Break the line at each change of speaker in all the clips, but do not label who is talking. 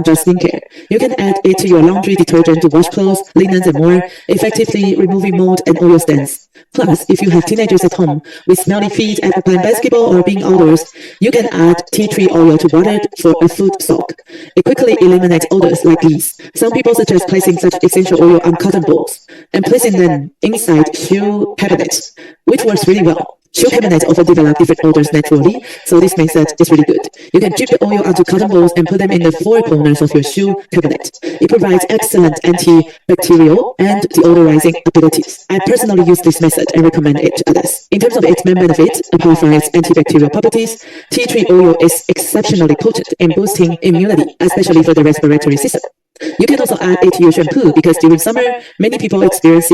just skincare. You can add it to your laundry detergent to wash clothes, linens, and more, effectively removing mold and oil stains. Plus, if you have teenagers at home with smelly feet after playing basketball or being outdoors, you can add tea tree oil to water for a foot soak. It quickly eliminates odors like these. Some people suggest placing such essential oil on cotton balls and placing them inside shoe cabinets, which works really well. Shoe cabinets often develop different odors naturally, so this method is really good. You can drip the oil onto cotton balls and put them in the four corners of your shoe cabinet. It provides excellent antibacterial and deodorizing abilities. I personally use this method and recommend it to others. In terms of its main benefit, apart from its antibacterial properties, tea tree oil is exceptionally potent in boosting immunity, especially for the respiratory system. You can also add it to your shampoo because during summer, many people experience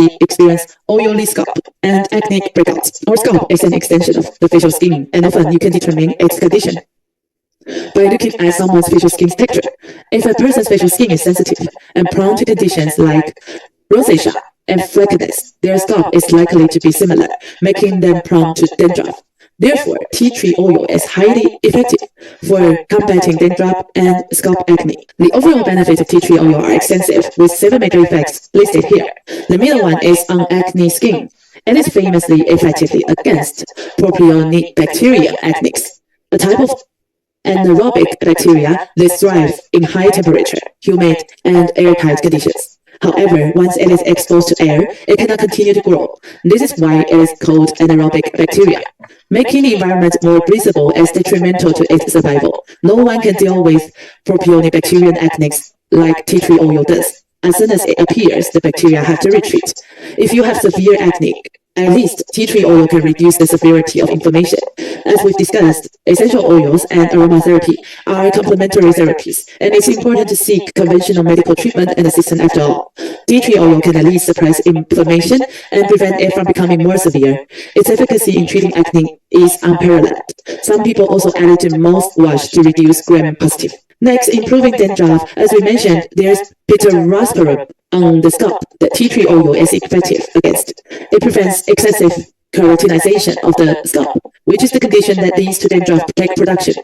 oily scalp and acne breakouts. Our scalp is an extension of the facial skin, and often you can determine its condition by looking at someone's facial skin's texture. If a person's facial skin is sensitive and prone to conditions like rosacea and flakiness, their scalp is likely to be similar, making them prone to dandruff. Therefore, tea tree oil is highly effective for combating dandruff and scalp acne. The overall benefits of tea tree oil are extensive, with 7 major effects listed here. The middle one is on acne skin, and is famously effectively against propionibacteria acnes, a type of anaerobic bacteria that thrive in high temperature, humid, and airtight conditions. However, once it is exposed to air, it cannot continue to grow. This is why it is called anaerobic bacteria. Making the environment more breathable is detrimental to its survival. No one can deal with propionibacterian acne like tea tree oil does. As soon as it appears, the bacteria have to retreat. If you have severe acne, at least tea tree oil can reduce the severity of inflammation. As we've discussed, essential oils and aromatherapy are complementary therapies, and it's important to seek conventional medical treatment and assistance after all. Tea tree oil can at least suppress inflammation and prevent it from becoming more severe. Its efficacy in treating acne is unparalleled. Some people also add it to mouthwash to reduce gram-positive. Next, improving dandruff. As we mentioned, there's pityrosporum on the scalp that tea tree oil is effective against. It prevents excessive keratinization of the scalp, which is the condition that leads to dandruff plaque production.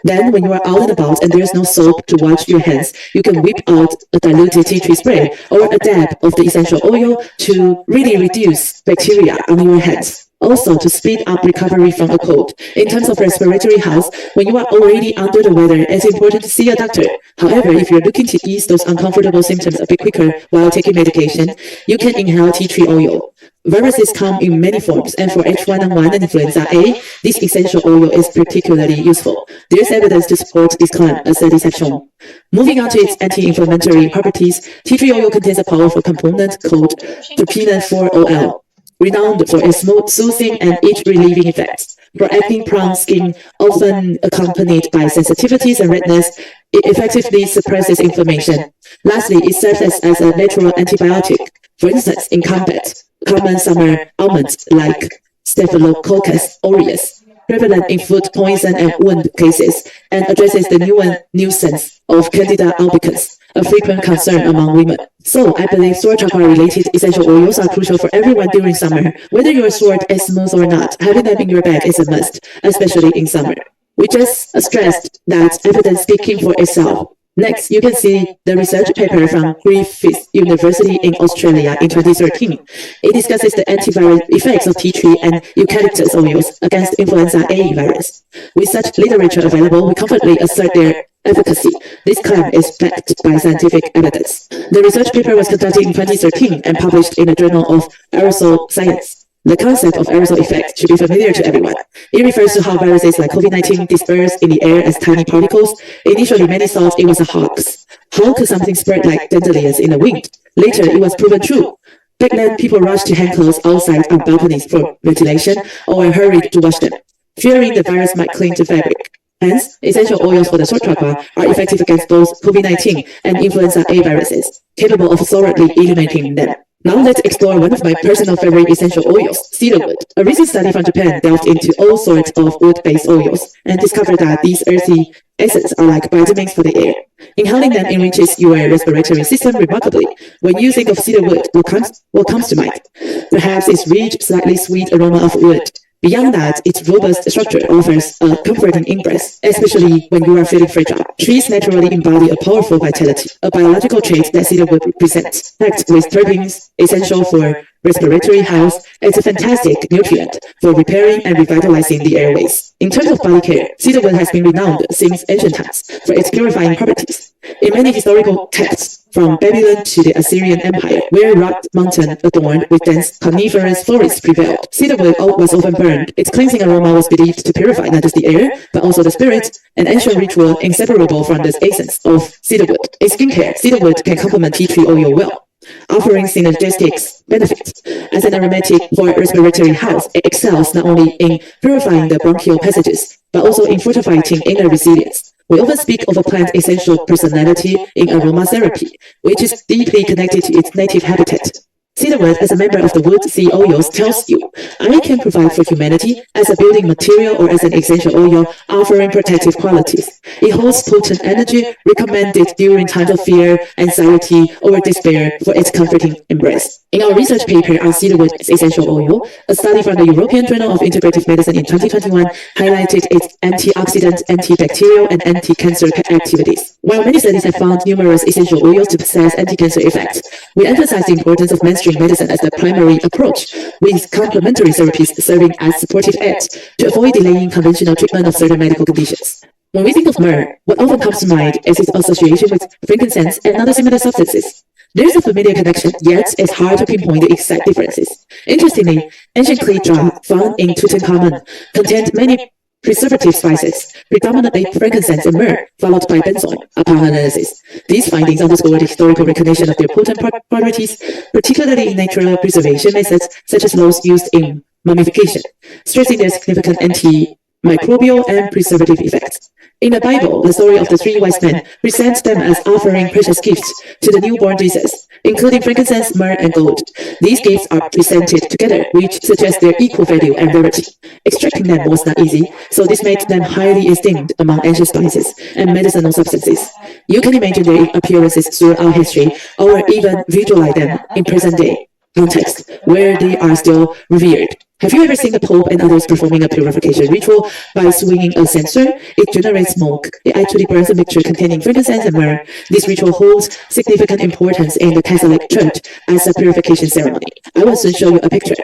Then, when you are out and about and there is no soap to wash your hands, you can whip out a diluted tea tree spray or a dab of the essential oil to really reduce bacteria on your hands. Also, to speed up recovery from a cold. In terms of respiratory health, when you are already under the weather, it's important to see a doctor. However, if you're looking to ease those uncomfortable symptoms a bit quicker while taking medication, you can inhale tea tree oil. Viruses come in many forms, and for H1N1 and influenza A, this essential oil is particularly useful. There's evidence to support this claim, as studies have shown. Moving on to its anti-inflammatory properties, tea tree oil contains a powerful component called terpene 4-OL. Renowned for its soothing and itch-relieving effects. For acne-prone skin, often accompanied by sensitivities and redness, it effectively suppresses inflammation. Lastly, it serves as a natural antibiotic. For instance, in combat common summer ailments like Staphylococcus aureus, prevalent in food poison and wound cases, and addresses the nuisance of Candida albicans, a frequent concern among women. So, I believe sore chakra-related essential oils are crucial for everyone during summer. Whether your sword is smooth or not, having them in your bag is a must, especially in summer. We just stressed that evidence speaking for itself. Next, you can see the research paper from Griffith University in Australia in 2013. It discusses the antiviral effects of tea tree and eucalyptus oils against influenza A virus. With such literature available, we confidently assert their efficacy. This claim is backed by scientific evidence. The research paper was conducted in 2013 and published in the Journal of Aerosol Science. The concept of aerosol effect should be familiar to everyone. It refers to how viruses like COVID-19 disperse in the air as tiny particles. Initially, many thought it was a hoax. How could something spread like dandelions in the wind? Later, it was proven true. Back then, people rushed to hang clothes outside on balconies for ventilation or hurried to wash them, fearing the virus might cling to fabric. Hence, essential oils for the throat chakra are effective against both COVID-19 and influenza A viruses, capable of thoroughly eliminating them. Now let's explore one of my personal favorite essential oils, cedarwood. A recent study from Japan delved into all sorts of wood-based oils and discovered that these earthy acids are like vitamins for the air. Inhaling them enriches your respiratory system remarkably. When you think of cedarwood, what comes to mind? Perhaps its rich, slightly sweet aroma of wood, Beyond that, its robust structure offers a comforting embrace, especially when you are feeling fragile. Trees naturally embody a powerful vitality, a biological trait that cedarwood represents. Packed with terpenes, essential for respiratory health, it's a fantastic nutrient for repairing and revitalizing the airways. In terms of body care, cedarwood has been renowned since ancient times for its purifying properties. In many historical texts, from Babylon to the Assyrian Empire, where rock mountain adorned with dense coniferous forests prevailed, cedarwood was often burned. Its cleansing aroma was believed to purify not just the air, but also the spirit, an ancient ritual inseparable from the essence of cedarwood. In skincare, cedarwood can complement tea tree oil well, offering synergistic benefits. As an aromatic for respiratory health, it excels not only in purifying the bronchial passages, but also in fortifying inner resilience. We often speak of a plant's essential personality in aromatherapy, which is deeply connected to its native habitat. Cedarwood, as a member of the wood sea oils, tells you, I can provide for humanity as a building material or as an essential oil, offering protective qualities. It holds potent energy, recommended during times of fear, anxiety, or despair for its comforting embrace. In our research paper on cedarwood essential oil, a study from the European Journal of Integrative Medicine in 2021 highlighted its antioxidant, antibacterial, and anti-cancer activities. While many studies have found numerous essential oils to possess anti-cancer effects, we emphasize the importance of mainstream medicine as the primary approach, with complementary therapies serving as supportive aids to avoid delaying conventional treatment of certain medical conditions. When we think of myrrh, what often comes to mind is its association with frankincense and other similar substances. There's a familiar connection, yet it's hard to pinpoint the exact differences. Interestingly, ancient clay jar found in Tutankhamun contained many preservative spices, predominantly frankincense and myrrh, followed by benzoin, upon analysis. These findings underscore the historical recognition of their potent properties, particularly in natural preservation methods such as those used in mummification, stressing their significant antimicrobial and preservative effects. In the Bible, the story of the three wise men presents them as offering precious gifts to the newborn Jesus, including frankincense, myrrh, and gold. These gifts are presented together, which suggests their equal value and rarity. Extracting them was not easy, so this made them highly esteemed among ancient spices and medicinal substances. You can imagine their appearances throughout history, or even visualize them in present-day context, where they are still revered. Have you ever seen the Pope and others performing a purification ritual by swinging a censer? It generates smoke. It actually burns a mixture containing frankincense and myrrh. This ritual holds significant importance in the Catholic Church as a purification ceremony. I will soon show you a picture.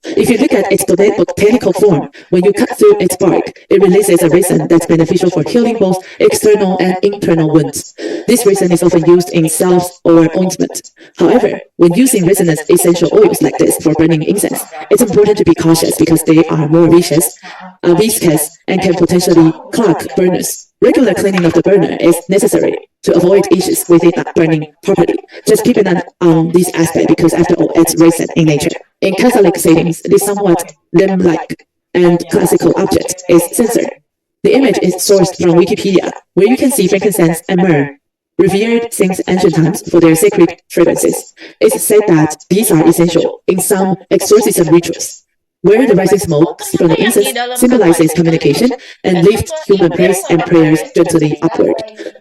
If you look at its botanical form, when you cut through its bark, it releases a resin that's beneficial for healing both external and internal wounds. This resin is often used in salves or ointment. However, when using resinous essential oils like this for burning incense, it's important to be cautious because they are more viscous, and can potentially clog burners. Regular cleaning of the burner is necessary to avoid issues with it not burning properly. Just keep an eye on this aspect because after all, it's resin in nature. In Catholic settings, this somewhat lamb-like and classical object is censored. The image is sourced from Wikipedia, where you can see frankincense and myrrh, revered since ancient times for their sacred fragrances. It's said that these are essential in some exorcism rituals, where the rising smoke from the incense symbolizes communication and lifts human praise and prayers gently upward.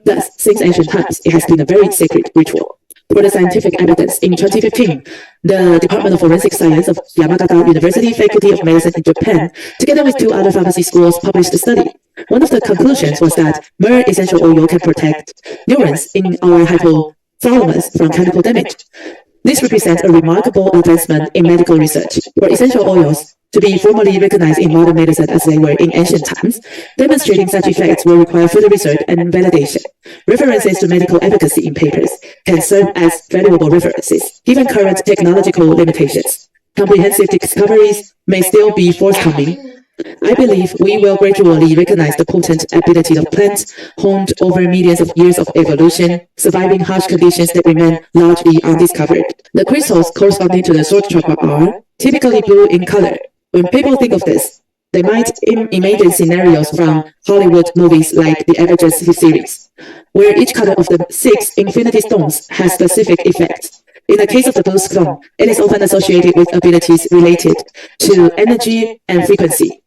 Thus, since ancient times, it has been a very sacred ritual. For the scientific evidence, in 2015, the Department of Forensic Science of Yamagata University Faculty of Medicine in Japan, together with 2 other pharmacy schools, published a study. One of the conclusions was that myrrh essential oil can protect neurons in our hypothalamus from chemical damage. This represents a remarkable advancement in medical research, for essential oils to be formally recognized in modern medicine as they were in ancient times. Demonstrating such effects will require further research and validation. References to medical efficacy in papers can serve as valuable references, given current technological limitations. Comprehensive discoveries may still be forthcoming. I believe we will gradually recognize the potent ability of plants, honed over millions of years of evolution, surviving harsh conditions that remain largely undiscovered. The crystals corresponding to the throat chakra are typically blue in color. When people think of this, they might imagine scenarios from Hollywood movies like the Avengers series, where each color of the 6 infinity stones has specific effects. In the case of the blue stone, it is often associated with abilities related to energy and frequency.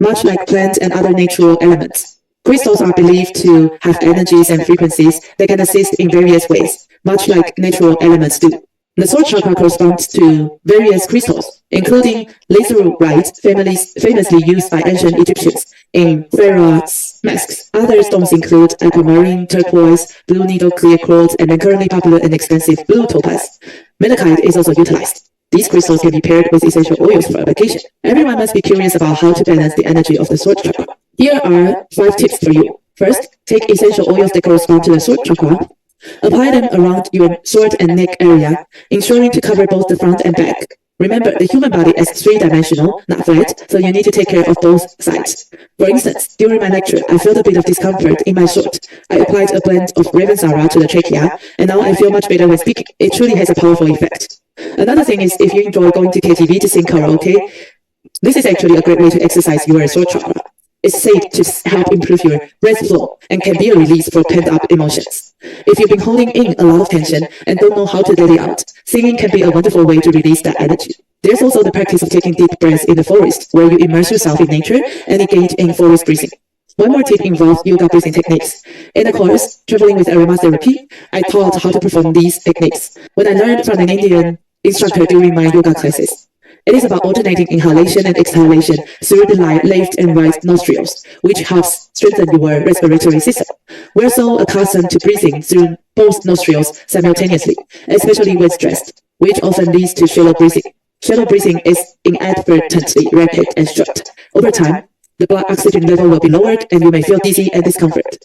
Much like plants and other natural elements, crystals are believed to have energies and frequencies that can assist in various ways, much like natural elements do. The throat chakra corresponds to various crystals, including lazurite, famously used by ancient Egyptians in pharaoh masks. Other stones include aquamarine, turquoise, blue needle clear quartz, and the currently popular and expensive blue topaz. Malachite is also utilized. These crystals can be paired with essential oils for application. Everyone must be curious about how to balance the energy of the throat chakra. Here are 5 tips for you. First, take essential oils that correspond to the throat chakra. Apply them around your throat and neck area, ensuring to cover both the front and back. Remember, the human body is 3-dimensional, not flat, so you need to take care of both sides. For instance, during my lecture, I felt a bit of discomfort in my throat. I applied a blend of Ravensara to the trachea, and now I feel much better when speaking. It truly has a powerful effect. Another thing is, if you enjoy going to KTV to sing karaoke, this is actually a great way to exercise your throat chakra. It's said to help improve your breath flow and can be a release for pent-up emotions. If you've been holding in a lot of tension and don't know how to let it out, singing can be a wonderful way to release that energy. There's also the practice of taking deep breaths in the forest, where you immerse yourself in nature and engage in forest breathing. One more tip involves yoga breathing techniques. In the course, Traveling with Aromatherapy, I taught how to perform these techniques when I learned from an Indian instructor during my yoga classes. It is about alternating inhalation and exhalation through the left and right nostrils, which helps strengthen your respiratory system. We're so accustomed to breathing through both nostrils simultaneously, especially when stressed, which often leads to shallow breathing. Shallow breathing is inadvertently rapid and short. Over time, the blood oxygen level will be lowered and you may feel dizzy and discomfort.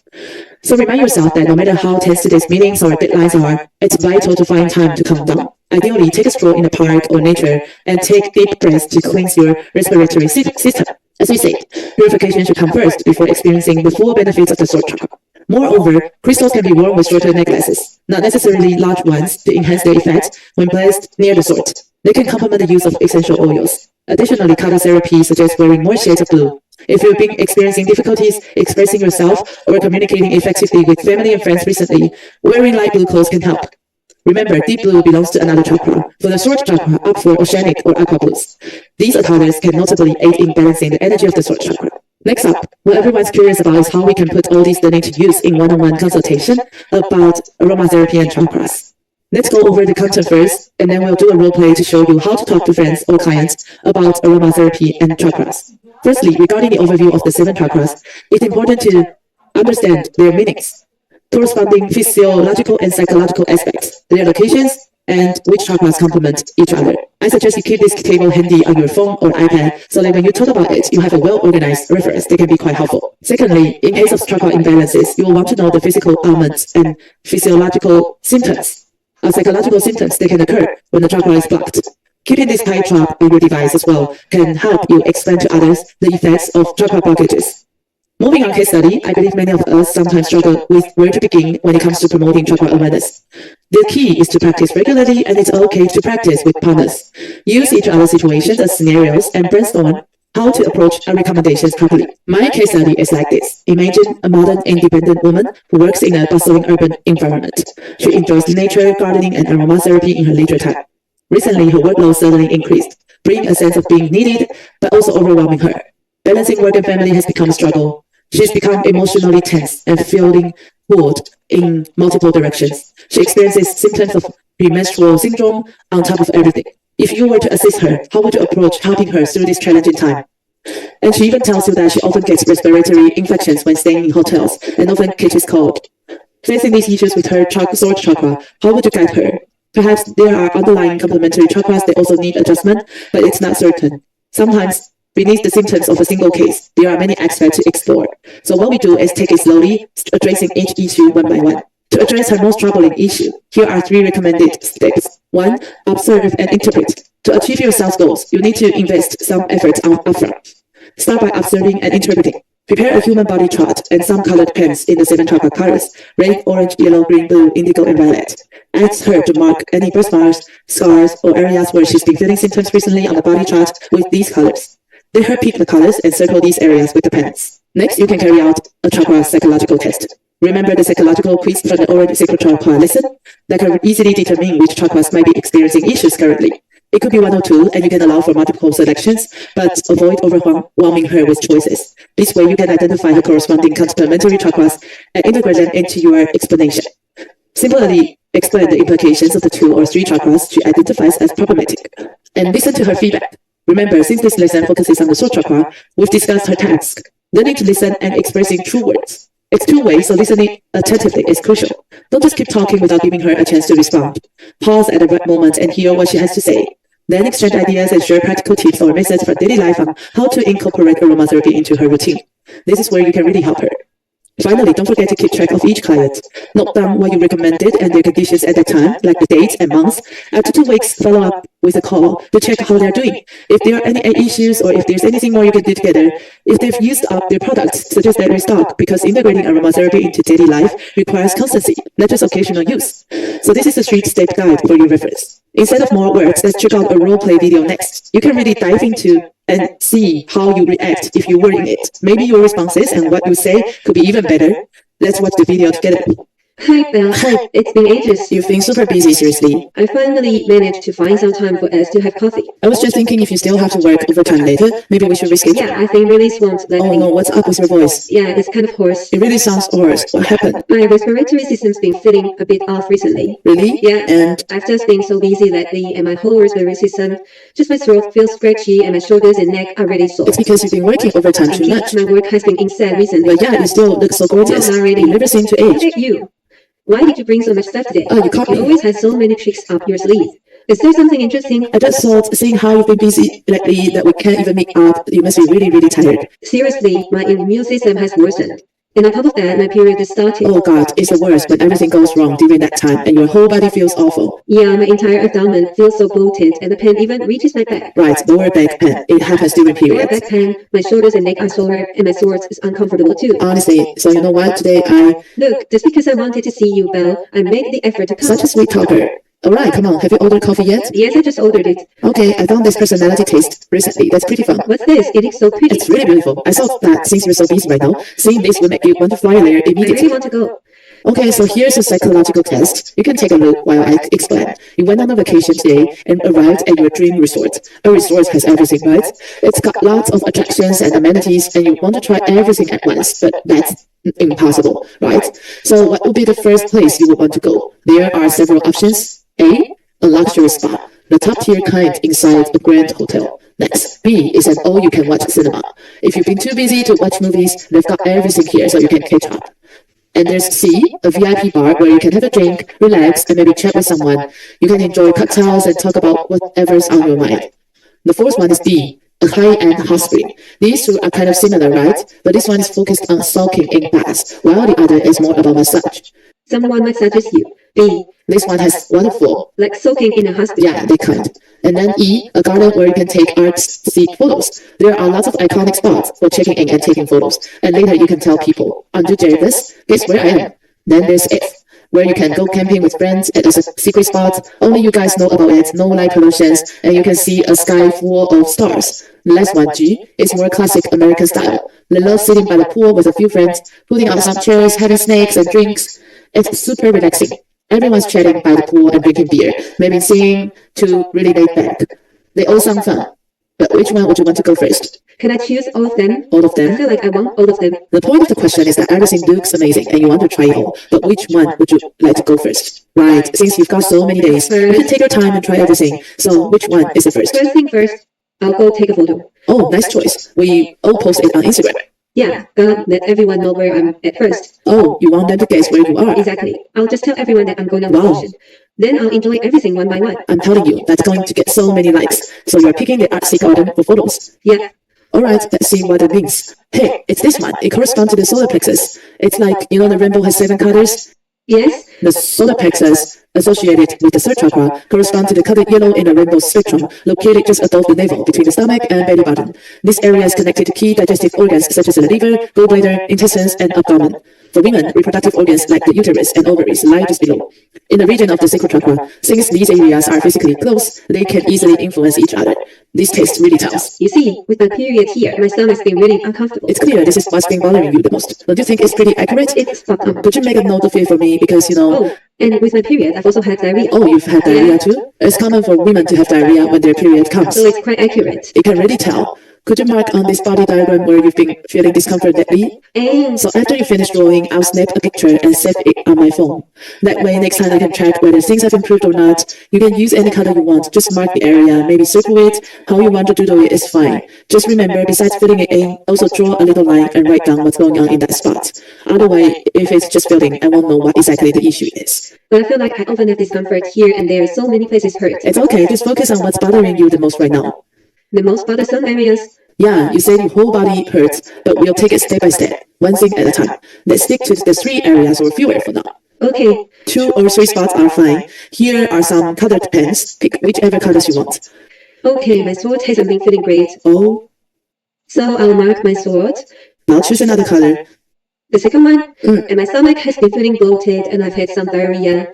So remind yourself that no matter how tense today's meetings or deadlines are, it's vital to find time to calm down. Ideally, take a stroll in a park or nature and take deep breaths to cleanse your respiratory system. As we said, purification should come first before experiencing the full benefits of the throat chakra. Moreover, crystals can be worn with shorter necklaces, not necessarily large ones, to enhance their effect when placed near the throat. They can complement the use of essential oils. Additionally, color therapy suggests wearing more shades of blue. If you've been experiencing difficulties expressing yourself or communicating effectively with family and friends recently, wearing light blue clothes can help. Remember, deep blue belongs to another chakra. For the throat chakra, opt for oceanic or aqua blues. These colors can notably aid in balancing the energy of the throat chakra. Next up, what everyone's curious about is how we can put all these learning to use in one-on-one consultation about aromatherapy and chakras. Let's go over the content first, and then we'll do a role play to show you how to talk to friends or clients about aromatherapy and chakras. Firstly, regarding the overview of the 7 chakras, it's important to understand their meanings, corresponding physiological and psychological aspects, their locations, and which chakras complement each other. I suggest you keep this table handy on your phone or iPad so that when you talk about it, you have a well-organized reference that can be quite helpful. Secondly, in case of chakra imbalances, you will want to know the physical ailments and physiological symptoms. Psychological symptoms that can occur when the chakra is blocked. Keeping this pie chart on your device as well can help you explain to others the effects of chakra blockages. Moving on case study, I believe many of us sometimes struggle with where to begin when it comes to promoting chakra awareness. The key is to practice regularly, and it's okay to practice with partners. Use each other's situations as scenarios and brainstorm how to approach our recommendations properly. My case study is like this. Imagine a modern, independent woman who works in a bustling urban environment. She enjoys nature, gardening, and aromatherapy in her leisure time. Recently, her workload suddenly increased, bringing a sense of being needed, but also overwhelming her. Balancing work and family has become a struggle. She's become emotionally tense and feeling pulled in multiple directions. She experiences symptoms of premenstrual syndrome on top of everything. If you were to assist her, how would you approach helping her through this challenging time? And she even tells you that she often gets respiratory infections when staying in hotels and often catches cold. Facing these issues with her throat chakra, how would you guide her? Perhaps there are underlying complementary chakras that also need adjustment, but it's not certain. Sometimes, beneath the symptoms of a single case, there are many aspects to explore. So what we do is take it slowly, addressing each issue one by one. To address her most troubling issue, here are 3 recommended steps. 1. Observe and interpret. To achieve your sales goals, you need to invest some effort upfront. Start by observing and interpreting. Prepare a human body chart and some colored pens in the 7 chakra colors: red, orange, yellow, green, blue, indigo, and violet. Ask her to mark any birthmarks, scars, or areas where she's been feeling symptoms recently on the body chart with these colors. Let her pick the colors and circle these areas with the pens. Next, you can carry out a chakra psychological test. Remember the psychological quiz from the orange sacral chakra lesson that can easily determine which chakras might be experiencing issues currently. It could be 1 or 2, and you can allow for multiple selections, but avoid overwhelming her with choices. This way, you can identify the corresponding complementary chakras and integrate them into your explanation. Similarly, explain the implications of the 2 or 3 chakras she identifies as problematic, and listen to her feedback. Remember, since this lesson focuses on the throat chakra, we've discussed her task, learning to listen and expressing true words. It's two-way, so listening attentively is crucial. Don't just keep talking without giving her a chance to respond. Pause at the right moment and hear what she has to say. Then exchange ideas and share practical tips or methods for daily life on how to incorporate aromatherapy into her routine. This is where you can really help her. Finally, don't forget to keep track of each client. Note down what you recommended and their conditions at that time, like the dates and months. After 2 weeks, follow up with a call to check how they're doing. If there are any issues or if there's anything more you can do together, if they've used up their products, suggest that restock, because integrating aromatherapy into daily life requires constancy, not just occasional use. So this is a 3-step guide for your reference. Instead of more words, let's check out a role-play video next. You can really dive into and see how you react if you were in it. Maybe your responses and what you say could be even better. Let's watch the video together.
Hi, Belle.
Hi.
It's been ages.
You've been super busy, seriously.
I finally managed to find some time for us to have coffee.
I was just thinking if you still have to work overtime later, maybe we should reschedule.
Yeah, I've been really swamped lately.
Oh no, what's up with your voice?
Yeah, it's kind of hoarse.
It really sounds hoarse. What happened?
My respiratory system's been feeling a bit off recently.
Really?
Yeah,
And
I've just been so busy lately and my whole respiratory system, just my throat feels scratchy and my shoulders and neck are really sore.
it's because you've been working overtime too much.
My work has been insane recently.
But yeah, you still look so gorgeous.
No, not really.
You never seem to
Look
age.
at you. Why did you bring so much stuff today?
Oh, you caught me.
You always have so many tricks up your sleeve. Is there something interesting?
I just thought, seeing how you've been busy lately, that we can't even meet up. You must be really, really tired.
Seriously, my immune system has worsened. And on top of that, my period is starting.
Oh God, it's the worst when everything goes wrong during that time and your whole body feels awful.
Yeah, my entire abdomen feels so bloated and the pain even reaches my back.
Right, lower back pain. It happens during
Lower
periods.
back pain, my shoulders and neck are sore, and my throat is uncomfortable too.
Honestly, so you know what? Today
Look, just because I wanted to see you, Belle, I made the effort to come.
such a sweet talker. Alright, come on, have you ordered coffee yet?
Yes, I just ordered it.
Okay, I found this personality test recently. That's pretty fun.
What's this? It looks so pretty.
It's really beautiful. I thought that since you're so busy right now, seeing this will make you want to fly there
I really
immediately.
want to go.
Okay, so here's a psychological test. You can take a look while I explain. You went on a vacation today and arrived at your dream resort. A resort has everything, right? It's got lots of attractions and amenities, and you want to try everything at once, but that's impossible, right? So what would be the first place you would want to go? There are several options. A luxury spa, the top-tier kind inside a grand hotel. Next, B is an all-you-can-watch cinema. If you've been too busy to watch movies, they've got everything here so you can catch up. And there's C, a VIP bar where you can have a drink, relax, and maybe chat with someone. You can enjoy cocktails and talk about whatever's on your mind. The fourth one is D, a high-end hot spring. These two are kind of similar, right? But this one is focused on soaking in baths, while the other is more about massage.
Someone massages you. B,
This one has waterfall.
like soaking in a hospital.
Yeah, they kind. And then E, a garden where you can take artsy photos. There are lots of iconic spots for checking in and taking photos. And later you can tell people, aren't you jealous? Guess where I am? Then there's F, where you can go camping with friends at a secret spot. Only you guys know about it, no light pollutions, and you can see a sky full of stars. The last one, G, is more classic American style. They love sitting by the pool with a few friends, putting out some chairs, having snacks and drinks. It's super relaxing. Everyone's chatting by the pool and drinking beer, maybe singing to really laid back. They all sound fun. But which one would you want to go first?
Can I choose all of them?
All of
I
them?
feel like I want all of them.
The point of the question is that everything looks amazing and you want to try it all. But which one would you like to go first? Right, since you've got so many days, you can take your time and try everything. So which one is the first?
First thing first, I'll go take a photo.
Oh, nice choice. We all post it on Instagram.
Yeah, gotta let everyone know where I'm at first.
Oh, you want them to guess where you are?
Exactly. I'll just tell everyone that I'm going on
Wow.
vacation. Then I'll enjoy everything one by one.
I'm telling you, that's going to get so many likes. So you're picking the artsy garden for photos.
Yeah.
Alright, let's see what it means. Hey, it's this one. It corresponds to the solar plexus. It's like, you know, the rainbow has 7 colors?
Yes?
The solar plexus, associated with the third chakra, correspond to the colored yellow in the rainbow spectrum, located just above the navel, between the stomach and belly button. This area is connected to key digestive organs such as the liver, gallbladder, intestines, and abdomen. For women, reproductive organs like the uterus and ovaries lie just below. In the region of the sacral chakra, since these areas are physically close, they can easily influence each other. This test really tells.
You see, with my period here, my stomach's been really uncomfortable.
It's clear this is what's been bothering you the most. Don't you think it's pretty accurate?
It's spot on.
Could you make a note of it for me? Because, you know...
Oh, and with my period, I've also had diarrhea.
Oh, you've had diarrhea too? It's common for women to have diarrhea when their period comes.
So it's quite accurate.
It can really tell. Could you mark on this body diagram where you've been feeling discomfort lately?
And
So after you finish drawing, I'll snap a picture and save it on my phone. That way, next time I can check whether things have improved or not. You can use any color you want. Just mark the area, maybe circle it. How you want to doodle it is fine. Just remember, besides filling it in, also draw a little line and write down what's going on in that spot. Otherwise, if it's just filling, I won't know what exactly the issue is.
but I feel like I often have discomfort here and there, so many places hurt.
It's okay, just focus on what's bothering you the most right now.
The most bothersome areas.
Yeah, you say the whole body hurts, but we'll take it step by step, one thing at a time. Let's stick to the 3 areas or fewer for now.
Okay,
2 or 3 spots are fine. Here are some colored pens. Pick whichever colors you want.
okay, my sword hasn't been feeling great,
Oh,
so I'll mark my sword.
now choose another color.
The second one, and my stomach has been feeling bloated and I've had some diarrhea.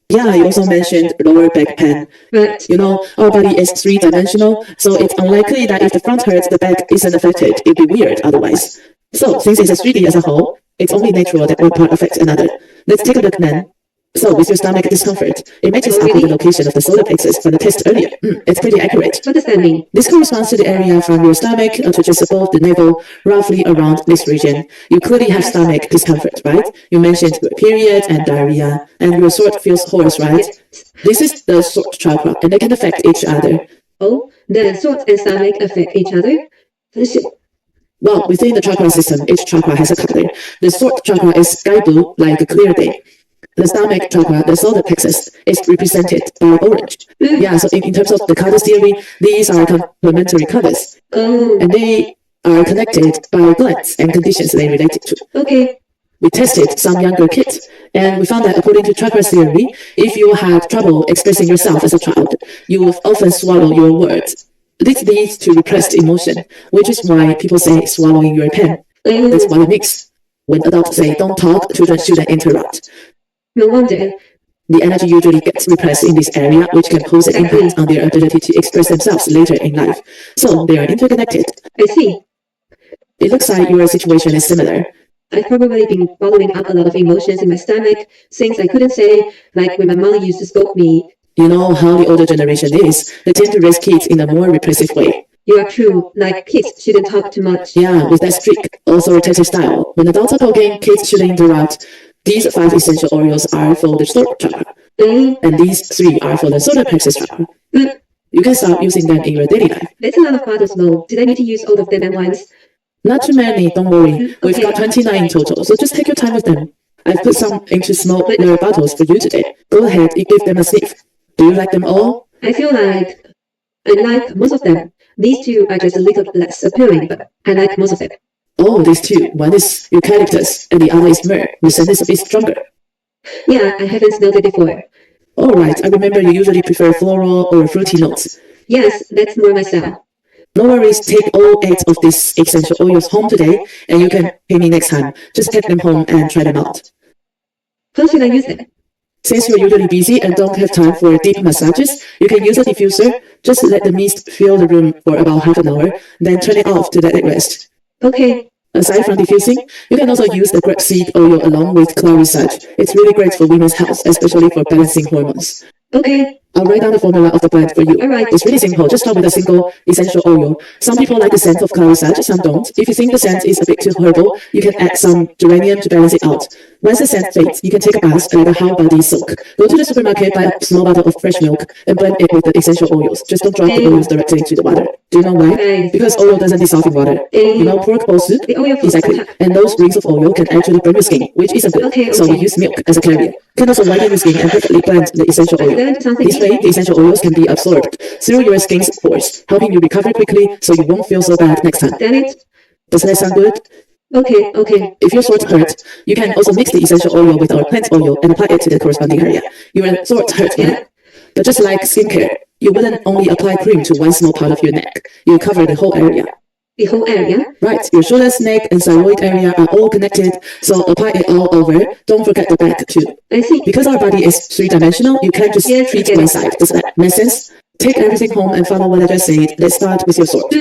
Yeah, you also mentioned lower back pain.
Right,
You know, our body is 3-dimensional, so it's unlikely that if the front hurts, the back isn't affected. It'd be weird otherwise. So, since it's a 3D as a whole, it's only natural that one part affects another. Let's take a look then. So, with your stomach discomfort, it matches up with the location of the solar plexus from the test earlier. It's pretty accurate.
what does that mean?
This corresponds to the area from your stomach to just above the navel, roughly around this region. You clearly have stomach discomfort, right? You mentioned your period and diarrhea, and your sword feels hoarse, right? This is the sword chakra, and they can affect each other.
Oh, the sword and stomach affect each other?
Well, within the chakra system, each chakra has a color. The sword chakra is sky blue, like a clear day. The stomach chakra, the solar plexus, is represented by orange. Yeah, so in terms of the color theory, these are complementary colors,
Oh,
and they are connected by glands and conditions they related to.
okay,
We tested some younger kids, and we found that according to chakra theory, if you had trouble expressing yourself as a child, you will often swallow your words. This leads to repressed emotion, which is why people say swallowing your pen. That's what it means. When adults say don't talk, children shouldn't interrupt.
no wonder.
The energy usually gets repressed in this area, which can pose an impact on their ability to express themselves later in life. So they are interconnected.
I see.
It looks like your situation is similar.
I've probably been bottling up a lot of emotions in my stomach, things I couldn't say, like when my mom used to scold me.
You know how the older generation is. They tend to raise kids in a more repressive way.
You are true, like kids shouldn't talk too much.
Yeah, with that strict, authoritative style. When adults are talking, kids shouldn't interrupt. These 5 essential oils are for the throat chakra, and these 3 are for the solar plexus chakra. You can start using them in your daily life.
That's a lot of bottles though. Did I need to use all of them at once?
Not too many, don't worry. We've got 29 in total, so just take your time with them. I've put some into smaller bottles for you today. Go ahead and give them a sniff. Do you like them all?
I feel like I like most of them. These 2 are just a little less appealing, but I like most of them.
Oh, these 2. One is eucalyptus, and the other is myrrh. The scent is a bit stronger.
Yeah, I haven't smelled it before.
Alright, I remember you usually prefer floral or fruity notes.
Yes, that's more my style.
No worries, take all 8 of these essential oils home today, and you can pay me next time. Just take them home and try them out.
How should I use them?
Since you're usually busy and don't have time for deep massages, you can use a diffuser. Just let the mist fill the room for about half an hour, then turn it off to let it rest.
Okay,
Aside from diffusing, you can also use the grapeseed oil along with clarisage. It's really great for women's health, especially for balancing hormones.
okay,
I'll write down the formula of the blend for you.
Alright.
It's really simple. Just start with a single essential oil. Some people like the scent of clarisage, some don't. If you think the scent is a bit too herbal, you can add some geranium to balance it out. Once the scent fades, you can take a bath like a whole body soak. Go to the supermarket, buy a small bottle of fresh milk, and blend it with the essential oils. Just don't drop the oils directly into the water. Do you know why?
Right.
Because oil doesn't dissolve in water. You know, pork bowl soup?
The oil feels
Exactly.
hot.
And those rings of oil can actually burn your skin, which isn't good.
Okay,
So we
okay.
use milk as a carrier. Can also whiten your skin and perfectly blend the essential oil.
That sounds like
This way, the essential oils can be absorbed through your skin's pores, helping you recover quickly so you won't feel so bad next time.
Damn it.
Does that sound good?
Okay, okay.
If your sword hurts, you can also mix the essential oil with our plant oil and apply it to the corresponding area. Your sword hurts,
Yeah.
but just like skincare, you wouldn't only apply cream to one small part of your neck. You cover the whole area.
The whole area?
Right, your shoulders, neck, and thyroid area are all connected, so apply it all over. Don't forget the back too.
I see.
Because our body is 3-dimensional, you can't just
Yes,
treat
okay.
one side. Does that make sense? Take everything home and follow what I just said. Let's start with your sword.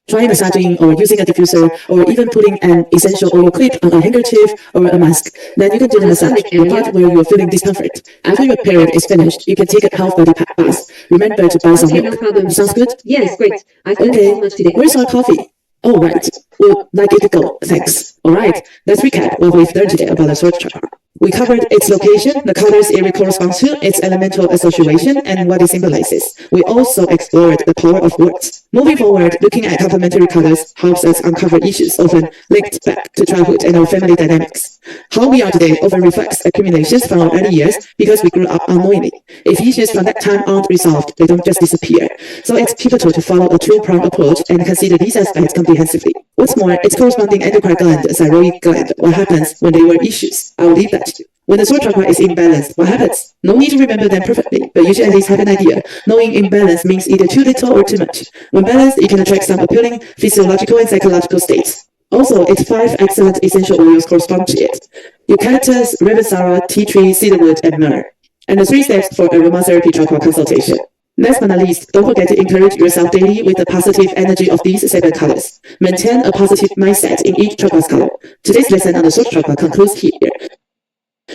Try massaging or using a diffuser or even putting an essential oil clip on a handkerchief or a mask. Then you can do the massage, the part where you're feeling discomfort. After your period is finished, you can take a half body bath. Remember to buy some
Okay,
milk.
no problem.
Sounds good?
Yes, great. I've done
Okay.
so much today.
Where's our coffee? Oh, right. Would like you to go. Thanks. All right. Let's recap what we've learned today about the throat chakra. We covered its location, the colors it corresponds to, its elemental association, and what it symbolizes. We also explored the power of words. Moving forward, looking at complementary colors helps us uncover issues often linked back to childhood and our family dynamics. How we are today often reflects accumulations from our early years because we grew up unknowingly. If issues from that time aren't resolved, they don't just disappear. So it's pivotal to follow a two-pronged approach and consider these aspects comprehensively. What's more, its corresponding endocrine gland, thyroid gland, what happens when they were issues? I'll leave that to you. When the throat chakra is imbalanced, what happens? No need to remember them perfectly, but you should at least have an idea. Knowing imbalance means either too little or too much. When balanced, it can attract some appealing physiological and psychological states. Also, its 5 excellent essential oils correspond to it: eucalyptus, ravensara, tea tree, cedarwood, and myrrh. And the 3 steps for aromatherapy chakra consultation. Last but not least, don't forget to encourage yourself daily with the positive energy of these 7 colors. Maintain a positive mindset in each chakra's color. Today's lesson on the throat chakra concludes here.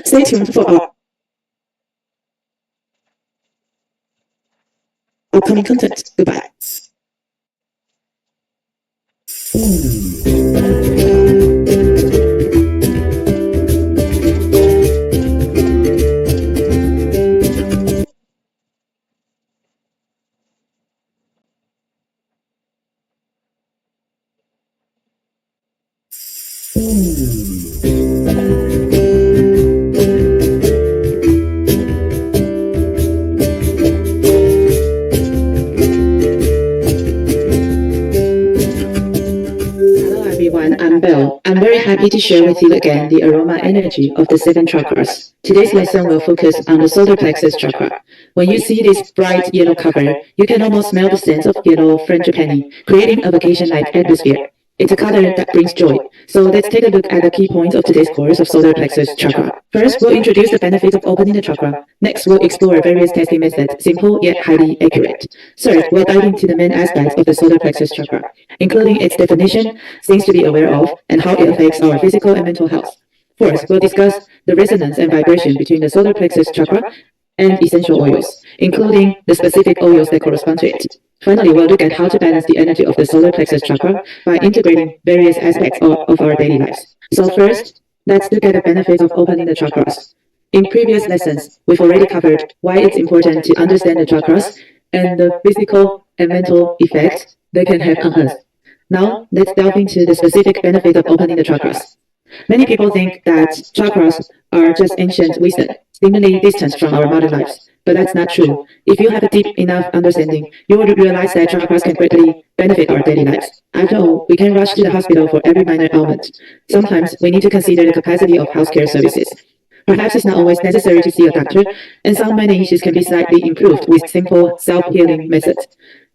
Stay tuned for our upcoming content. Goodbye.
Hello everyone, I'm Belle. I'm very happy to share with you again the aroma energy of the 7 chakras. Today's lesson will focus on the solar plexus chakra. When you see this bright yellow cover, you can almost smell the scent of yellow frangipani, creating a vacation-like atmosphere. It's a color that brings joy. So let's take a look at the key points of today's course of solar plexus chakra. First, we'll introduce the benefits of opening the chakra. Next, we'll explore various testing methods, simple yet highly accurate. Third, we'll dive into the main aspects of the solar plexus chakra, including its definition, things to be aware of, and how it affects our physical and mental health. Fourth, we'll discuss the resonance and vibration between the solar plexus chakra and essential oils, including the specific oils that correspond to it. Finally, we'll look at how to balance the energy of the solar plexus chakra by integrating various aspects of our daily lives. So first, let's look at the benefits of opening the chakras. In previous lessons, we've already covered why it's important to understand the chakras and the physical and mental effects they can have on us. Now, let's delve into the specific benefits of opening the chakras. Many people think that chakras are just ancient wisdom, seemingly distant from our modern lives. But that's not true. If you have a deep enough understanding, you will realize that chakras can greatly benefit our daily lives. After all, we can rush to the hospital for every minor ailment. Sometimes we need to consider the capacity of healthcare services. Perhaps it's not always necessary to see a doctor, and some many issues can be slightly improved with simple self-healing methods.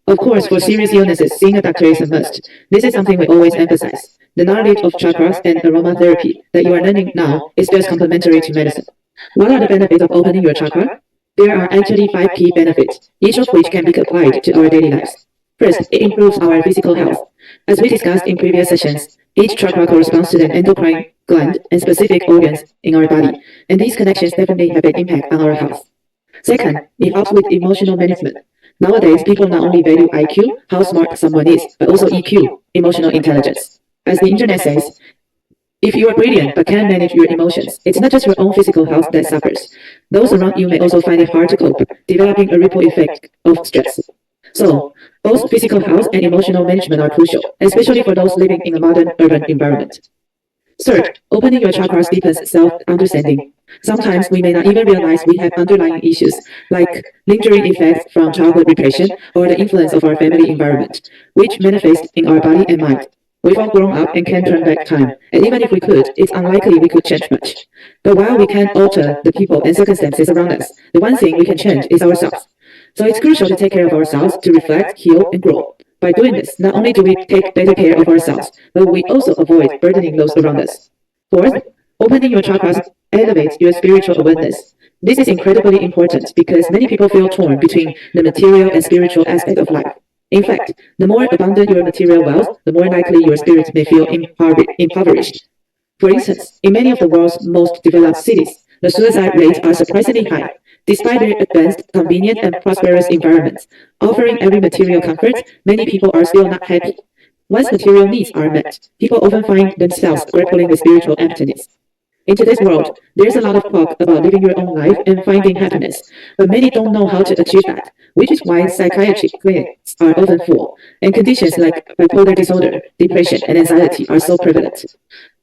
Of course, for serious illnesses, seeing a doctor is a must. This is something we always emphasize. The knowledge of chakras and aromatherapy that you are learning now is just complementary to medicine. What are the benefits of opening your chakra? There are actually 5 key benefits, each of which can be applied to our daily lives. First, it improves our physical health. As we discussed in previous sessions, each chakra corresponds to an endocrine gland and specific organs in our body, and these connections definitely have an impact on our health. Second, it helps with emotional management. Nowadays, people not only value IQ, how smart someone is, but also EQ, emotional intelligence. As the internet says, if you are brilliant but can't manage your emotions, it's not just your own physical health that suffers. Those around you may also find it hard to cope, developing a ripple effect of stress. So, both physical health and emotional management are crucial, especially for those living in a modern urban environment. Third, opening your chakras deepens self-understanding. Sometimes we may not even realize we have underlying issues, like lingering effects from childhood repression or the influence of our family environment, which manifest in our body and mind. We've all grown up and can't turn back time, and even if we could, it's unlikely we could change much. But while we can't alter the people and circumstances around us, the one thing we can change is ourselves. So it's crucial to take care of ourselves, to reflect, heal, and grow. By doing this, not only do we take better care of ourselves, but we also avoid burdening those around us. Fourth, opening your chakras elevates your spiritual awareness. This is incredibly important because many people feel torn between the material and spiritual aspect of life. In fact, the more abundant your material wealth, the more likely your spirit may feel impoverished. For instance, in many of the world's most developed cities, the suicide rates are surprisingly high. Despite their advanced, convenient, and prosperous environments, offering every material comfort, many people are still not happy. Once material needs are met, people often find themselves grappling with spiritual emptiness. In today's world, there's a lot of talk about living your own life and finding happiness, but many don't know how to achieve that, which is why psychiatric clinics are often full, and conditions like bipolar disorder, depression, and anxiety are so prevalent.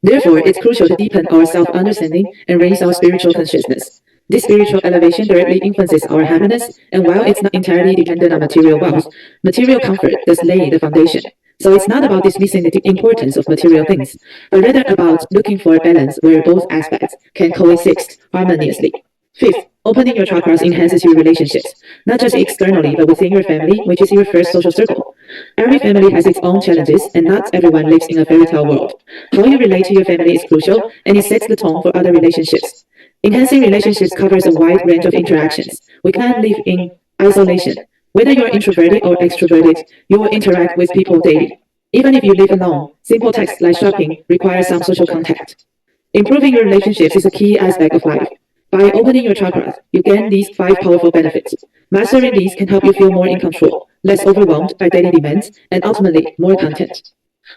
Therefore, it's crucial to deepen our self-understanding and raise our spiritual consciousness. This spiritual elevation directly influences our happiness, and while it's not entirely dependent on material wealth, material comfort does lay the foundation. So it's not about dismissing the importance of material things, but rather about looking for a balance where both aspects can coexist harmoniously. Fifth, opening your chakras enhances your relationships, not just externally, but within your family, which is your first social circle. Every family has its own challenges, and not everyone lives in a fairy tale world. How you relate to your family is crucial, and it sets the tone for other relationships. Enhancing relationships covers a wide range of interactions. We can't live in isolation. Whether you're introverted or extroverted, you will interact with people daily. Even if you live alone, simple tasks like shopping require some social contact. Improving your relationships is a key aspect of life. By opening your chakras, you gain these 5 powerful benefits. Mastering these can help you feel more in control, less overwhelmed by daily demands, and ultimately more content.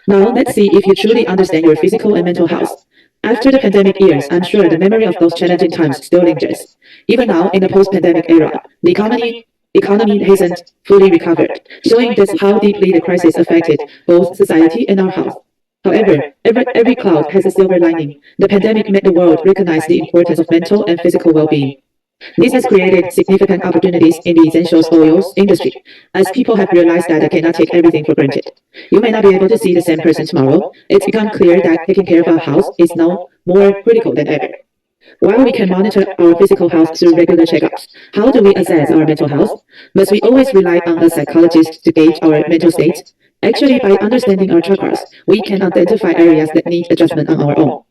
Now, let's see if you truly understand your physical and mental health. After the pandemic years, I'm sure the memory of those challenging times still lingers. Even now, in the post-pandemic era, the economy hasn't fully recovered, showing just how deeply the crisis affected both society and our health. However, every cloud has a silver lining. The pandemic made the world recognize the importance of mental and physical well-being. This has created significant opportunities in the essential oils industry, as people have realized that they cannot take everything for granted. You may not be able to see the same person tomorrow. It's become clear that taking care of our health is now more critical than ever. While we can monitor our physical health through regular checkups, how do we assess our mental health? Must we always rely on a psychologist to gauge our mental state? Actually, by understanding our chakras, we can identify areas that need adjustment on our own.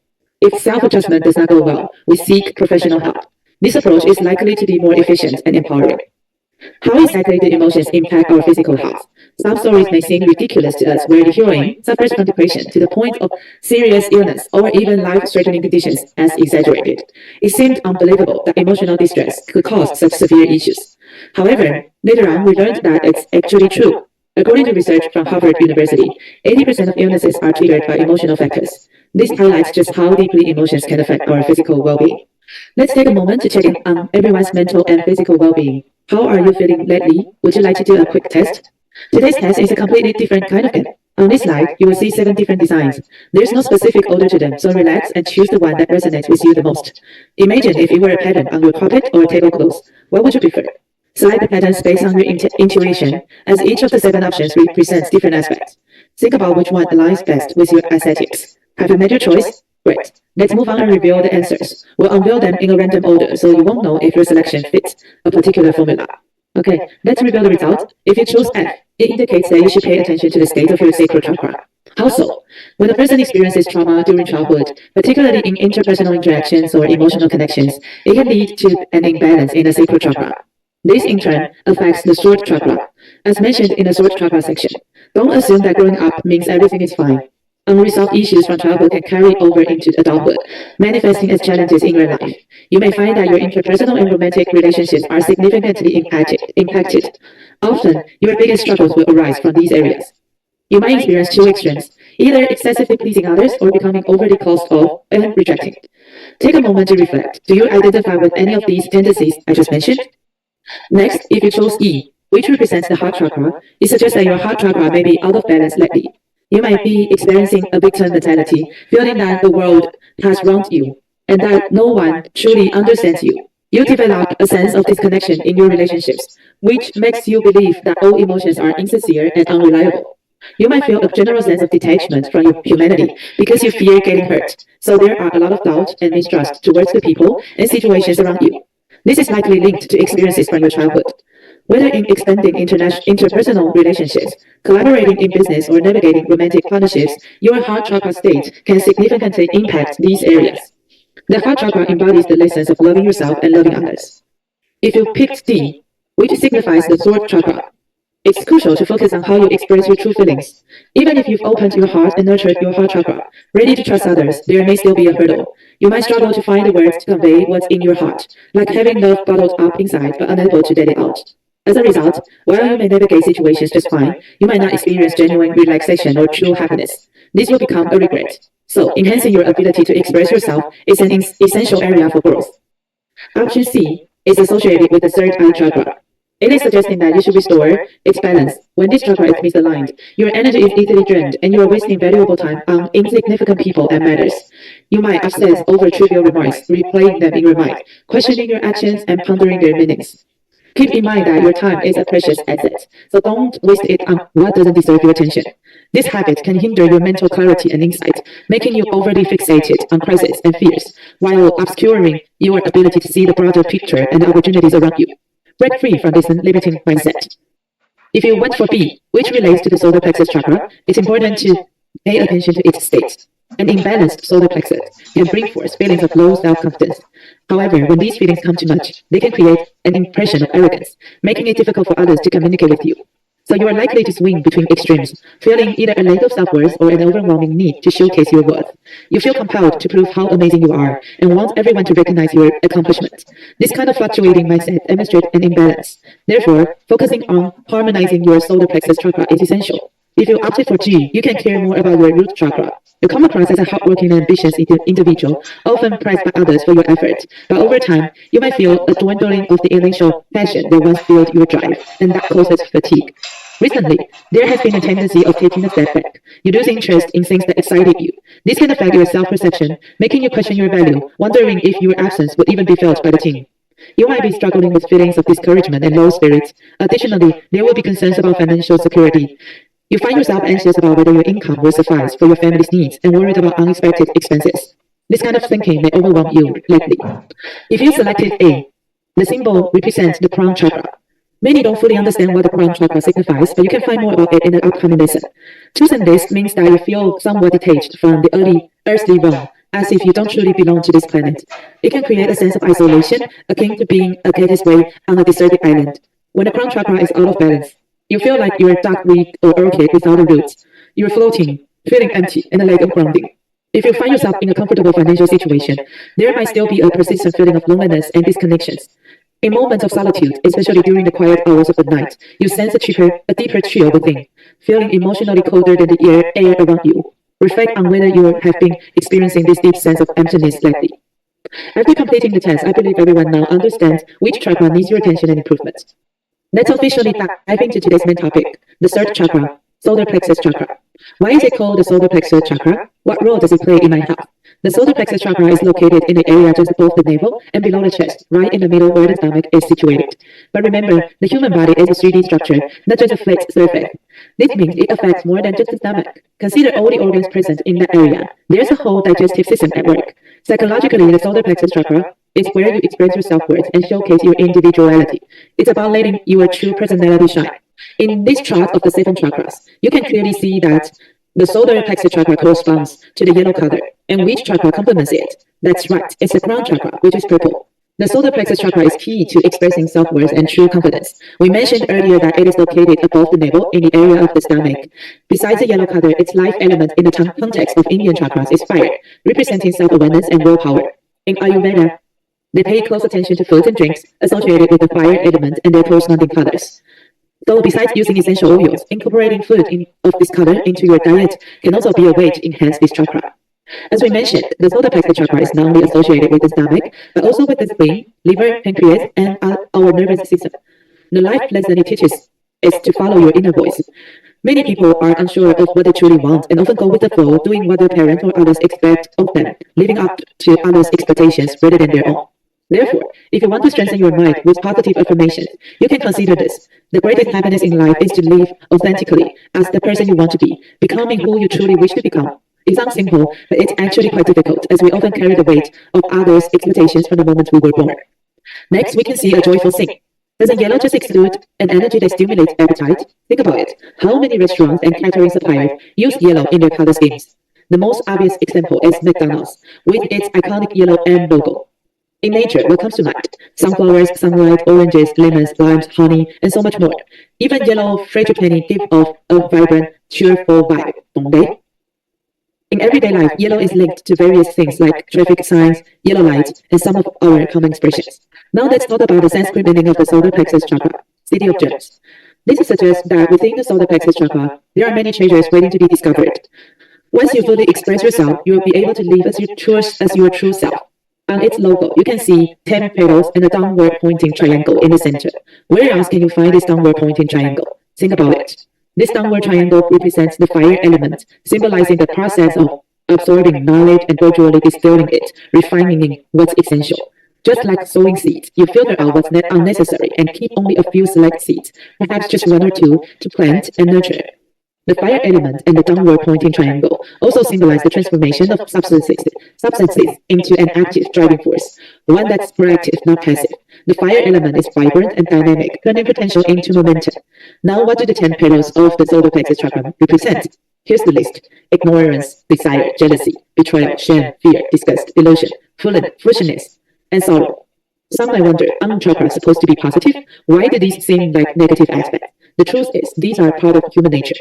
If self-adjustment does not go well, we seek professional help. This approach is likely to be more efficient and empowering. How exactly do emotions impact our physical health? Some stories may seem ridiculous to us, where the heroine suffers from depression to the point of serious illness or even life-threatening conditions as exaggerated. It seemed unbelievable that emotional distress could cause such severe issues. However, later on we learned that it's actually true. According to research from Harvard University, 80% of illnesses are triggered by emotional factors. This highlights just how deeply emotions can affect our physical well-being. Let's take a moment to check in on everyone's mental and physical well-being. How are you feeling lately? Would you like to do a quick test? Today's test is a completely different kind of game. On this slide, you will see 7 different designs. There's no specific order to them, so relax and choose the one that resonates with you the most. Imagine if it were a pattern on your carpet or tablecloth. What would you prefer? Select the patterns based on your intuition, as each of the 7 options represents different aspects. Think about which one aligns best with your aesthetics. Have you made your choice? Great. Let's move on and reveal the answers. We'll unveil them in a random order, so you won't know if your selection fits a particular formula. Okay, let's reveal the result. If you choose F, it indicates that you should pay attention to the state of your sacral chakra. How so? When a person experiences trauma during childhood, particularly in interpersonal interactions or emotional connections, it can lead to an imbalance in the sacral chakra. This, in turn, affects the throat chakra. As mentioned in the throat chakra section, don't assume that growing up means everything is fine. Unresolved issues from childhood can carry over into adulthood, manifesting as challenges in your life. You may find that your interpersonal and romantic relationships are significantly impacted. Often, your biggest struggles will arise from these areas. You might experience 2 extremes, either excessively pleasing others or becoming overly closed off and rejecting. Take a moment to reflect. Do you identify with any of these tendencies I just mentioned? Next, if you chose E, which represents the heart chakra, it suggests that your heart chakra may be out of balance lately. You might be experiencing a victim mentality, feeling that the world has wronged you and that no one truly understands you. You develop a sense of disconnection in your relationships, which makes you believe that all emotions are insincere and unreliable. You might feel a general sense of detachment from your humanity because you fear getting hurt. So there are a lot of doubt and mistrust towards the people and situations around you. This is likely linked to experiences from your childhood. Whether in expanding interpersonal relationships, collaborating in business, or navigating romantic partnerships, your heart chakra state can significantly impact these areas. The heart chakra embodies the lessons of loving yourself and loving others. If you picked D, which signifies the throat chakra, It's crucial to focus on how you express your true feelings. Even if you've opened your heart and nurtured your heart chakra, ready to trust others, there may still be a hurdle. You might struggle to find the words to convey what's in your heart, like having love bottled up inside but unable to let it out. As a result, while you may navigate situations just fine, you might not experience genuine relaxation or true happiness. This will become a regret. So, enhancing your ability to express yourself is an essential area for growth. Option C is associated with the third eye chakra. It is suggesting that you should restore its balance. When this chakra is misaligned, your energy is easily drained and you are wasting valuable time on insignificant people and matters. You might obsess over trivial remarks, replaying them in your mind, questioning your actions and pondering their meanings. Keep in mind that your time is a precious asset, so don't waste it on what doesn't deserve your attention. This habit can hinder your mental clarity and insight, making you overly fixated on crises and fears, while obscuring your ability to see the broader picture and the opportunities around you. Break free from this limiting mindset. If you went for B, which relates to the solar plexus chakra, it's important to pay attention to its state. An imbalanced solar plexus can bring forth feelings of low self-confidence. However, when these feelings come too much, they can create an impression of arrogance, making it difficult for others to communicate with you. So you are likely to swing between extremes, feeling either a lack of self-worth or an overwhelming need to showcase your worth. You feel compelled to prove how amazing you are and want everyone to recognize your accomplishments. This kind of fluctuating mindset demonstrates an imbalance. Therefore, focusing on harmonizing your solar plexus chakra is essential. If you opted for G, you can care more about your root chakra. You come across as a hardworking and ambitious individual, often praised by others for your efforts. But over time, you might feel a dwindling of the initial passion that once fueled your drive, and that causes fatigue. Recently, there has been a tendency of taking a step back. You lose interest in things that excited you. This can affect your self-perception, making you question your value, wondering if your absence would even be felt by the team. You might be struggling with feelings of discouragement and low spirits. Additionally, there will be concerns about financial security. You find yourself anxious about whether your income will suffice for your family's needs and worried about unexpected expenses. This kind of thinking may overwhelm you lately. If you selected A, the symbol represents the crown chakra. Many don't fully understand what the crown chakra signifies, but you can find more about it in the upcoming lesson. Choosing this means that you feel somewhat detached from the earthly realm, as if you don't truly belong to this planet. It can create a sense of isolation, akin to being a gateway on a deserted island. When the crown chakra is out of balance, you feel like you're a duckweed or orchid without roots. You're floating, feeling empty, and a lack of grounding. If you find yourself in a comfortable financial situation, there might still be a persistent feeling of loneliness and disconnections. In moments of solitude, especially during the quiet hours of the night, you sense a deeper chill within, feeling emotionally colder than the air around you. Reflect on whether you have been experiencing this deep sense of emptiness lately. After completing the test, I believe everyone now understands which chakra needs your attention and improvement. Let's officially dive into today's main topic, the third chakra, solar plexus chakra. Why is it called the solar plexus chakra? What role does it play in my health? The solar plexus chakra is located in the area just above the navel and below the chest, right in the middle where the stomach is situated. But remember, the human body is a 3D structure, not just a flat surface. This means it affects more than just the stomach. Consider all the organs present in that area. There's a whole digestive system at work. Psychologically, the solar plexus chakra is where you express your self-worth and showcase your individuality. It's about letting your true personality shine. In this chart of the 7 chakras, you can clearly see that the solar plexus chakra corresponds to the yellow color, and which chakra complements it? That's right, it's the crown chakra, which is purple. The solar plexus chakra is key to expressing self-worth and true confidence. We mentioned earlier that it is located above the navel in the area of the stomach. Besides the yellow color, its life element in the context of Indian chakras is fire, representing self-awareness and willpower. In Ayurveda, they pay close attention to foods and drinks associated with the fire element and their corresponding colors. So besides using essential oils, incorporating food of this color into your diet can also be a way to enhance this chakra. As we mentioned, the solar plexus chakra is not only associated with the stomach, but also with the spleen, liver, pancreas, and our nervous system. The life lesson it teaches is to follow your inner voice. Many people are unsure of what they truly want and often go with the flow, doing what their parents or others expect of them, living up to others' expectations rather than their own. Therefore, if you want to strengthen your mind with positive affirmations, you can consider this. The greatest happiness in life is to live authentically as the person you want to be, becoming who you truly wish to become. It sounds simple, but it's actually quite difficult, as we often carry the weight of others' expectations from the moment we were born. Next, we can see a joyful thing. Doesn't yellow just exude an energy that stimulates appetite? Think about it. How many restaurants and catering suppliers use yellow in their color schemes? The most obvious example is McDonald's, with its iconic yellow M logo.
In nature, what comes to mind? Sunflowers, sunlight, oranges, lemons, limes, honey, and so much more. Even yellow frangipani give off a vibrant, cheerful vibe, don't they? In everyday life, yellow is linked to various things like traffic signs, yellow lights, and some of our common expressions. Now let's talk about the Sanskrit meaning of the solar plexus chakra, city of gems. This suggests that within the solar plexus chakra, there are many treasures waiting to be discovered. Once you fully express yourself, you will be able to live as your true self. On its logo, you can see 10 petals and a downward pointing triangle in the center. Where else can you find this downward pointing triangle? Think about it. This downward triangle represents the fire element, symbolizing the process of absorbing knowledge and gradually distilling it, refining what's essential. Just like sowing seeds, you filter out what's unnecessary and keep only a few select seeds, perhaps just one or two, to plant and nurture. The fire element and the downward pointing triangle also symbolize the transformation of substances into an active driving force, one that's proactive, not passive. The fire element is vibrant and dynamic, turning potential into momentum. Now, what do the 10 petals of the solar plexus chakra represent? Here's the list: ignorance, desire, jealousy, betrayal, shame, fear, disgust, delusion, foolishness, and sorrow. Some might wonder, aren't chakras supposed to be positive? Why do these seem like negative aspects? The truth is, these are part of human nature.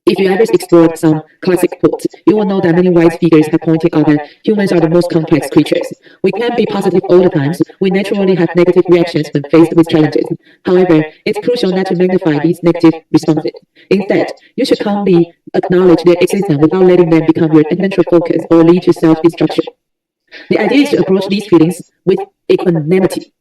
If you ever explored some classic quotes, you will know that many wise figures have pointed out that humans are the most complex creatures. We can't be positive all the time. We naturally have negative reactions when faced with challenges. However, it's crucial not to magnify these negative responses. Instead, you should calmly acknowledge their existence without letting them become your central focus or lead to self-destruction. The idea is to approach these feelings with equanimity.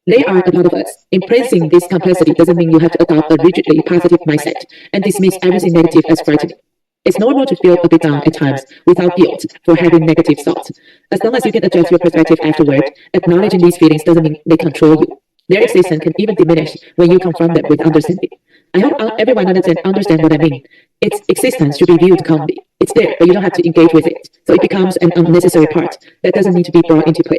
They are a part of us. Embracing this complexity doesn't mean you have to adopt a rigidly positive mindset and dismiss everything negative as frightening. It's normal to feel a bit down at times without guilt for having negative thoughts. As long as you can adjust your perspective afterward, acknowledging these feelings doesn't mean they control you. Their existence can even diminish when you confront them with understanding. I hope everyone understands what I mean. Its existence should be viewed calmly. It's there, but you don't have to engage with it, so it becomes an unnecessary part that doesn't need to be brought into play.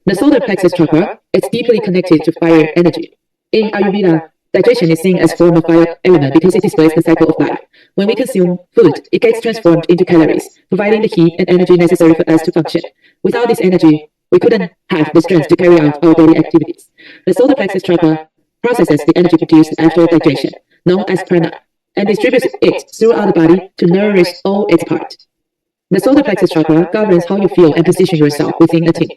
The solar plexus chakra is deeply connected to fire energy. In Ayurveda, digestion is seen as a form of fire element because it displays the cycle of life. When we consume food, it gets transformed into calories, providing the heat and energy necessary for us to function. Without this energy, we couldn't have the strength to carry out our daily activities. The solar plexus chakra processes the energy produced after digestion, known as prana, and distributes it throughout the body to nourish all its parts. The solar plexus chakra governs how you feel and position yourself within a team.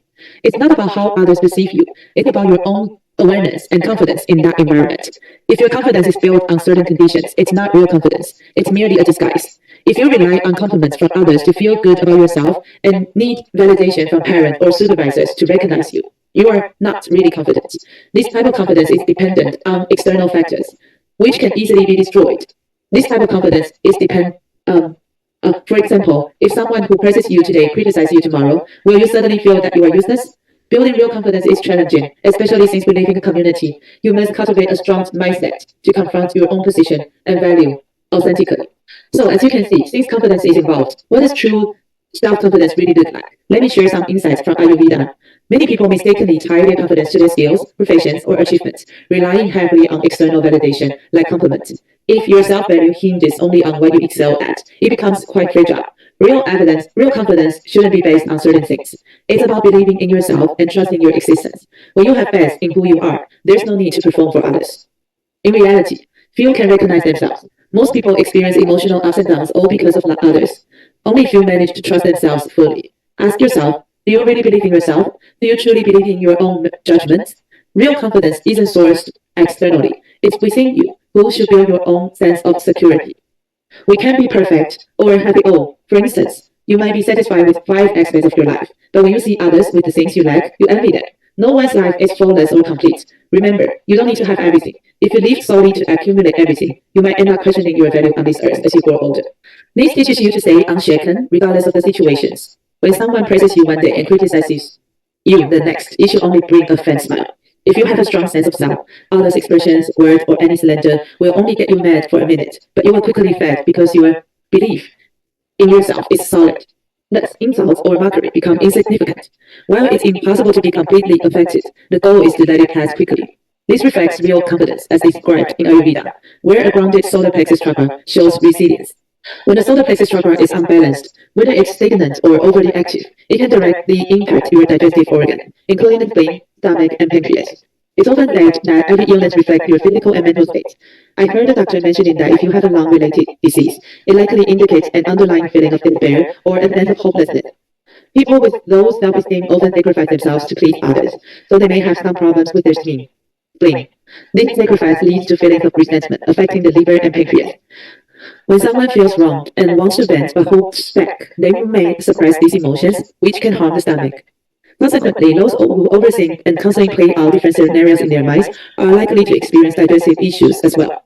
It's not about how others perceive you. It's about your own awareness and confidence in that environment. If your confidence is built on certain conditions, it's not real confidence. It's merely a disguise. If you rely on compliments from others to feel good about yourself and need validation from parents or supervisors to recognize you, you are not really confident. This type of confidence is dependent on external factors, which can easily be destroyed. This type of confidence is for example, if someone who praises you today criticizes you tomorrow, will you suddenly feel that you are useless? Building real confidence is challenging, especially since we live in a community. You must cultivate a strong mindset to confront your own position and value authentically. So, as you can see, since confidence is involved, what does true self-confidence really look like? Let me share some insights from Ayurveda. Many people mistakenly tie their confidence to their skills, professions, or achievements, relying heavily on external validation like compliments. If your self-value hinges only on what you excel at, it becomes quite fragile. Real confidence shouldn't be based on certain things. It's about believing in yourself and trusting your existence. When you have faith in who you are, there's no need to perform for others. In reality, few can recognize themselves. Most people experience emotional ups and downs all because of others. Only few manage to trust themselves fully. Ask yourself, do you really believe in yourself? Do you truly believe in your own judgments? Real confidence isn't sourced externally. It's within you, who should build your own sense of security. We can't be perfect or have it all. For instance, you might be satisfied with 5 aspects of your life, but when you see others with the things you lack, you envy them. No one's life is flawless or complete. Remember, you don't need to have everything. If you live solely to accumulate everything, you might end up questioning your value on this earth as you grow older. This teaches you to stay unshaken, regardless of the situations. When someone praises you one day and criticizes you the next, it should only bring a faint smile. If you have a strong sense of self, others' expressions, words, or any slander will only get you mad for a minute, but you will quickly fade because your belief in yourself is solid. Thus, insults or mockery become insignificant. While it's impossible to be completely affected, the goal is to let it pass quickly. This reflects real confidence as described in Ayurveda, where a grounded solar plexus chakra shows resilience. When the solar plexus chakra is unbalanced,
Whether it's stagnant or overly active, it can directly impact your digestive organ, including the spleen, stomach, and pancreas. It's often said that every illness reflects your physical and mental state. I heard a doctor mentioning that if you have a lung-related disease, it likely indicates an underlying feeling of despair or a sense of hopelessness. People with low self-esteem often sacrifice themselves to please others, so they may have some problems with their spleen. This sacrifice leads to feelings of resentment affecting the liver and pancreas. When someone feels wronged and wants to vent but holds back, they may suppress these emotions, which can harm the stomach. Consequently, those who overthink and constantly play out different scenarios in their minds are likely to experience digestive issues as well.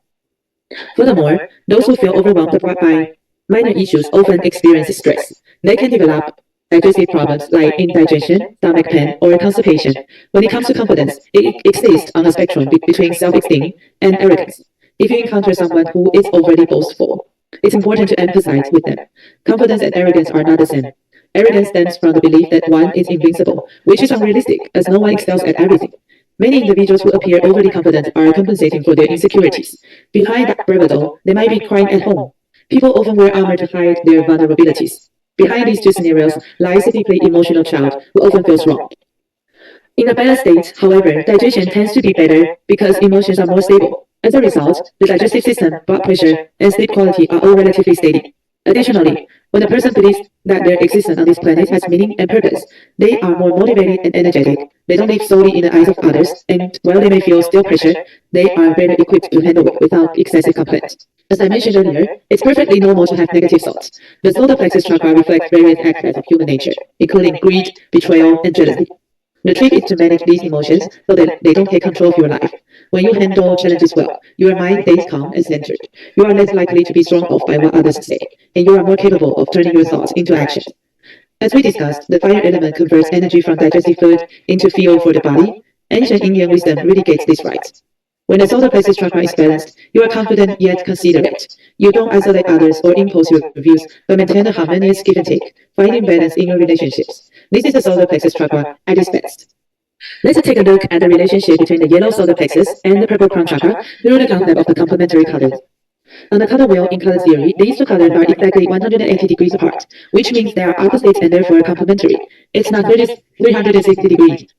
Furthermore, those who feel overwhelmed by minor issues often experience stress. They can develop digestive problems like indigestion, stomach pain, or constipation. When it comes to confidence, it exists on a spectrum between self-esteem and arrogance. If you encounter someone who is overly boastful, it's important to emphasize with them. Confidence and arrogance are not the same. Arrogance stems from the belief that one is invincible, which is unrealistic, as no one excels at everything. Many individuals who appear overly confident are compensating for their insecurities. Behind that bravado, they might be crying at home. People often wear armor to hide their vulnerabilities. Behind these two scenarios lies a deeply emotional child who often feels wrong. In a balanced state, however, digestion tends to be better because emotions are more stable. As a result, the digestive system, blood pressure, and sleep quality are all relatively steady. Additionally, when a person believes that their existence on this planet has meaning and purpose, they are more motivated and energetic. They don't live solely in the eyes of others, and while they may feel still pressure, they are better equipped to handle it without excessive complaint. As I mentioned earlier, it's perfectly normal to have negative thoughts. The solar plexus chakra reflects various aspects of human nature, including greed, betrayal, and jealousy. The trick is to manage these emotions so that they don't take control of your life. When you handle challenges well, your mind stays calm and centered. You are less likely to be thrown off by what others say, and you are more capable of turning your thoughts into action. As we discussed, the fire element converts energy from digestive food into fuel for the body. Ancient Indian wisdom really gets this right. When the solar plexus chakra is balanced, you are confident yet considerate. You don't isolate others or impose your views, but maintain a harmonious give and take, finding balance in your relationships. This is the solar plexus chakra at its best. Let's take a look at the relationship between the yellow solar plexus and the purple crown chakra through the concept of the complementary colors. On the color wheel in color theory, these two colors are exactly 180 degrees apart, which means they are opposites and therefore complementary. It's not 360 degrees.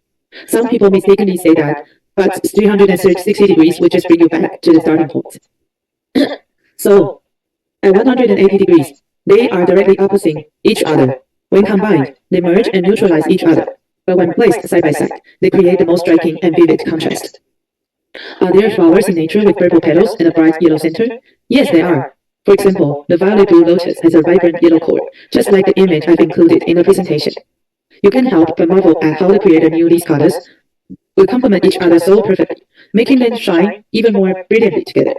Some people mistakenly say that, but 360 degrees would just bring you back to the starting point. So, at 180 degrees, they are directly opposite each other. When combined, they merge and neutralize each other. But when placed side by side, they create the most striking and vivid contrast. Are there flowers in nature with purple petals and a bright yellow center? Yes, there are. For example, the violet blue lotus has a vibrant yellow core, just like the image I've included in the presentation. You can help but marvel at how the creator knew these colors will complement each other so perfectly, making them shine even more brilliantly together.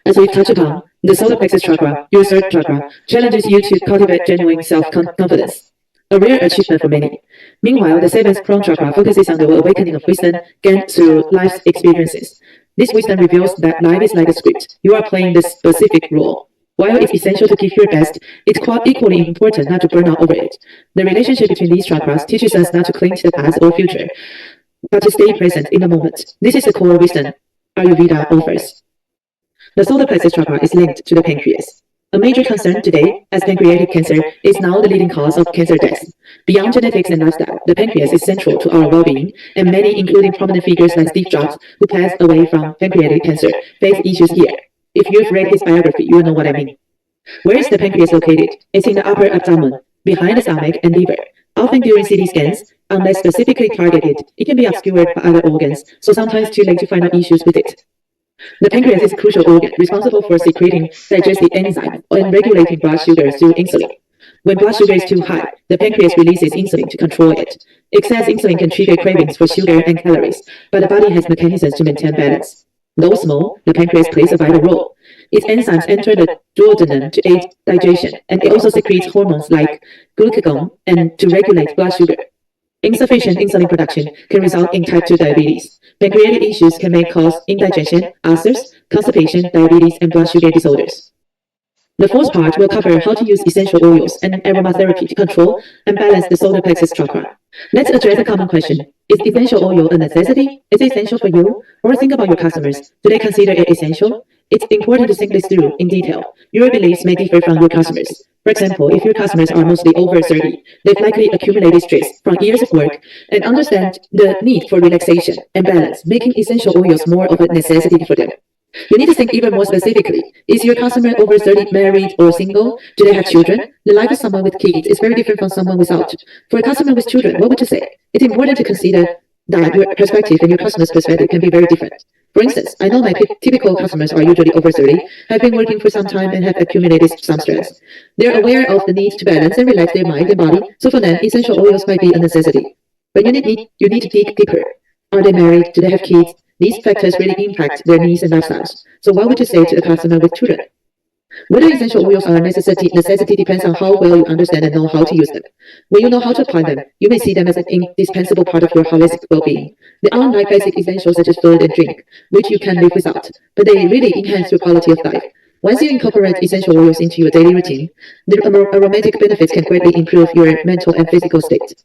As we've touched upon, the solar plexus chakra, your third chakra, challenges you to cultivate genuine self-confidence, a rare achievement for many. Meanwhile, the seventh crown chakra focuses on the awakening of wisdom gained through life's experiences. This wisdom reveals that life is like a script. You are playing the specific role. While it's essential to give your best, it's quite equally important not to burn out over it. The relationship between these chakras teaches us not to cling to the past or future, but to stay present in the moment. This is the core wisdom Ayurveda offers. The solar plexus chakra is linked to the pancreas. A major concern today, as pancreatic cancer is now the leading cause of cancer deaths. Beyond genetics and lifestyle, the pancreas is central to our well-being, and many, including prominent figures like Steve Jobs, who passed away from pancreatic cancer, face issues here. If you've read his biography, you will know what I mean. Where is the pancreas located? It's in the upper abdomen, behind the stomach and liver. Often during CT scans, unless specifically targeted, it can be obscured by other organs, so sometimes too late to find out issues with it. The pancreas is a crucial organ responsible for secreting digestive enzymes and regulating blood sugar through insulin. When blood sugar is too high, the pancreas releases insulin to control it. Excess insulin can trigger cravings for sugar and calories, but the body has mechanisms to maintain balance. Though small, the pancreas plays a vital role. Its enzymes enter the duodenum to aid digestion, and it also secretes hormones like glucagon and to regulate blood sugar. Insufficient insulin production can result in type 2 diabetes. Pancreatic issues can may cause indigestion, ulcers, constipation, diabetes, and blood sugar disorders. The fourth part will cover how to use essential oils and aromatherapy to control and balance the solar plexus chakra. Let's address a common question. Is essential oil a necessity? Is it essential for you? Or think about your customers. Do they consider it essential? It's important to think this through in detail. Your beliefs may differ from your customers. For example, if your customers are mostly over 30, they've likely accumulated stress from years of work and understand the need for relaxation and balance, making essential oils more of a necessity for them. You need to think even more specifically. Is your customer over 30 married or single? Do they have children? The life of someone with kids is very different from someone without. For a customer with children, what would you say? It's important to consider that your perspective and your customer's perspective can be very different. For instance, I know my typical customers are usually over 30, have been working for some time and have accumulated some stress. They're aware of the need to balance and relax their mind and body, so for them, essential oils might be a necessity. But you need to dig deeper. Are they married? Do they have kids? These factors really impact their needs and lifestyles. So what would you say to a customer with children? Whether essential oils are a necessity depends on how well you understand and know how to use them. When you know how to apply them, you may see them as an indispensable part of your holistic well-being. They aren't like basic essentials such as food and drink, which you can live without, but they really enhance your quality of life. Once you incorporate essential oils into your daily routine, the aromatic benefits can greatly improve your mental and physical state.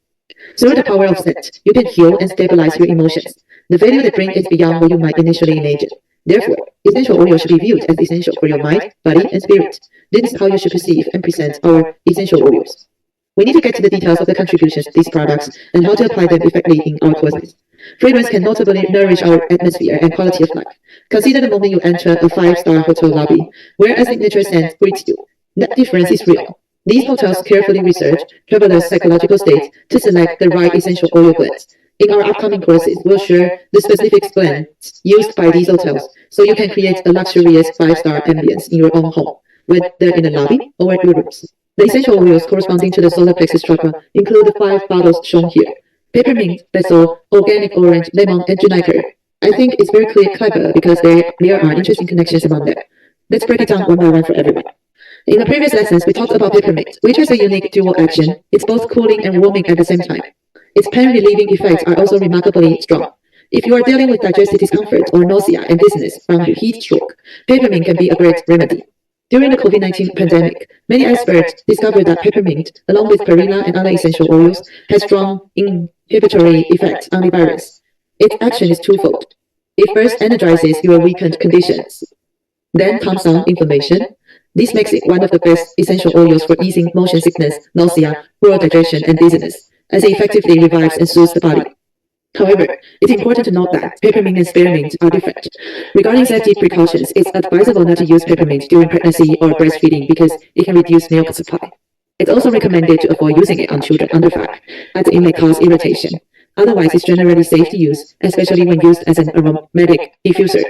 Through the power of scent, you can heal and stabilize your emotions. The value they bring is beyond what you might initially imagine. Therefore, essential oil should be viewed as essential for your mind, body, and spirit. This is how you should perceive and present our essential oils. We need to get to the details of the contributions to these products and how to apply them effectively in our courses. Fragrance can notably nourish our atmosphere and quality of life. Consider the moment you enter a 5-star hotel lobby, where a signature scent greets you. That difference is real. These hotels carefully research travelers' psychological states to select the right essential oil blends. In our upcoming courses, we'll share the specific blends used by these hotels, so you can create a luxurious 5-star ambience in your own home, whether in the lobby or your rooms. The essential oils corresponding to the solar plexus chakra include the 5 bottles shown here: peppermint, basil, organic orange, lemon, and juniper. I think it's very clever because there are interesting connections among them. Let's break it down one by one for everyone. In the previous lessons, we talked about peppermint, which has a unique dual action. It's both cooling and warming at the same time. Its pain-relieving effects are also remarkably strong. If you are dealing with digestive discomfort or nausea and dizziness from heat stroke, peppermint can be a great remedy. During the COVID-19 pandemic, many experts discovered that peppermint, along with perilla and other essential oils, has strong inhibitory effects on the virus. Its action is twofold. It first energizes your weakened conditions. Then comes on inflammation. This makes it one of the best essential oils for easing motion sickness, nausea, poor digestion, and dizziness, as it effectively revives and soothes the body. However, it's important to note that peppermint and spearmint are different. Regarding safety precautions, it's advisable not to use peppermint during pregnancy or breastfeeding because it can reduce milk supply. It's also recommended to avoid using it on children under 5, as it may cause irritation. Otherwise, it's generally safe to use, especially when used as an aromatic diffuser.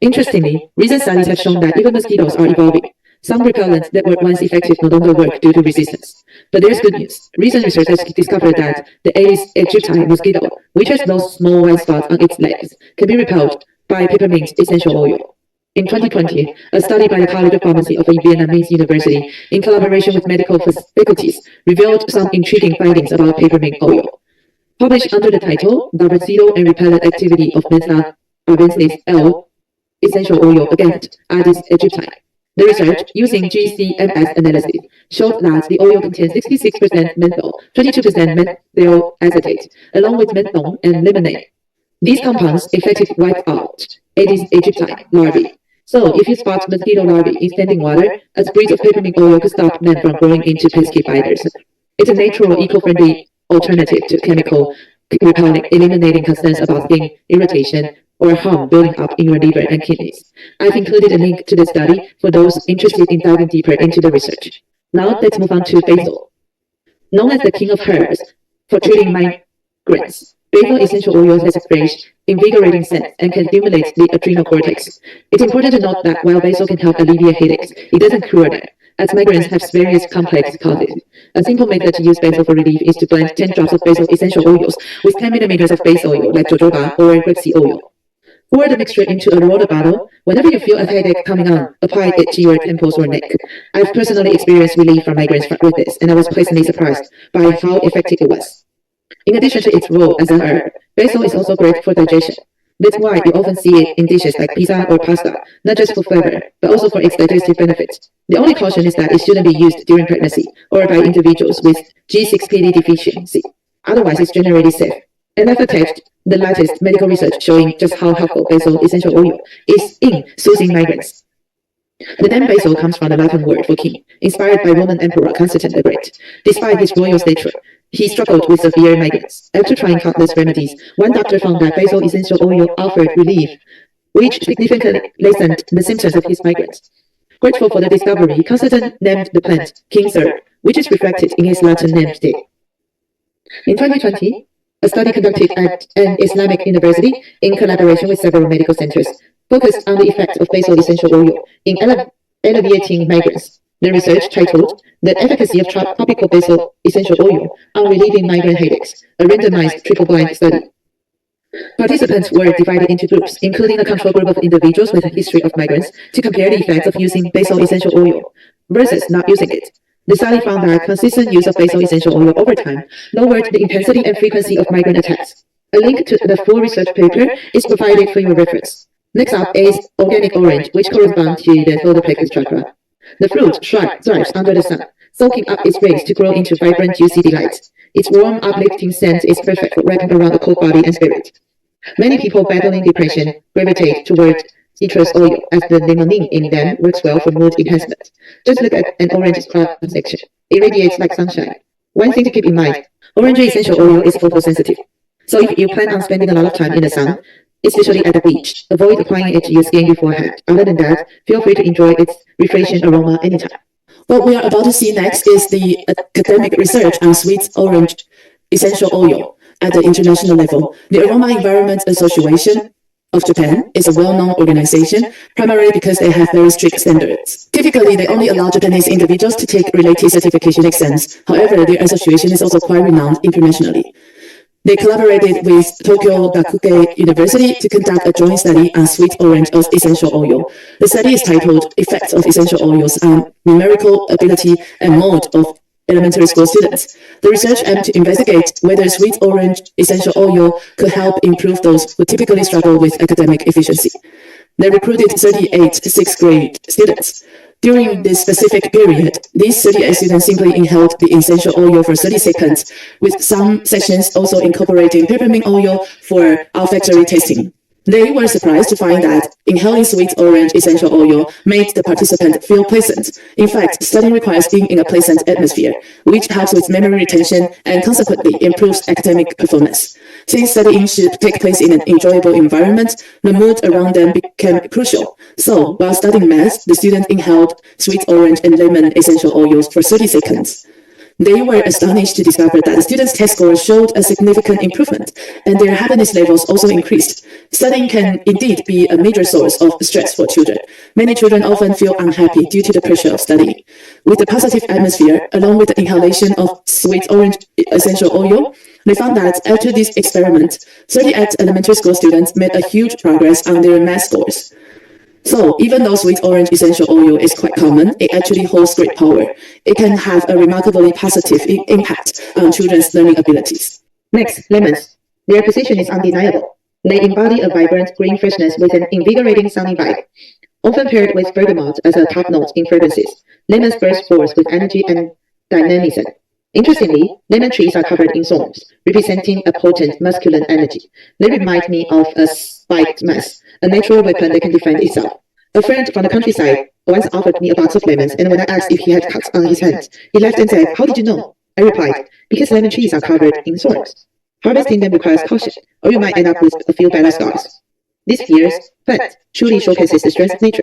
Interestingly, recent studies have shown that even mosquitoes are evolving. Some repellents that were once effective no longer work due to resistance. But there's good news. Recent research has discovered that the Aedes aegypti mosquito, which has those small white spots on its legs, can be repelled by peppermint essential oil. In 2020, a study by the College of Pharmacy of a Vietnamese university, in collaboration with medical faculties, revealed some intriguing findings about peppermint oil. Published under the title, "Barbaricidal and Repellent Activity of Mentha arvensis L Essential Oil Against Aedes aegypti." The research, using GCMS analysis, showed that the oil contains 66% menthol, 22% methyl acetate, along with menthol and limonene. These compounds effectively wipe out Aedes aegypti larvae. So, if you spot mosquito larvae in standing water, a spritz of peppermint oil could stop them from growing into pesky spiders. It's a natural, eco-friendly alternative to chemical repelling, eliminating concerns about skin irritation or harm building up in your liver and kidneys. I've included a link to the study for those interested in diving deeper into the research. Now let's move on to basil. Known as the king of herbs for treating migraines, basil essential oil has a fresh, invigorating scent and can stimulate the adrenal cortex. It's important to note that while basil can help alleviate headaches, it doesn't cure them, as migraines have various complex causes. A simple method to use basil for relief is to blend 10 drops of basil essential oils with 10 millimeters of base oil like jojoba or grapeseed oil. Pour the mixture into a water bottle. Whenever you feel a headache coming on, apply it to your temples or neck. I've personally experienced relief from migraines with this, and I was pleasantly surprised by how effective it was. In addition to its role as an herb, basil is also great for digestion. That's why you often see it in dishes like pizza or pasta, not just for flavor, but also for its digestive benefits. The only caution is that it shouldn't be used during pregnancy or by individuals with G6PD deficiency. Otherwise, it's generally safe. And I've attached the latest medical research showing just how helpful basil essential oil is in soothing migraines. The name basil comes from the Latin word for king, inspired by Roman Emperor Constantine the Great. Despite his royal stature, he struggled with severe migraines. After trying countless remedies, one doctor found that basil essential oil offered relief, which significantly lessened the symptoms of his migraines. Grateful for the discovery, Constantine named the plant King Sir, which is reflected in his Latin name today. In 2020, a study conducted at an Islamic university in collaboration with several medical centers focused on the effect of basil essential oil in alleviating migraines. The research, titled "The Efficacy of Tropical Basil Essential Oil on Relieving Migraine Headaches," a randomized triple-blind study. Participants were divided into groups, including a control group of individuals with a history of migraines, to compare the effects of using basil essential oil versus not using it. The study found that consistent use of basil essential oil over time lowered the intensity and frequency of migraine attacks. A link to the full research paper is provided for your reference. Next up is organic orange, which corresponds to the solar plexus chakra. The fruit thrives under the sun, soaking up its rays to grow into vibrant, juicy delights. Its warm, uplifting scent is perfect for wrapping around a cold body and spirit. Many people battling depression gravitate toward citrus oil, as the limonene in them works well for mood enhancement. Just look at an orange's cross-section. It radiates like sunshine. One thing to keep in mind, orange essential oil is photosensitive. So if you plan on spending a lot of time in the sun, especially at the beach, avoid applying it to your skin beforehand. Other than that, feel free to enjoy its refreshing aroma anytime.
What we are about to see next is the academic research on sweet orange essential oil at the international level. The Aroma Environment Association of Japan is a well-known organization, primarily because they have very strict standards. Typically, they only allow Japanese individuals to take related certification exams. However, their association is also quite renowned internationally. They collaborated with Tokyo Gakuge University to conduct a joint study on sweet orange essential oil. The study is titled "Effects of Essential Oils on Numerical Ability and Mode of Elementary School Students." The research aimed to investigate whether sweet orange essential oil could help improve those who typically struggle with academic efficiency. They recruited 38 sixth grade students. During this specific period, these 38 students simply inhaled the essential oil for 30 seconds, with some sections also incorporating peppermint oil for olfactory tasting. They were surprised to find that inhaling sweet orange essential oil made the participant feel pleasant. In fact, studying requires being in a pleasant atmosphere, which helps with memory retention and consequently improves academic performance. Since studying should take place in an enjoyable environment, the mood around them became crucial. So, while studying math, the students inhaled sweet orange and lemon essential oils for 30 seconds. They were astonished to discover that the students' test scores showed a significant improvement, and their happiness levels also increased. Studying can indeed be a major source of stress for children. Many children often feel unhappy due to the pressure of studying. With the positive atmosphere, along with the inhalation of sweet orange essential oil, they found that after this experiment, 38 elementary school students made a huge progress on their math scores. So, even though sweet orange essential oil is quite common, it actually holds great power. It can have a remarkably positive impact on children's learning abilities.
Next, lemons. Their position is undeniable. They embody a vibrant green freshness with an invigorating sunny vibe. Often paired with bergamot as a top note in fragrances, lemons burst forth with energy and dynamism. Interestingly, lemon trees are covered in thorns, representing a potent masculine energy. They remind me of a spiked mace, a natural weapon that can defend itself. A friend from the countryside once offered me a box of lemons, and when I asked if he had cuts on his hands, he laughed and said, "How did you know?" I replied, "Because lemon trees are covered in thorns. Harvesting them requires caution, or you might end up with a few battle scars." This fierce plant truly showcases the strength of nature.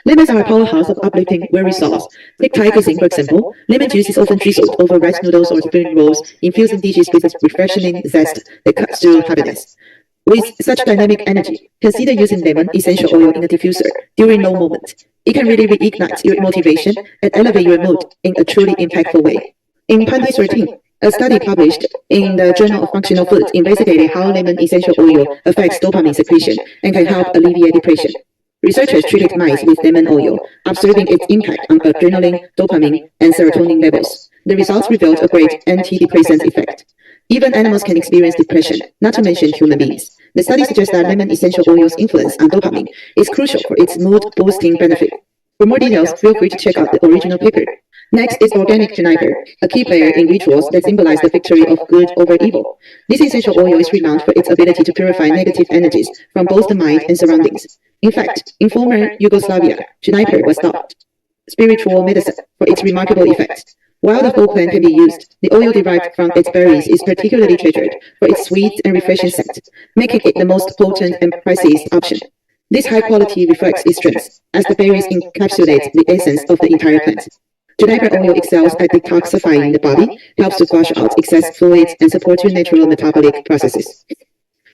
Lemons are a powerhouse of uplifting weary souls. Take Thai cuisine, for example. Lemon juice is often drizzled over rice noodles or spring rolls, infusing dishes with a refreshing zest that cuts through happiness. With such dynamic energy, consider using lemon essential oil in a diffuser during low moments. It can really reignite your motivation and elevate your mood in a truly impactful way. In 2013, a study published in the Journal of Functional Foods investigated how lemon essential oil affects dopamine secretion and can help alleviate depression. Researchers treated mice with lemon oil, observing its impact on adrenaline, dopamine, and serotonin levels. The results revealed a great antidepressant effect. Even animals can experience depression, not to mention human beings. The study suggests that lemon essential oil's influence on dopamine is crucial for its mood-boosting benefit. For more details, feel free to check out the original paper. Next is organic juniper, a key player in rituals that symbolize the victory of good over evil. This essential oil is renowned for its ability to purify negative energies from both the mind and surroundings. In fact, in former Yugoslavia, juniper was thought spiritual medicine for its remarkable effects. While the whole plant can be used, the oil derived from its berries is particularly treasured for its sweet and refreshing scent, making it the most potent and priciest option. This high quality reflects its strength, as the berries encapsulate the essence of the entire plant. Juniper oil excels at detoxifying the body, helps to flush out excess fluids, and supports your natural metabolic processes.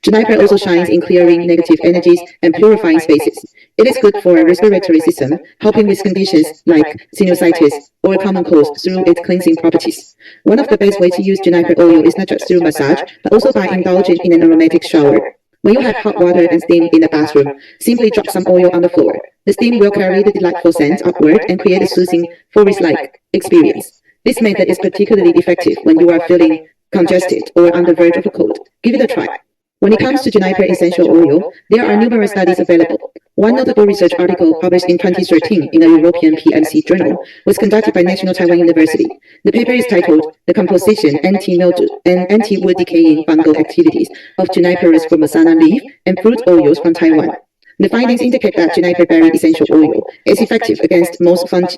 Juniper also shines in clearing negative energies and purifying spaces. It is good for a respiratory system, helping with conditions like sinusitis or common colds through its cleansing properties. One of the best ways to use juniper oil is not just through massage, but also by indulging in an aromatic shower. When you have hot water and steam in the bathroom, simply drop some oil on the floor. The steam will carry the delightful scent upward and create a soothing, forest-like experience. This method is particularly effective when you are feeling congested or on the verge of a cold. Give it a try. When it comes to juniper essential oil, there are numerous studies available. One notable research article published in 2013 in a European PMC journal was conducted by National Taiwan University. The paper is titled The Composition, Anti-Mildew, and Anti-Wood Decaying Fungal Activities of Juniperous Formosana Leaf and Fruit Oils from Taiwan. The findings indicate that juniper berry essential oil is effective against most fungi.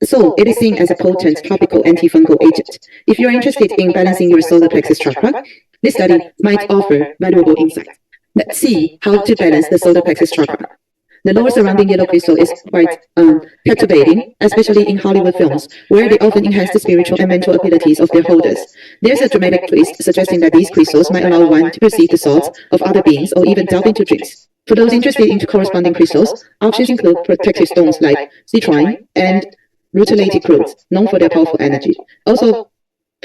So, it is seen as a potent topical antifungal agent. If you are interested in balancing your solar plexus chakra, this study might offer valuable insights. Let's see how to balance the solar plexus chakra. The lower surrounding yellow crystal is quite captivating, especially in Hollywood films, where they often enhance the spiritual and mental abilities of their holders. There's a dramatic twist suggesting that these crystals might allow one to perceive the thoughts of other beings or even delve into dreams. For those interested in corresponding crystals, options include protective stones like citrine and rutilated quartz, known for their powerful energy. Also,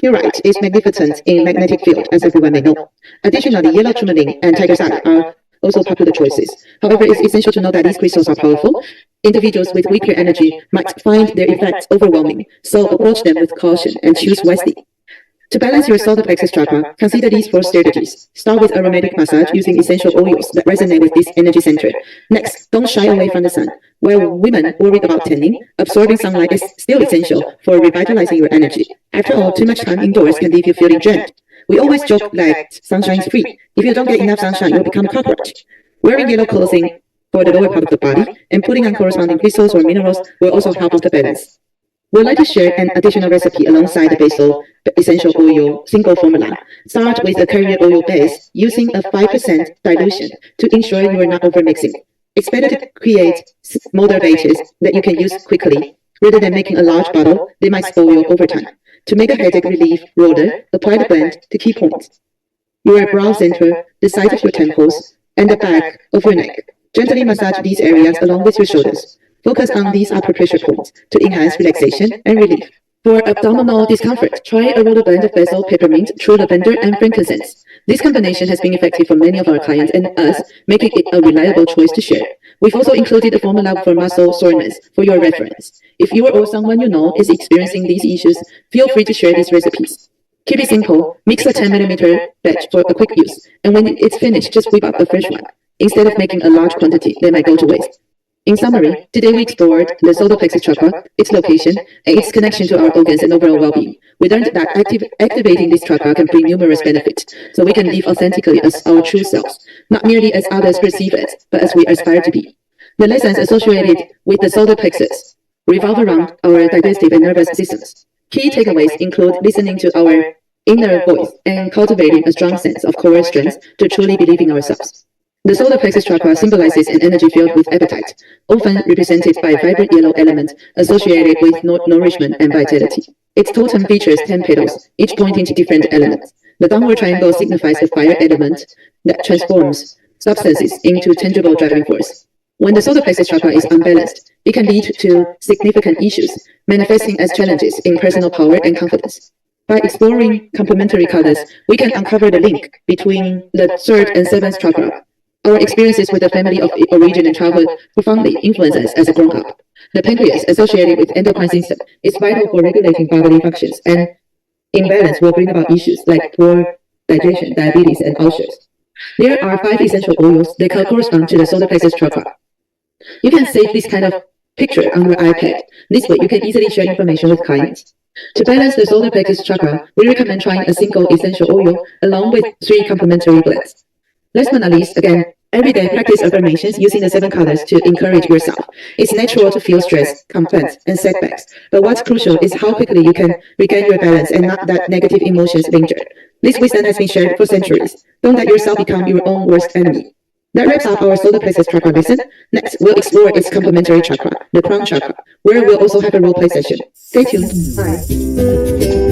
pyrite is magnificent in magnetic field, as everyone may know. Additionally, yellow tourmaline and tiger's eye are also popular choices. However, it's essential to know that these crystals are powerful. Individuals with weaker energy might find their effects overwhelming, so approach them with caution and choose wisely. To balance your solar plexus chakra, consider these 4 strategies. Start with aromatic massage using essential oils that resonate with this energy center. Next, don't shy away from the sun. While women worry about tanning, absorbing sunlight is still essential for revitalizing your energy. After all, too much time indoors can leave you feeling drained. We always joke that sunshine is free. If you don't get enough sunshine, you'll become a cockroach. Wearing yellow clothing for the lower part of the body and putting on corresponding crystals or minerals will also help with the balance. We'd like to share an additional recipe alongside the basil essential oil single formula. Start with a carrier oil base using a 5% dilution to ensure you are not overmixing. It's better to create smaller batches that you can use quickly rather than making a large bottle that might spoil over time. To make a headache relief roller, apply the blend to key points: your brow center, the side of your temples, and the back of your neck. Gently massage these areas along with your shoulders. Focus on these upper pressure points to enhance relaxation and relief. For abdominal discomfort, try a roller blend of basil, peppermint, true lavender, and frankincense. This combination has been effective for many of our clients and us, making it a reliable choice to share. We've also included a formula for muscle soreness for your reference. If you or someone you know is experiencing these issues, feel free to share these recipes. Keep it simple. Mix a 10mm batch for a quick use, and when it's finished, just whip up a fresh one, instead of making a large quantity that might go to waste. In summary, today we explored the solar plexus chakra, its location, and its connection to our organs and overall well-being. We learned that activating this chakra can bring numerous benefits, so we can live authentically as our true selves, not merely as others perceive us, but as we aspire to be. The lessons associated with the solar plexus revolve around our digestive and nervous systems. Key takeaways include listening to our inner voice and cultivating a strong sense of core strength to truly believe in ourselves. The solar plexus chakra symbolizes an energy filled with appetite, often represented by a vibrant yellow element associated with nourishment and vitality. Its totem features 10 petals, each pointing to different elements. The downward triangle signifies the fire element that transforms substances into tangible driving force. When the solar plexus chakra is unbalanced, it can lead to significant issues, manifesting as challenges in personal power and confidence. By exploring complementary colors, we can uncover the link between the 3rd and 7th chakra. Our experiences with the family of origin and childhood profoundly influence us as a grown-up. The pancreas, associated with endocrine system, is vital for regulating bodily functions, and imbalance will bring about issues like poor digestion, diabetes, and ulcers. There are 5 essential oils that correspond to the solar plexus chakra. You can save this kind of picture on your iPad. This way, you can easily share information with clients. To balance the solar plexus chakra, we recommend trying a single essential oil along with 3 complementary blends. Last but not least, again, Every day, practice affirmations using the 7 colors to encourage yourself. It's natural to feel stress, complaints, and setbacks, but what's crucial is how quickly you can regain your balance and not let negative emotions linger. This wisdom has been shared for centuries. Don't let yourself become your own worst enemy. That wraps up our solar plexus chakra lesson. Next, we'll explore its complementary chakra, the crown chakra, where we'll also have a role play session. Stay tuned.
Bye.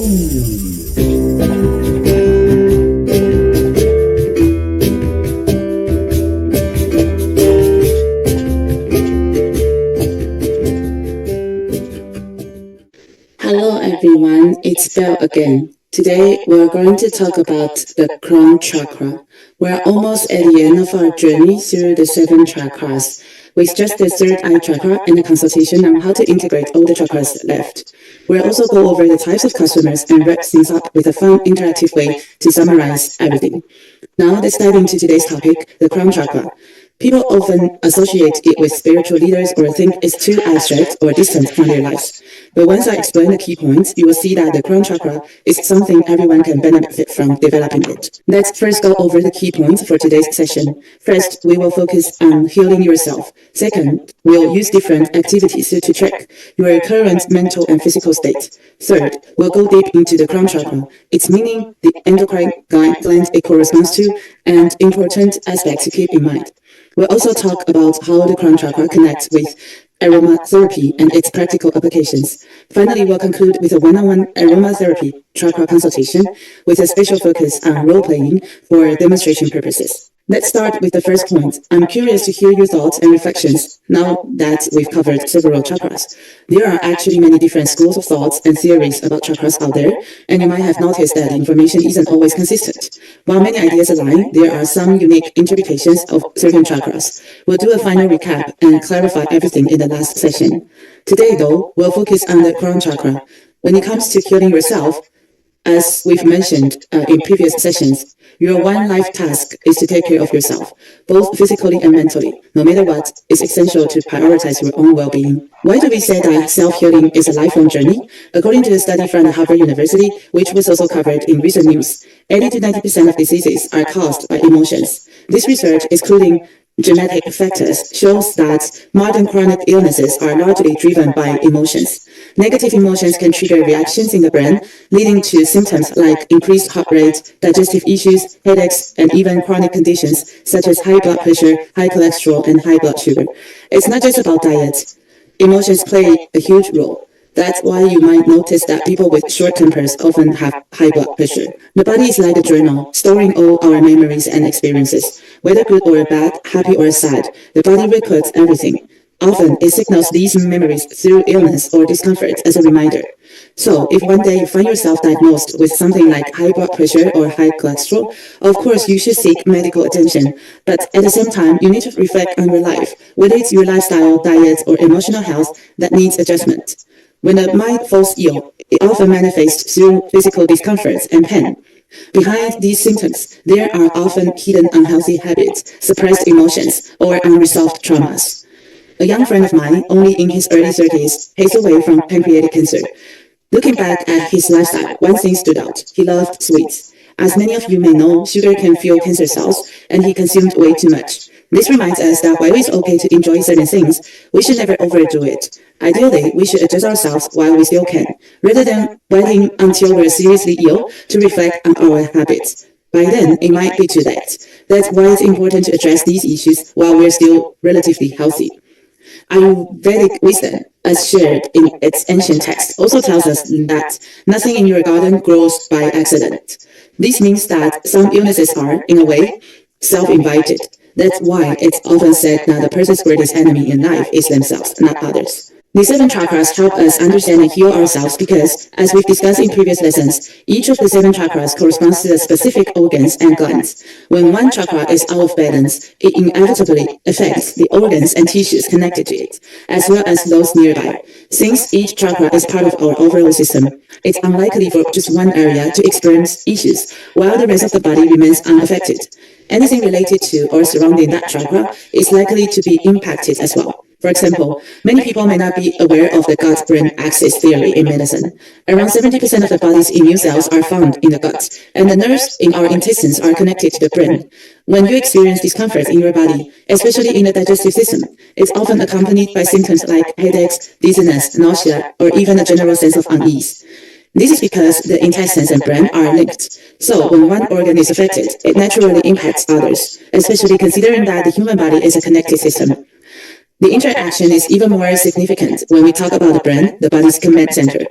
Hello everyone, it's Belle again. Today we're going to talk about the crown chakra. We're almost at the end of our journey through the 7 chakras, with just the third eye chakra and a consultation on how to integrate all the chakras left. We'll also go over the types of customers and wrap things up with a fun, interactive way to summarize everything. Now let's dive into today's topic, the crown chakra. People often associate it with spiritual leaders or think it's too abstract or distant from their lives. But once I explain the key points, you will see that the crown chakra is something everyone can benefit from developing it. Let's first go over the key points for today's session. First, we will focus on healing yourself. Second, we'll use different activities to track your current mental and physical state. Third, we'll go deep into the crown chakra, its meaning, the endocrine gland it corresponds to, and important aspects to keep in mind. We'll also talk about how the crown chakra connects with aromatherapy and its practical applications. Finally, we'll conclude with a one-on-one aromatherapy chakra consultation with a special focus on role-playing for demonstration purposes. Let's start with the first point. I'm curious to hear your thoughts and reflections now that we've covered several chakras. There are actually many different schools of thoughts and theories about chakras out there, and you might have noticed that the information isn't always consistent. While many ideas align, there are some unique interpretations of certain chakras. We'll do a final recap and clarify everything in the last session. Today, though, we'll focus on the crown chakra. When it comes to healing yourself, as we've mentioned in previous sessions, your one life task is to take care of yourself, both physically and mentally. No matter what, it's essential to prioritize your own well-being. Why do we say that self-healing is a lifelong journey? According to a study from Harvard University, which was also covered in recent news, 80 to 90% of diseases are caused by emotions. This research, excluding genetic factors, shows that modern chronic illnesses are largely driven by emotions. Negative emotions can trigger reactions in the brain, leading to symptoms like increased heart rate, digestive issues, headaches, and even chronic conditions such as high blood pressure, high cholesterol, and high blood sugar. It's not just about diet. Emotions play a huge role. That's why you might notice that people with short tempers often have high blood pressure. The body is like a journal, storing all our memories and experiences. Whether good or bad, happy or sad, the body records everything. Often, it signals these memories through illness or discomfort as a reminder. So, if one day you find yourself diagnosed with something like high blood pressure or high cholesterol, of course you should seek medical attention. But at the same time, you need to reflect on your life, whether it's your lifestyle, diet, or emotional health that needs adjustment. When the mind falls ill, it often manifests through physical discomforts and pain. Behind these symptoms, there are often hidden unhealthy habits, suppressed emotions, or unresolved traumas. A young friend of mine, only in his early 30s, passed away from pancreatic cancer. Looking back at his lifestyle, one thing stood out. He loved sweets. As many of you may know, sugar can fuel cancer cells, and he consumed way too much. This reminds us that while it's okay to enjoy certain things, we should never overdo it. Ideally, we should adjust ourselves while we still can, rather than waiting until we're seriously ill to reflect on our habits. By then, it might be too late. That's why it's important to address these issues while we're still relatively healthy. Ayurvedic wisdom, as shared in its ancient text, also tells us that nothing in your garden grows by accident. This means that some illnesses are, in a way, self-invited. That's why it's often said that a person's greatest enemy in life is themselves, not others. The 7 chakras help us understand and heal ourselves because, as we've discussed in previous lessons, each of the 7 chakras corresponds to the specific organs and glands. When one chakra is out of balance, it inevitably affects the organs and tissues connected to it, as well as those nearby. Since each chakra is part of our overall system, it's unlikely for just one area to experience issues, while the rest of the body remains unaffected. Anything related to or surrounding that chakra is likely to be impacted as well. For example, many people may not be aware of the gut-brain axis theory in medicine. Around 70% of the body's immune cells are found in the gut, and the nerves in our intestines are connected to the brain. When you experience discomfort in your body, especially in the digestive system, it's often accompanied by symptoms like headaches, dizziness, nausea, or even a general sense of unease. This is because the intestines and brain are linked. So when one organ is affected, it naturally impacts others, especially considering that the human body is a connected system. The interaction is even more significant when we talk about the brain, the body's command center.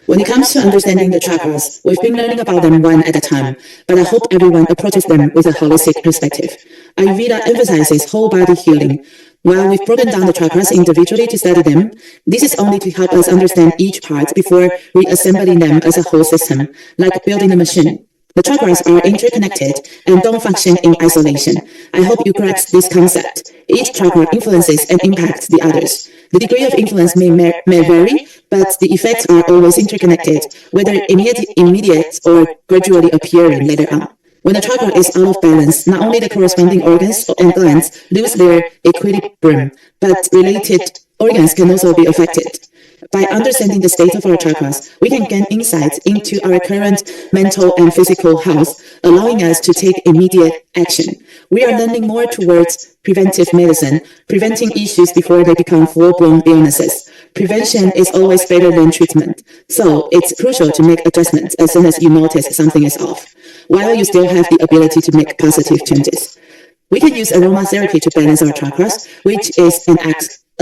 When it comes to understanding the chakras, we've been learning about them one at a time, but I hope everyone approaches them with a holistic perspective. Ayurveda emphasizes whole body healing. While we've broken down the chakras individually to study them, this is only to help us understand each part before reassembling them as a whole system, like building a machine. The chakras are interconnected and don't function in isolation. I hope you grasp this concept. Each chakra influences and impacts the others. The degree of influence may vary, but the effects are always interconnected, whether immediate or gradually appearing later on. When a chakra is out of balance, not only the corresponding organs and glands lose their equilibrium, but related organs can also be affected. By understanding the state of our chakras, we can gain insights into our current mental and physical health, allowing us to take immediate action. We are learning more towards preventive medicine, preventing issues before they become full-blown illnesses. Prevention is always better than treatment, so it's crucial to make adjustments as soon as you notice something is off, while you still have the ability to make positive changes. We can use aromatherapy to balance our chakras, which is an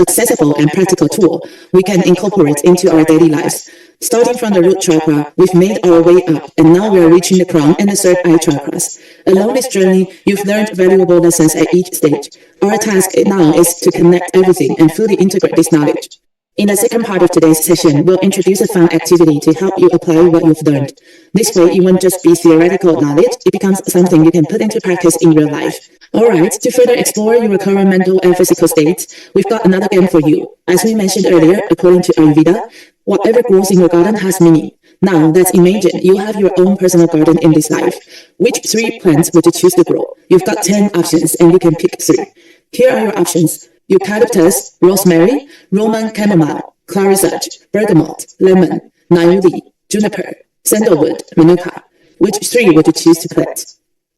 accessible and practical tool we can incorporate into our daily lives. Starting from the root chakra, we've made our way up, and now we are reaching the crown and the third eye chakras. Along this journey, you've learned valuable lessons at each stage. Our task now is to connect everything and fully integrate this knowledge. In the second part of today's session, we'll introduce a fun activity to help you apply what you've learned. This way, it won't just be theoretical knowledge, it becomes something you can put into practice in real life. Alright, to further explore your current mental and physical states, we've got another game for you. As we mentioned earlier, according to Ayurveda, whatever grows in your garden has meaning. Now, let's imagine you have your own personal garden in this life. Which 3 plants would you choose to grow? You've got 10 options and you can pick 3. Here are your options: eucalyptus, rosemary, Roman chamomile, clary sage, bergamot, lemon, nayuli, juniper, sandalwood, manuka. Which 3 would you choose to plant?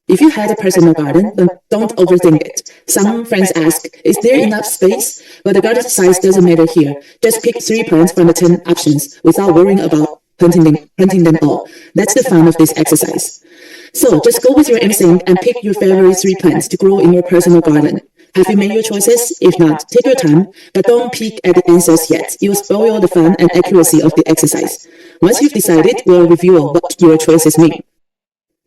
If you had a personal garden, then don't overthink it. Some friends ask, is there enough space? But the garden size doesn't matter here. Just pick 3 plants from the 10 options without worrying about planting them all. That's the fun of this exercise. So just go with your instinct and pick your favorite 3 plants to grow in your personal garden. Have you made your choices? If not, take your time, but don't peek at the answers yet. You'll spoil the fun and accuracy of the exercise. Once you've decided, we'll review what your choices mean.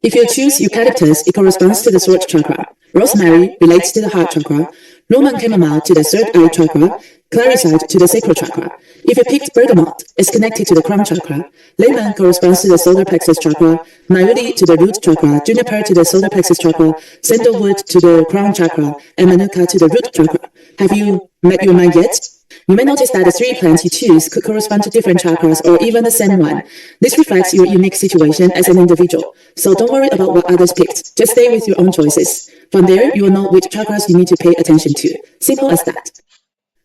If you choose eucalyptus, it corresponds to the throat chakra. Rosemary relates to the heart chakra. Roman chamomile to the third eye chakra. Clary sage to the sacral chakra. If you picked bergamot, it's connected to the crown chakra. Lemon corresponds to the solar plexus chakra. Nayuli to the root chakra. Juniper to the solar plexus chakra. Sandalwood to the crown chakra. And manuka to the root chakra. Have you made your mind yet? You may notice that the 3 plants you choose could correspond to different chakras or even the same one. This reflects your unique situation as an individual. So don't worry about what others picked. Just stay with your own choices. From there, you will know which chakras you need to pay attention to. Simple as that.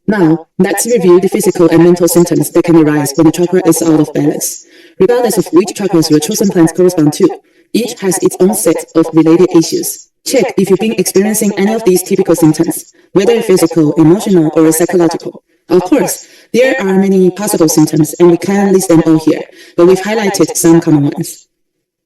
Now, let's review the physical and mental symptoms that can arise when a chakra is out of balance. Regardless of which chakras your chosen plants correspond to, each has its own set of related issues. Check if you've been experiencing any of these typical symptoms, whether physical, emotional, or psychological. Of course, there are many possible symptoms and we can't list them all here, but we've highlighted some common ones.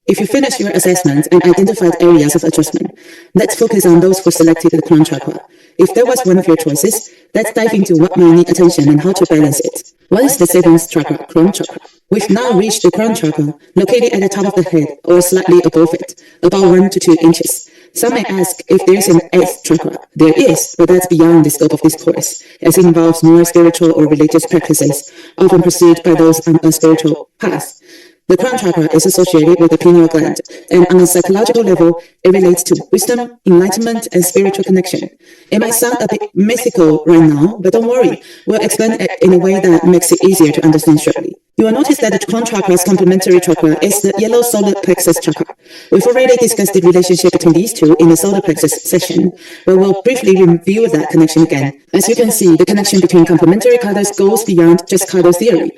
If you finish your assessment and identified areas of adjustment, let's focus on those who selected the crown chakra. If that was one of your choices, let's dive into what might need attention and how to balance it. What is the 7th chakra, crown chakra? We've now reached the crown chakra, located at the top of the head or slightly above it, about 1 to 2 inches. Some may ask if there's an 8th chakra. There is, but that's beyond the scope of this course, as it involves more spiritual or religious practices, often pursued by those on a spiritual path. The crown chakra is associated with the pineal gland, and on a psychological level, it relates to wisdom, enlightenment, and spiritual connection. It might sound a bit mystical right now, but don't worry, we'll explain it in a way that makes it easier to understand shortly. You will notice that the crown chakra's complementary chakra is the yellow solar plexus chakra. We've already discussed the relationship between these two in the solar plexus session, but we'll briefly review that connection again. As you can see, the connection between complementary colors goes beyond just color theory.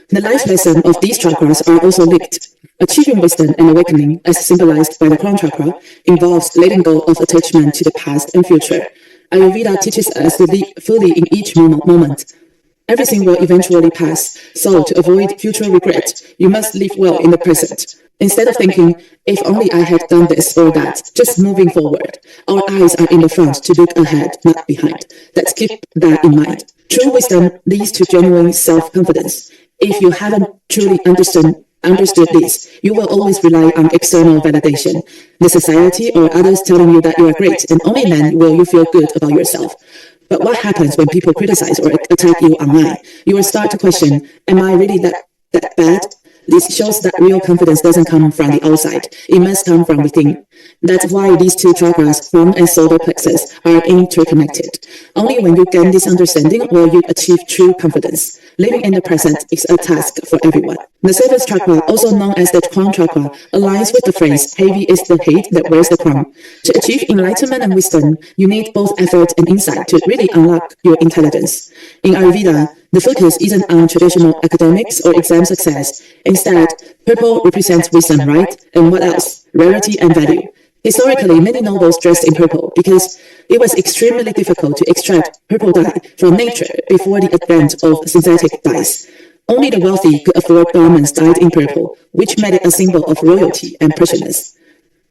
The life lesson of these chakras are also linked. Achieving wisdom and awakening, as symbolized by the crown chakra, involves letting go of attachment to the past and future. Ayurveda teaches us to live fully in each moment. Everything will eventually pass, so to avoid future regret, you must live well in the present. Instead of thinking, if only I had done this or that, just moving forward. Our eyes are in the front to look ahead, not behind. Let's keep that in mind. True wisdom leads to genuine self-confidence. If you haven't truly understood this, you will always rely on external validation, the society or others telling you that you are great, and only then will you feel good about yourself. But what happens when people criticize or attack you online? You will start to question, am I really that bad? This shows that real confidence doesn't come from the outside. It must come from within. That's why these two chakras, thumb and solar plexus, are interconnected. Only when you gain this understanding will you achieve true confidence. Living in the present is a task for everyone. The seventh chakra, also known as the crown chakra, aligns with the phrase, heavy is the head that wears the crown. To achieve enlightenment and wisdom, you need both effort and insight to really unlock your intelligence. In Ayurveda, the focus isn't on traditional academics or exam success. Instead, purple represents wisdom, right? And what else? Rarity and value. Historically, many nobles dressed in purple because it was extremely difficult to extract purple dye from nature before the advent of synthetic dyes. Only the wealthy could afford garments dyed in purple, which made it a symbol of royalty and preciousness.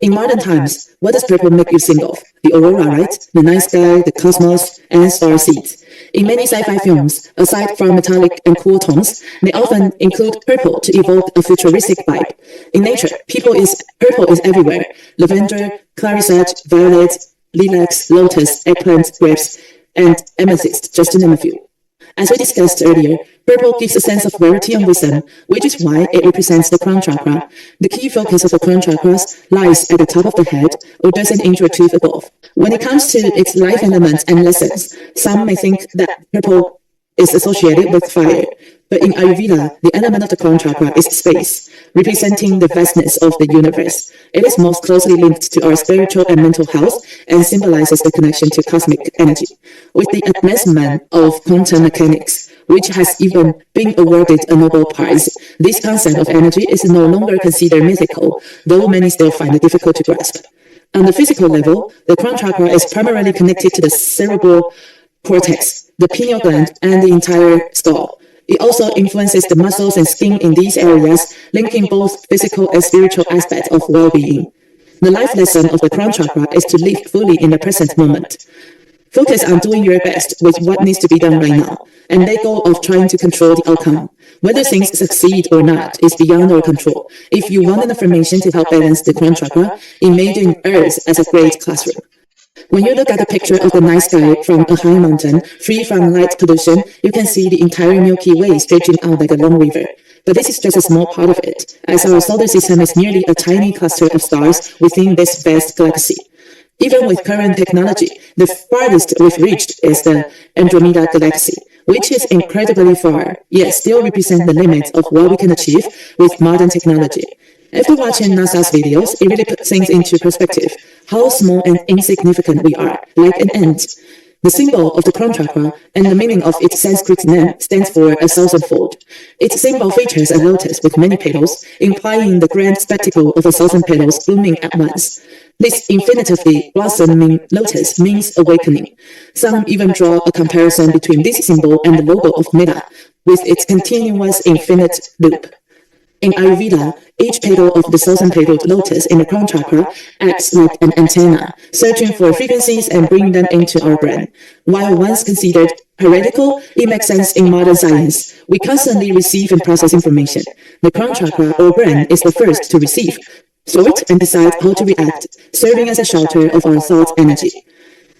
In modern times, what does purple make you think of? The aurora, right? The night sky, the cosmos, and star seeds. In many sci-fi films, aside from metallic and cool tones, they often include purple to evoke a futuristic vibe. In nature, purple is everywhere. Lavender, clarisage, violet, lilacs, lotus, eggplant, grapes, and amethyst, just to name a few. As we discussed earlier, purple gives a sense of rarity and wisdom, which is why it represents the crown chakra. The key focus of the crown chakras lies at the top of the head, or doesn't intuitive above. When it comes to its life elements and lessons, some may think that purple is associated with fire. But in Ayurveda, the element of the crown chakra is space, representing the vastness of the universe. It is most closely linked to our spiritual and mental health and symbolizes the connection to cosmic energy. With the advancement of quantum mechanics, which has even been awarded a Nobel Prize, this concept of energy is no longer considered mythical, though many still find it difficult to grasp. On the physical level, the crown chakra is primarily connected to the cerebral cortex, the pineal gland, and the entire skull. It also influences the muscles and skin in these areas, linking both physical and spiritual aspects of well-being. The life lesson of the crown chakra is to live fully in the present moment. Focus on doing your best with what needs to be done right now, and let go of trying to control the outcome. Whether things succeed or not is beyond our control. If you want an affirmation to help balance the crown chakra, imagine Earth as a great classroom. When you look at a picture of the night sky from a high mountain, free from light pollution, you can see the entire Milky Way stretching out like a long river. But this is just a small part of it, as our solar system is merely a tiny cluster of stars within this vast galaxy. Even with current technology, the farthest we've reached is the Andromeda Galaxy, which is incredibly far, yet still represents the limits of what we can achieve with modern technology. After watching NASA's videos, it really puts things into perspective, how small and insignificant we are, like an ant. The symbol of the crown chakra and the meaning of its Sanskrit name stands for a thousandfold. Its symbol features a lotus with many petals, implying the grand spectacle of 1,000 petals blooming at once. This infinitively blossoming lotus means awakening. Some even draw a comparison between this symbol and the logo of Meta, with its continuous infinite loop. In Ayurveda, each petal of the 1,000-petaled lotus in the crown chakra acts like an antenna, searching for frequencies and bringing them into our brain. While once considered heretical, it makes sense in modern science. We constantly receive and process information. The crown chakra, or brain, is the first to receive, sort, and decide how to react, serving as a shelter of our thought energy.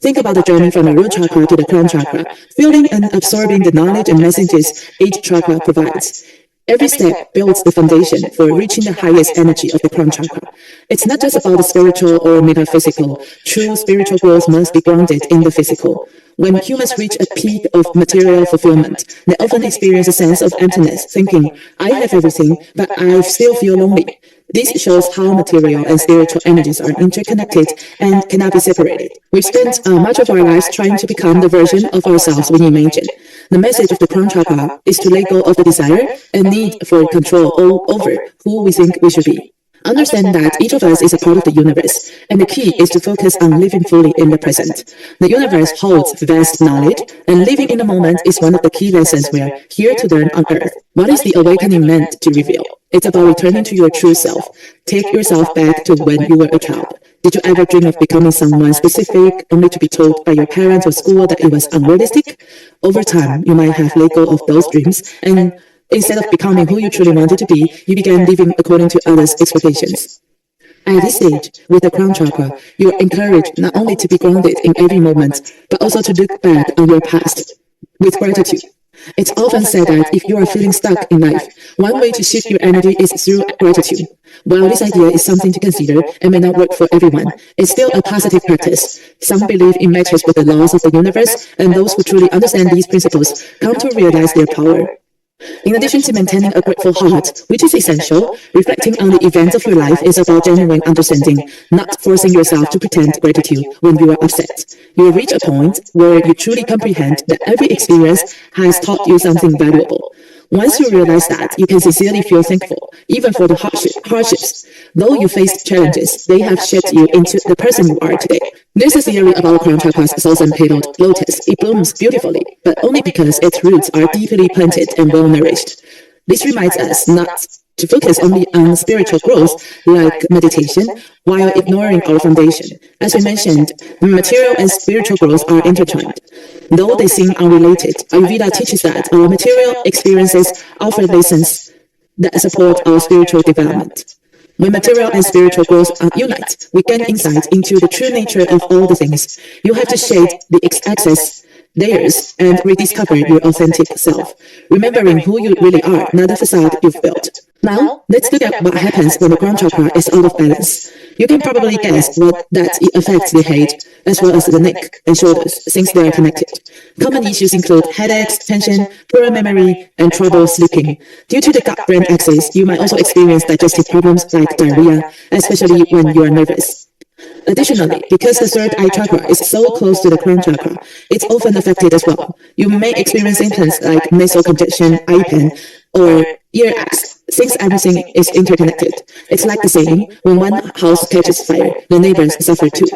Think about the journey from the root chakra to the crown chakra, feeling and absorbing the knowledge and messages each chakra provides. Every step builds the foundation for reaching the highest energy of the crown chakra. It's not just about the spiritual or metaphysical. True spiritual growth must be grounded in the physical. When humans reach a peak of material fulfillment, they often experience a sense of emptiness, thinking, I have everything, but I still feel lonely. This shows how material and spiritual energies are interconnected and cannot be separated. We've spent much of our lives trying to become the version of ourselves we imagine. The message of the crown chakra is to let go of the desire and need for control over who we think we should be. Understand that each of us is a part of the universe, and the key is to focus on living fully in the present. The universe holds vast knowledge, and living in the moment is one of the key lessons we are here to learn on Earth. What is the awakening meant to reveal? It's about returning to your true self. Take yourself back to when you were a child. Did you ever dream of becoming someone specific, only to be told by your parents or school that it was unrealistic? Over time, you might have let go of those dreams and Instead of becoming who you truly wanted to be, you began living according to others' expectations. At this stage, with the crown chakra, you are encouraged not only to be grounded in every moment, but also to look back on your past with gratitude. It's often said that if you are feeling stuck in life, one way to shift your energy is through gratitude. While this idea is something to consider and may not work for everyone, it's still a positive practice. Some believe it matches with the laws of the universe, and those who truly understand these principles come to realize their power. In addition to maintaining a grateful heart, which is essential, reflecting on the events of your life is about genuine understanding, not forcing yourself to pretend gratitude when you are upset. You will reach a point where you truly comprehend that every experience has taught you something valuable. Once you realize that, you can sincerely feel thankful, even for the hardships. Though you faced challenges, they have shaped you into the person you are today. There's a theory about crown chakra's thousand-petaled lotus. It blooms beautifully, but only because its roots are deeply planted and well-nourished. This reminds us not to focus only on spiritual growth, like meditation, while ignoring our foundation. As we mentioned, material and spiritual growth are intertwined. Though they seem unrelated, Ayurveda teaches that our material experiences offer lessons that support our spiritual development. When material and spiritual growth unite, we gain insight into the true nature of all the things. You have to shade the excess layers and rediscover your authentic self, remembering who you really are, not the facade you've built. Now, let's look at what happens when the crown chakra is out of balance. You can probably guess that it affects the head, as well as the neck and shoulders, since they are connected. Common issues include headaches, tension, poor memory, and trouble sleeping. Due to the gut-brain axis, you might also experience digestive problems like diarrhea, especially when you are nervous. Additionally, because the third eye chakra is so close to the crown chakra, it's often affected as well. You may experience symptoms like nasal congestion, eye pain, or ear aches, since everything is interconnected. It's like the saying, when one house catches fire, the neighbors suffer too.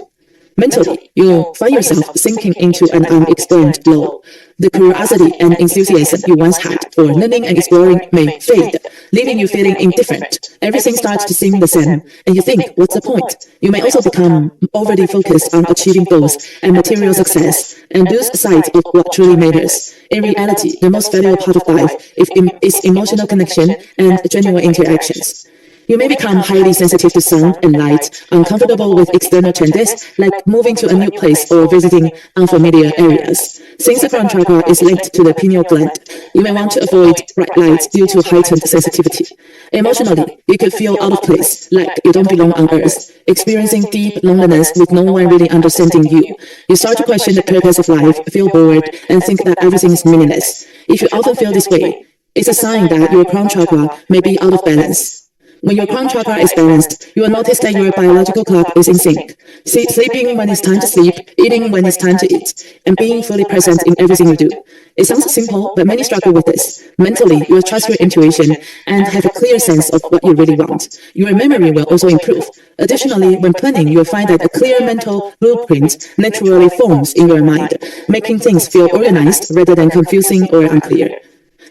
Mentally, you find yourself sinking into an unexplained low. The curiosity and enthusiasm you once had for learning and exploring may fade, leaving you feeling indifferent. Everything starts to seem the same, and you think, what's the point? You may also become overly focused on achieving goals and material success, and lose sight of what truly matters. In reality, the most valuable part of life is emotional connection and genuine interactions. You may become highly sensitive to sound and light, uncomfortable with external changes, like moving to a new place or visiting unfamiliar areas. Since the crown chakra is linked to the pineal gland, you may want to avoid bright lights due to heightened sensitivity. Emotionally, you could feel out of place, like you don't belong on earth, experiencing deep loneliness with no one really understanding you. You start to question the purpose of life, feel bored, and think that everything is meaningless. If you often feel this way, it's a sign that your crown chakra may be out of balance. When your crown chakra is balanced, you will notice that your biological clock is in sync. Sleeping when it's time to sleep, eating when it's time to eat, and being fully present in everything you do. It sounds simple, but many struggle with this. Mentally, you will trust your intuition and have a clear sense of what you really want. Your memory will also improve. Additionally, when planning, you will find that a clear mental blueprint naturally forms in your mind, making things feel organized rather than confusing or unclear.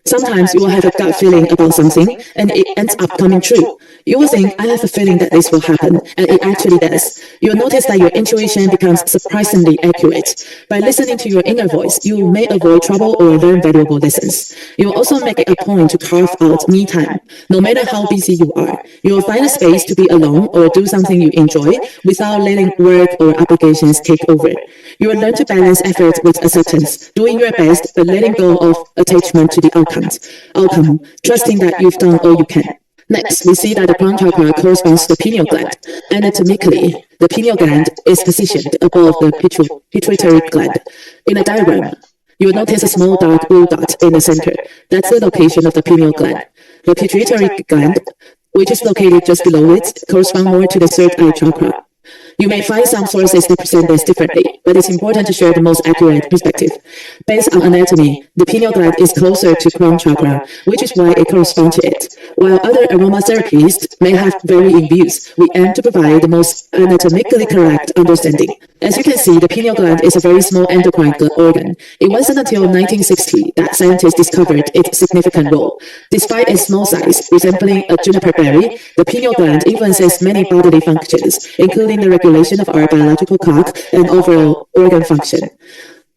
Sometimes you will have a gut feeling about something, and it ends up coming true. You will think, I have a feeling that this will happen, and it actually does. You will notice that your intuition becomes surprisingly accurate. By listening to your inner voice, you may avoid trouble or learn valuable lessons. You will also make it a point to carve out me time. No matter how busy you are, you will find a space to be alone or do something you enjoy without letting work or obligations take over. You will learn to balance effort with acceptance, doing your best but letting go of attachment to the outcome, trusting that you've done all you can. Next, we see that the crown chakra corresponds to the pineal gland. Anatomically, the pineal gland is positioned above the pituitary gland. In a diagram, you will notice a small dark blue dot in the center. That's the location of the pineal gland. The pituitary gland, which is located just below it, corresponds more to the third eye chakra. You may find some sources that present this differently, but it's important to share the most accurate perspective. Based on anatomy, the pineal gland is closer to crown chakra, which is why it corresponds to it. While other aromatherapists may have varying views, we aim to provide the most anatomically correct understanding. As you can see, the pineal gland is a very small endocrine organ. It wasn't until 1960 that scientists discovered its significant role. Despite its small size, resembling a juniper berry, the pineal gland influences many bodily functions, including the regulation of our biological clock and overall organ function.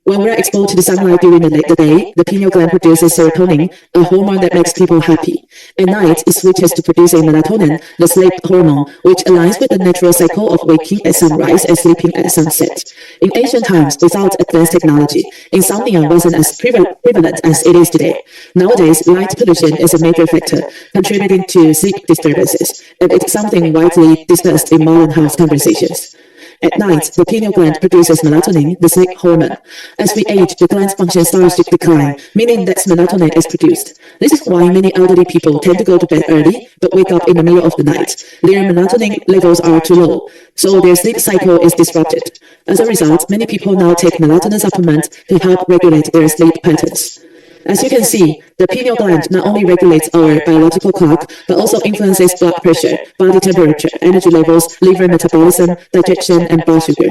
When we're exposed to the sunlight during the day, the pineal gland produces serotonin, a hormone that makes people happy. At night, it switches to producing melatonin, the sleep hormone, which aligns with the natural cycle of waking at sunrise and sleeping at sunset. In ancient times, without advanced technology, insomnia wasn't as prevalent as it is today. Nowadays, light pollution is a major factor contributing to sleep disturbances, and it's something widely discussed in modern health conversations. At night, the pineal gland produces melatonin, the sleep hormone. As we age, the gland's function starts to decline, meaning that melatonin is produced. This is why many elderly people tend to go to bed early, but wake up in the middle of the night. Their melatonin levels are too low, so their sleep cycle is disrupted. As a result, many people now take melatonin supplements to help regulate their sleep patterns. As you can see, the pineal gland not only regulates our biological clock, but also influences blood pressure, body temperature, energy levels, liver metabolism, digestion, and blood sugar.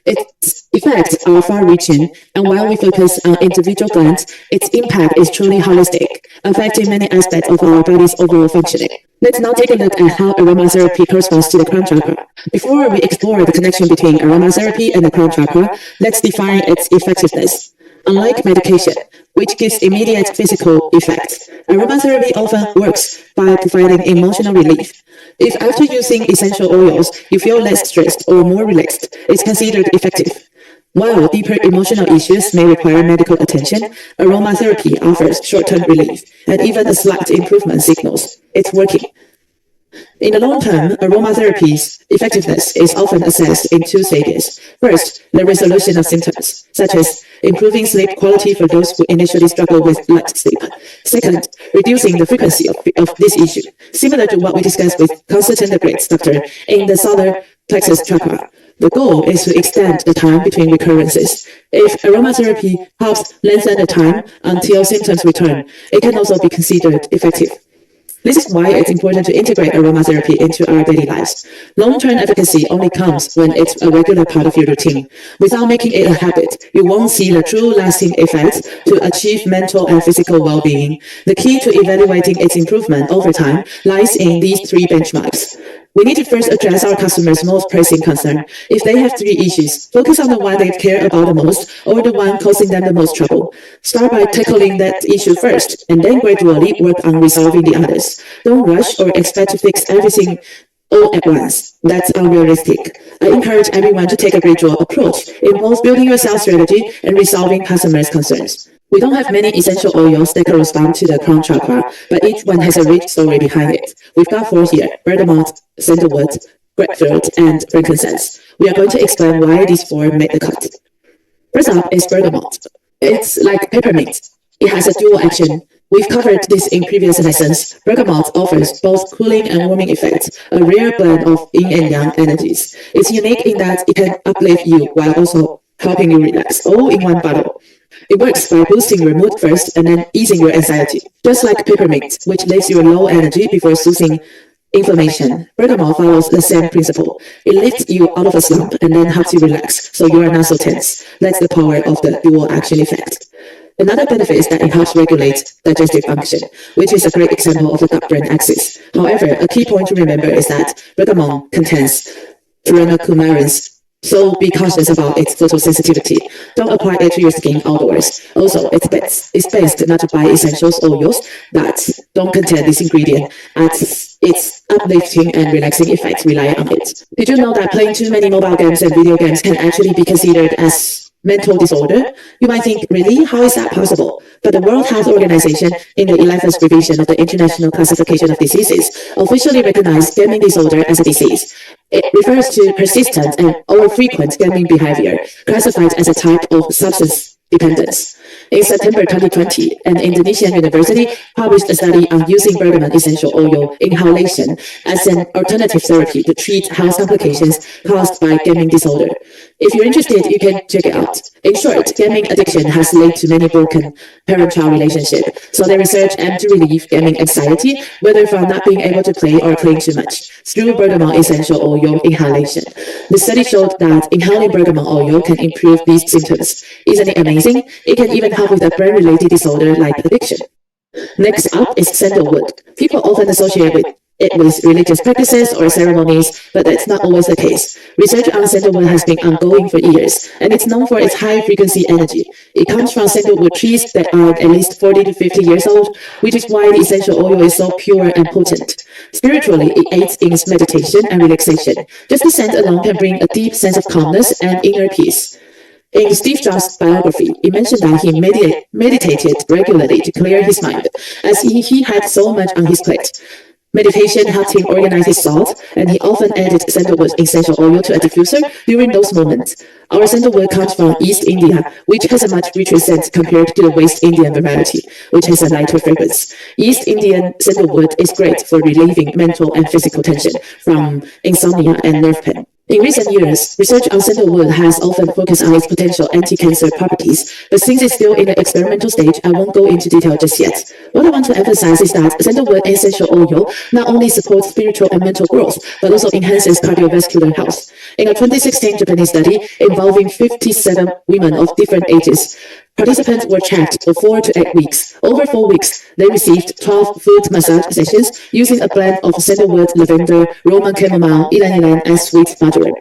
Its effects are far-reaching, and while we focus on individual glands, its impact is truly holistic, affecting many aspects of our body's overall functioning. Let's now take a look at how aromatherapy corresponds to the crown chakra. Before we explore the connection between aromatherapy and the crown chakra, let's define its effectiveness. Unlike medication, which gives immediate physical effects, aromatherapy often works by providing emotional relief. If after using essential oils, you feel less stressed or more relaxed, it's considered effective. While deeper emotional issues may require medical attention, aromatherapy offers short-term relief, and even a slight improvement signals it's working. In the long term, aromatherapy's effectiveness is often assessed in two stages. First, the resolution of symptoms, such as improving sleep quality for those who initially struggle with light sleep. Second, reducing the frequency of this issue, similar to what we discussed with constant great doctor in the solar plexus chakra. The goal is to extend the time between recurrences. If aromatherapy helps lengthen the time until symptoms return, it can also be considered effective. This is why it's important to integrate aromatherapy into our daily lives. Long-term efficacy only comes when it's a regular part of your routine. Without making it a habit, you won't see the true lasting effects to achieve mental and physical well-being. The key to evaluating its improvement over time lies in these three benchmarks. We need to first address our customers' most pressing concern. If they have three issues, focus on the one they care about the most or the one causing them the most trouble. Start by tackling that issue first, and then gradually work on resolving the others. Don't rush or expect to fix everything all at once. That's unrealistic. I encourage everyone to take a gradual approach in both building your sales strategy and resolving customers' concerns. We don't have many essential oils that correspond to the crown chakra, but each one has a rich story behind it. We've got 4 here: bergamot, sandalwood, grapefruit, and frankincense. We are going to explain why these 4 made the cut. First up is bergamot. It's like peppermint. It has a dual action. We've covered this in previous lessons. Bergamot offers both cooling and warming effects, a rare blend of yin and yang energies. It's unique in that it can uplift you while also helping you relax, all in one bottle. It works by boosting your mood first and then easing your anxiety. Just like peppermint, which leaves you low energy before soothing inflammation, bergamot follows the same principle. It lifts you out of a slump and then helps you relax, so you are not so tense. That's the power of the dual action effect. Another benefit is that it helps regulate digestive function, which is a great example of the gut-brain axis. However, a key point to remember is that bergamot contains furanocoumarins, so be cautious about its photosensitivity. Don't apply it to your skin outdoors. Also, it's best not to buy essentials oils that don't contain this ingredient, as its uplifting and relaxing effects rely on it. Did you know that playing too many mobile games and video games can actually be considered as mental disorder? You might think, really? How is that possible? But the World Health Organization, in the 11th revision of the International Classification of Diseases, officially recognized gaming disorder as a disease. It refers to persistent and over-frequent gaming behavior, classified as a type of substance dependence. In September 2020, an Indonesian university published a study on using bergamot essential oil inhalation as an alternative therapy to treat health complications caused by gaming disorder. If you're interested, you can check it out. In short, gaming addiction has led to many broken parent-child relationships, so the research aimed to relieve gaming anxiety, whether from not being able to play or playing too much, through bergamot essential oil inhalation. The study showed that inhaling bergamot oil can improve these symptoms. Isn't it amazing? It can even help with a brain-related disorder like addiction. Next up is sandalwood. People often associate it with religious practices or ceremonies, but that's not always the case. Research on sandalwood has been ongoing for years, and it's known for its high-frequency energy. It comes from sandalwood trees that are at least 40 to 50 years old, which is why the essential oil is so pure and potent. Spiritually, it aids in meditation and relaxation. Just the scent alone can bring a deep sense of calmness and inner peace. In Steve Jobs' biography, it mentioned that he meditated regularly to clear his mind, as he had so much on his plate. Meditation helped him organize his thoughts, and he often added sandalwood essential oil to a diffuser during those moments. Our sandalwood comes from East India, which has a much richer scent compared to the West Indian variety, which has a lighter fragrance. East Indian sandalwood is great for relieving mental and physical tension from insomnia and nerve pain. In recent years, research on sandalwood has often focused on its potential anti-cancer properties, but since it's still in the experimental stage, I won't go into detail just yet. What I want to emphasize is that sandalwood essential oil not only supports spiritual and mental growth, but also enhances cardiovascular health. In a 2016 Japanese study involving 57 women of different ages, participants were checked for 4 to 8 weeks. Over 4 weeks, they received 12 foot massage sessions using a blend of sandalwood, lavender, Roman chamomile, ylang-ylang, and sweet marjoram.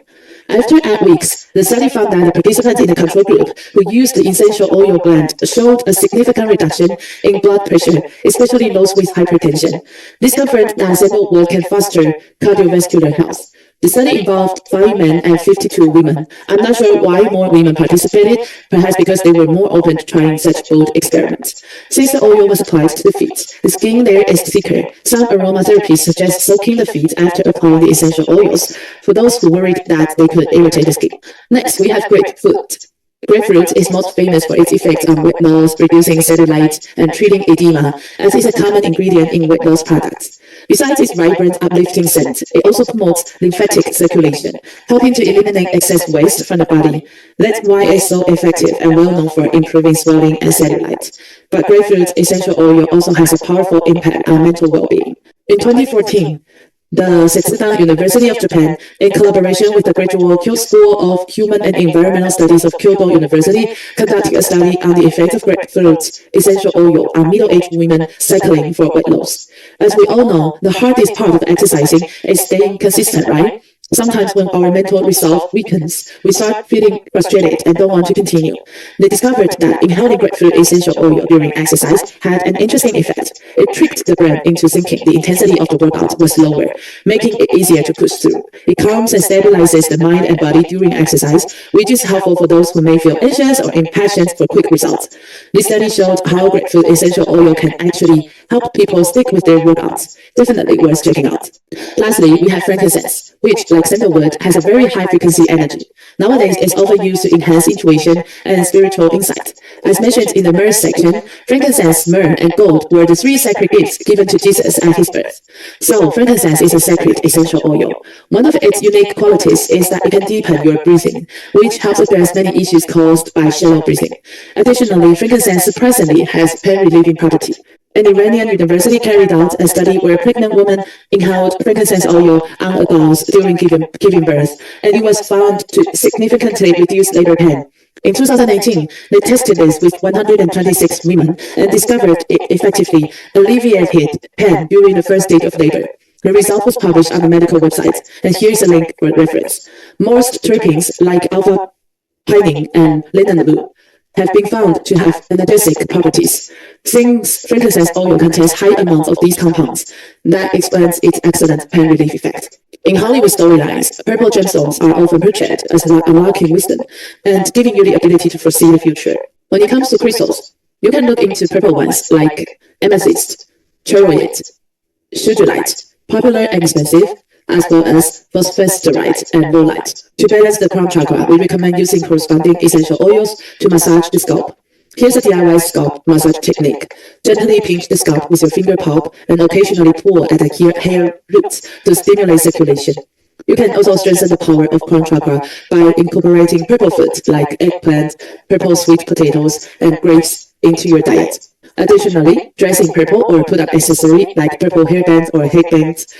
After 8 weeks, the study found that the participants in the control group who used the essential oil blend showed a significant reduction in blood pressure, especially those with hypertension. This confirmed that sandalwood can foster cardiovascular health. The study involved 5 men and 52 women. I'm not sure why more women participated, perhaps because they were more open to trying such bold experiments. Since the oil was applied to the feet, the skin there is thicker. Some aromatherapists suggest soaking the feet after applying the essential oils, for those who worried that they could irritate the skin. Next, we have grapefruit. Grapefruit is most famous for its effects on weight loss, reducing cellulite, and treating edema, as it's a common ingredient in weight loss products. Besides its vibrant, uplifting scent, it also promotes lymphatic circulation, helping to eliminate excess waste from the body. That's why it's so effective and well known for improving swelling and cellulite. But grapefruit essential oil also has a powerful impact on mental well-being. In 2014, the Setsudan University of Japan, in collaboration with the Graduate School of Human and Environmental Studies of Kyoto University, conducted a study on the effects of grapefruit essential oil on middle-aged women cycling for weight loss. As we all know, the hardest part of exercising is staying consistent, right? Sometimes when our mental resolve weakens, we start feeling frustrated and don't want to continue. They discovered that inhaling grapefruit essential oil during exercise had an interesting effect. It tricked the brain into thinking the intensity of the workout was lower, making it easier to push through. It calms and stabilizes the mind and body during exercise, which is helpful for those who may feel anxious or impatient for quick results. This study showed how grapefruit essential oil can actually help people stick with their workouts. Definitely worth checking out. Lastly, we have frankincense, which, like sandalwood, has a very high frequency energy. Nowadays, it's often used to enhance intuition and spiritual insight. As mentioned in the myrrh section, frankincense, myrrh, and gold were the 3 sacred gifts given to Jesus at his birth. So, frankincense is a sacred essential oil. One of its unique qualities is that it can deepen your breathing, which helps address many issues caused by shallow breathing. Additionally, frankincense surprisingly has pain-relieving property. An Iranian university carried out a study where a pregnant woman inhaled frankincense oil on a gauze during giving birth, and it was found to significantly reduce labor pain. In 2018, they tested this with 126 women and discovered it effectively alleviated pain during the first stage of labor. The result was published on the medical website, and here's a link for reference. Most terpenes, like alpha-pinene and linalool, have been found to have analgesic properties. Since frankincense oil contains high amounts of these compounds, that explains its excellent pain relief effect. In Hollywood storylines, purple gemstones are often portrayed as unlocking wisdom and giving you the ability to foresee the future. When it comes to crystals, you can look into purple ones like amethyst, choroid, sodalite, popular and expensive, as well as phosphosterite and volite. To balance the crown chakra, we recommend using corresponding essential oils to massage the scalp. Here's a DIY scalp massage technique. Gently pinch the scalp with your finger palm and occasionally pull at the hair roots to stimulate circulation. You can also strengthen the power of crown chakra by incorporating purple foods like eggplant, purple sweet potatoes, and grapes into your diet. Additionally, dress in purple or put up accessory like purple hairbands or headbands,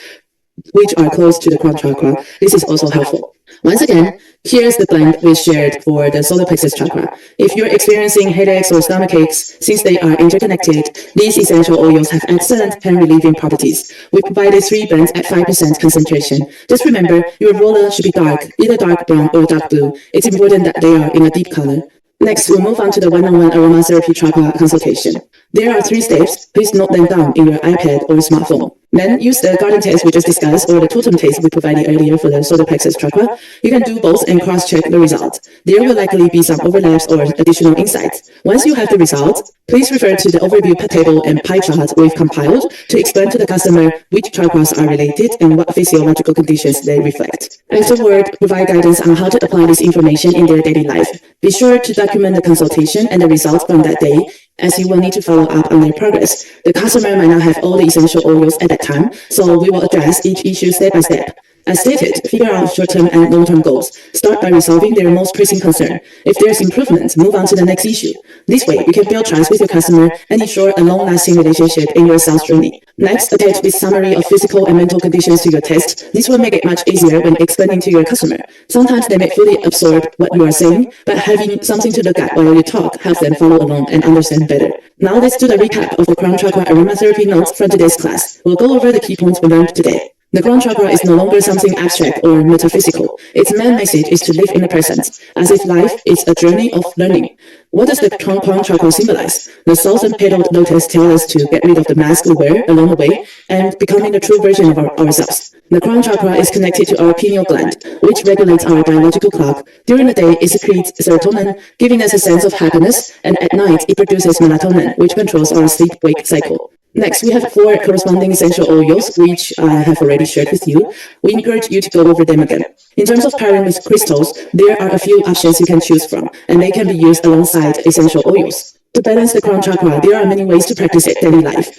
which are close to the crown chakra. This is also helpful. Once again, here's the blend we shared for the solar plexus chakra. If you're experiencing headaches or stomach aches, since they are interconnected, these essential oils have excellent pain-relieving properties. We provided 3 blends at 5% concentration. Just remember, your roller should be dark, either dark brown or dark blue. It's important that they are in a deep color. Next, we'll move on to the one-on-one aromatherapy chakra consultation. There are 3 steps. Please note them down in your iPad or smartphone. Then use the garden test we just discussed or the totem test we provided earlier for the solar plexus chakra. You can do both and cross-check the result. There will likely be some overlaps or additional insights. Once you have the result, please refer to the overview table and pie chart we've compiled to explain to the customer which chakras are related and what physiological conditions they reflect. Afterward, provide guidance on how to apply this information in their daily life. Be sure to document the consultation and the results from that day, as you will need to follow up on their progress. The customer might not have all the essential oils at that time, so we will address each issue step by step. As stated, figure out short-term and long-term goals. Start by resolving their most pressing concern. If there's improvement, move on to the next issue. This way, you can build trust with your customer and ensure a long-lasting relationship in your sales journey. Next, attach this summary of physical and mental conditions to your test. This will make it much easier when explaining to your customer. Sometimes they may fully absorb what you are saying, but having something to look at while you talk helps them follow along and understand better. Now let's do the recap of the crown chakra aromatherapy notes from today's class. We'll go over the key points we learned today. The crown chakra is no longer something abstract or metaphysical. Its main message is to live in the present, as if life is a journey of learning. What does the crown chakra symbolize? The thousand-petaled lotus tells us to get rid of the mask we wear along the way and becoming the true version of ourselves. The crown chakra is connected to our pineal gland, which regulates our biological clock. During the day, it secretes serotonin, giving us a sense of happiness, and at night, it produces melatonin, which controls our sleep-wake cycle. Next, we have 4 corresponding essential oils, which I have already shared with you. We encourage you to go over them again. In terms of pairing with crystals, there are a few options you can choose from, and they can be used alongside essential oils. To balance the crown chakra, there are many ways to practice it daily life.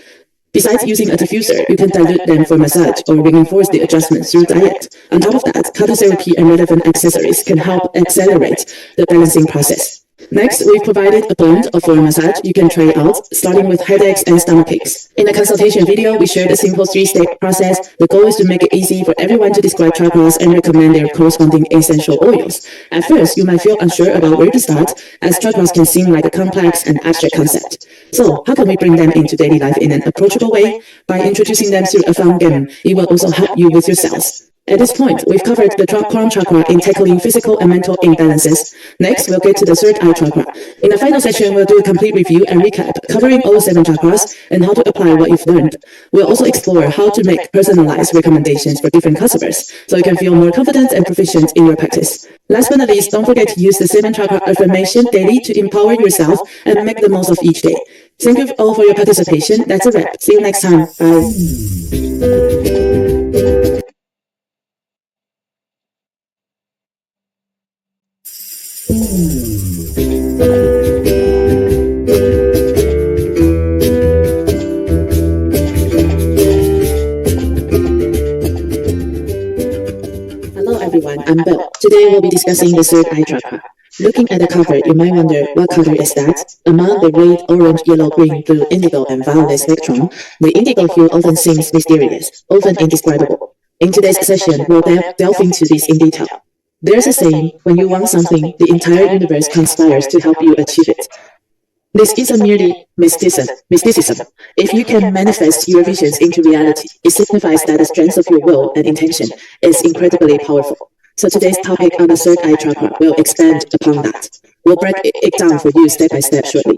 Besides using a diffuser, you can dilute them for massage or reinforce the adjustments through diet. On top of that, color therapy and relevant accessories can help accelerate the balancing process. Next, we've provided a blend of foreign massage you can try out, starting with headaches and stomach aches. In the consultation video, we shared a simple 3-step process. The goal is to make it easy for everyone to describe chakras and recommend their corresponding essential oils. At first, you might feel unsure about where to start, as chakras can seem like a complex and abstract concept. So, how can we bring them into daily life in an approachable way? By introducing them through a fun game, it will also help you with your sales. At this point, we've covered the crown chakra in tackling physical and mental imbalances. Next, we'll get to the third eye chakra. In the final section, we'll do a complete review and recap, covering all 7 chakras and how to apply what you've learned. We'll also explore how to make personalized recommendations for different customers, so you can feel more confident and proficient in your practice. Last but not least, don't forget to use the 7 chakra affirmation daily to empower yourself and make the most of each day. Thank you all for your participation. That's a wrap. See you next time. Bye. Hello everyone, I'm Bill. Today we'll be discussing the third eye chakra. Looking at the cover, you might wonder what color is that? Among the red, orange, yellow, green, blue, indigo, and violet spectrum, the indigo hue often seems mysterious, often indescribable. In today's session, we'll delve into this in detail. There's a saying, when you want something, the entire universe conspires to help you achieve it. This isn't merely mysticism. If you can manifest your visions into reality, it signifies that the strength of your will and intention is incredibly powerful. So today's topic on the third eye chakra will expand upon that. We'll break it down for you step by step shortly.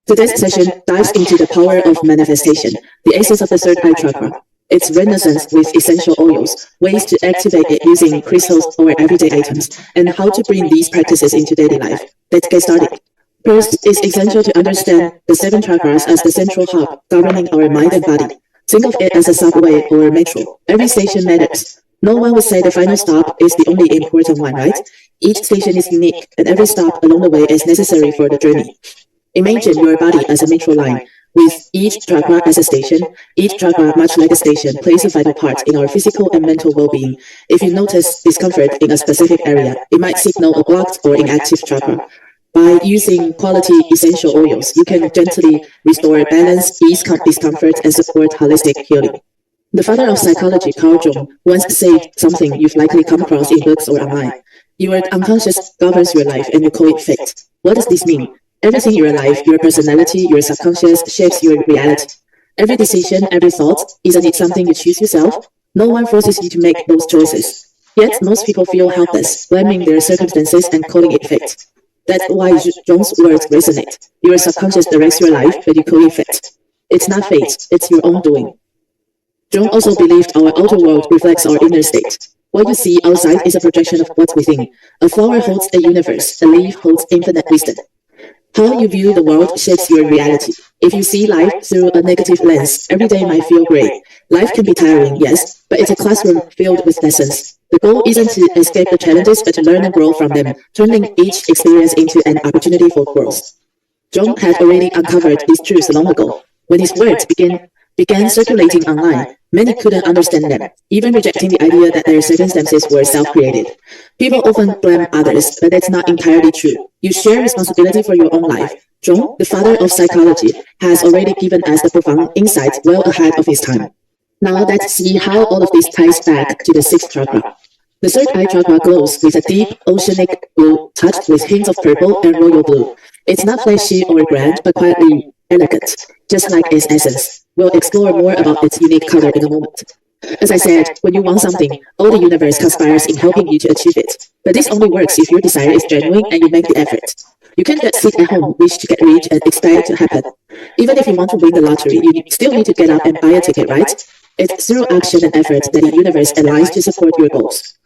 Today's session dives into the power of manifestation, the essence of the third eye chakra, its renaissance with essential oils, ways to activate it using crystals or everyday items, and how to bring these practices into daily life. Let's get started. First, it's essential to understand the 7 chakras as the central hub governing our mind and body. Think of it as a subway or metro. Every station matters. No one would say the final stop is the only important one, right? Each station is unique, and every stop along the way is necessary for the journey. Imagine your body as a metro line, with each chakra as a station. Each chakra, much like a station, plays a vital part in our physical and mental well-being. If you notice discomfort in a specific area, it might signal a blocked or inactive chakra. By using quality essential oils, you can gently restore balance, ease discomfort, and support holistic healing. The father of psychology, Carl Jung, once said something you've likely come across in books or online. Your unconscious governs your life and you call it fate. What does this mean? Everything in your life, your personality, your subconscious, shapes your reality. Every decision, every thought, isn't it something you choose yourself? No one forces you to make those choices. Yet most people feel helpless, blaming their circumstances and calling it fate. That's why Jung's words resonate. Your subconscious directs your life, but you call it fate. It's not fate, it's your own doing. Jung also believed our outer world reflects our inner state. What you see outside is a projection of what's within. A flower holds a universe, a leaf holds infinite wisdom. How you view the world shapes your reality. If you see life through a negative lens, every day might feel gray. Life can be tiring, yes, but it's a classroom filled with lessons. The goal isn't to escape the challenges, but to learn and grow from them, turning each experience into an opportunity for growth. Jung had already uncovered these truths long ago. When his words began circulating online, many couldn't understand them, even rejecting the idea that their circumstances were self-created. People often blame others, but that's not entirely true. You share responsibility for your own life. Jung, the father of psychology, has already given us the profound insight well ahead of his time. Now let's see how all of this ties back to the sixth chakra. The third eye chakra glows with a deep, oceanic blue touched with hints of purple and royal blue. It's not flashy or grand, but quietly elegant, just like its essence. We'll explore more about its unique color in a moment. As I said, when you want something, all the universe conspires in helping you to achieve it. But this only works if your desire is genuine and you make the effort. You can't just sit at home, wish to get rich, and expect it to happen. Even if you want to win the lottery, you still need to get up and buy a ticket, right? It's through action and effort that the universe aligns to support your goals.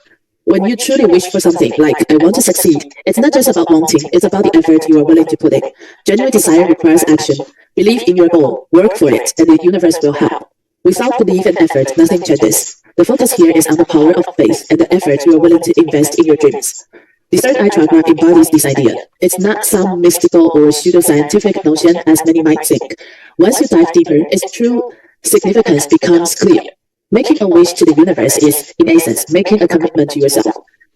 When you truly wish for something, like I want to succeed, it's not just about wanting, it's about the effort you are willing to put in. Genuine desire requires action. Believe in your goal, work for it, and the universe will help. Without belief and effort, nothing changes. The focus here is on the power of faith and the effort you are willing to invest in your dreams. The third eye chakra embodies this idea. It's not some mystical or pseudoscientific notion as many might think. Once you dive deeper, its true significance becomes clear. Making a wish to the universe is, in essence, making a commitment to yourself.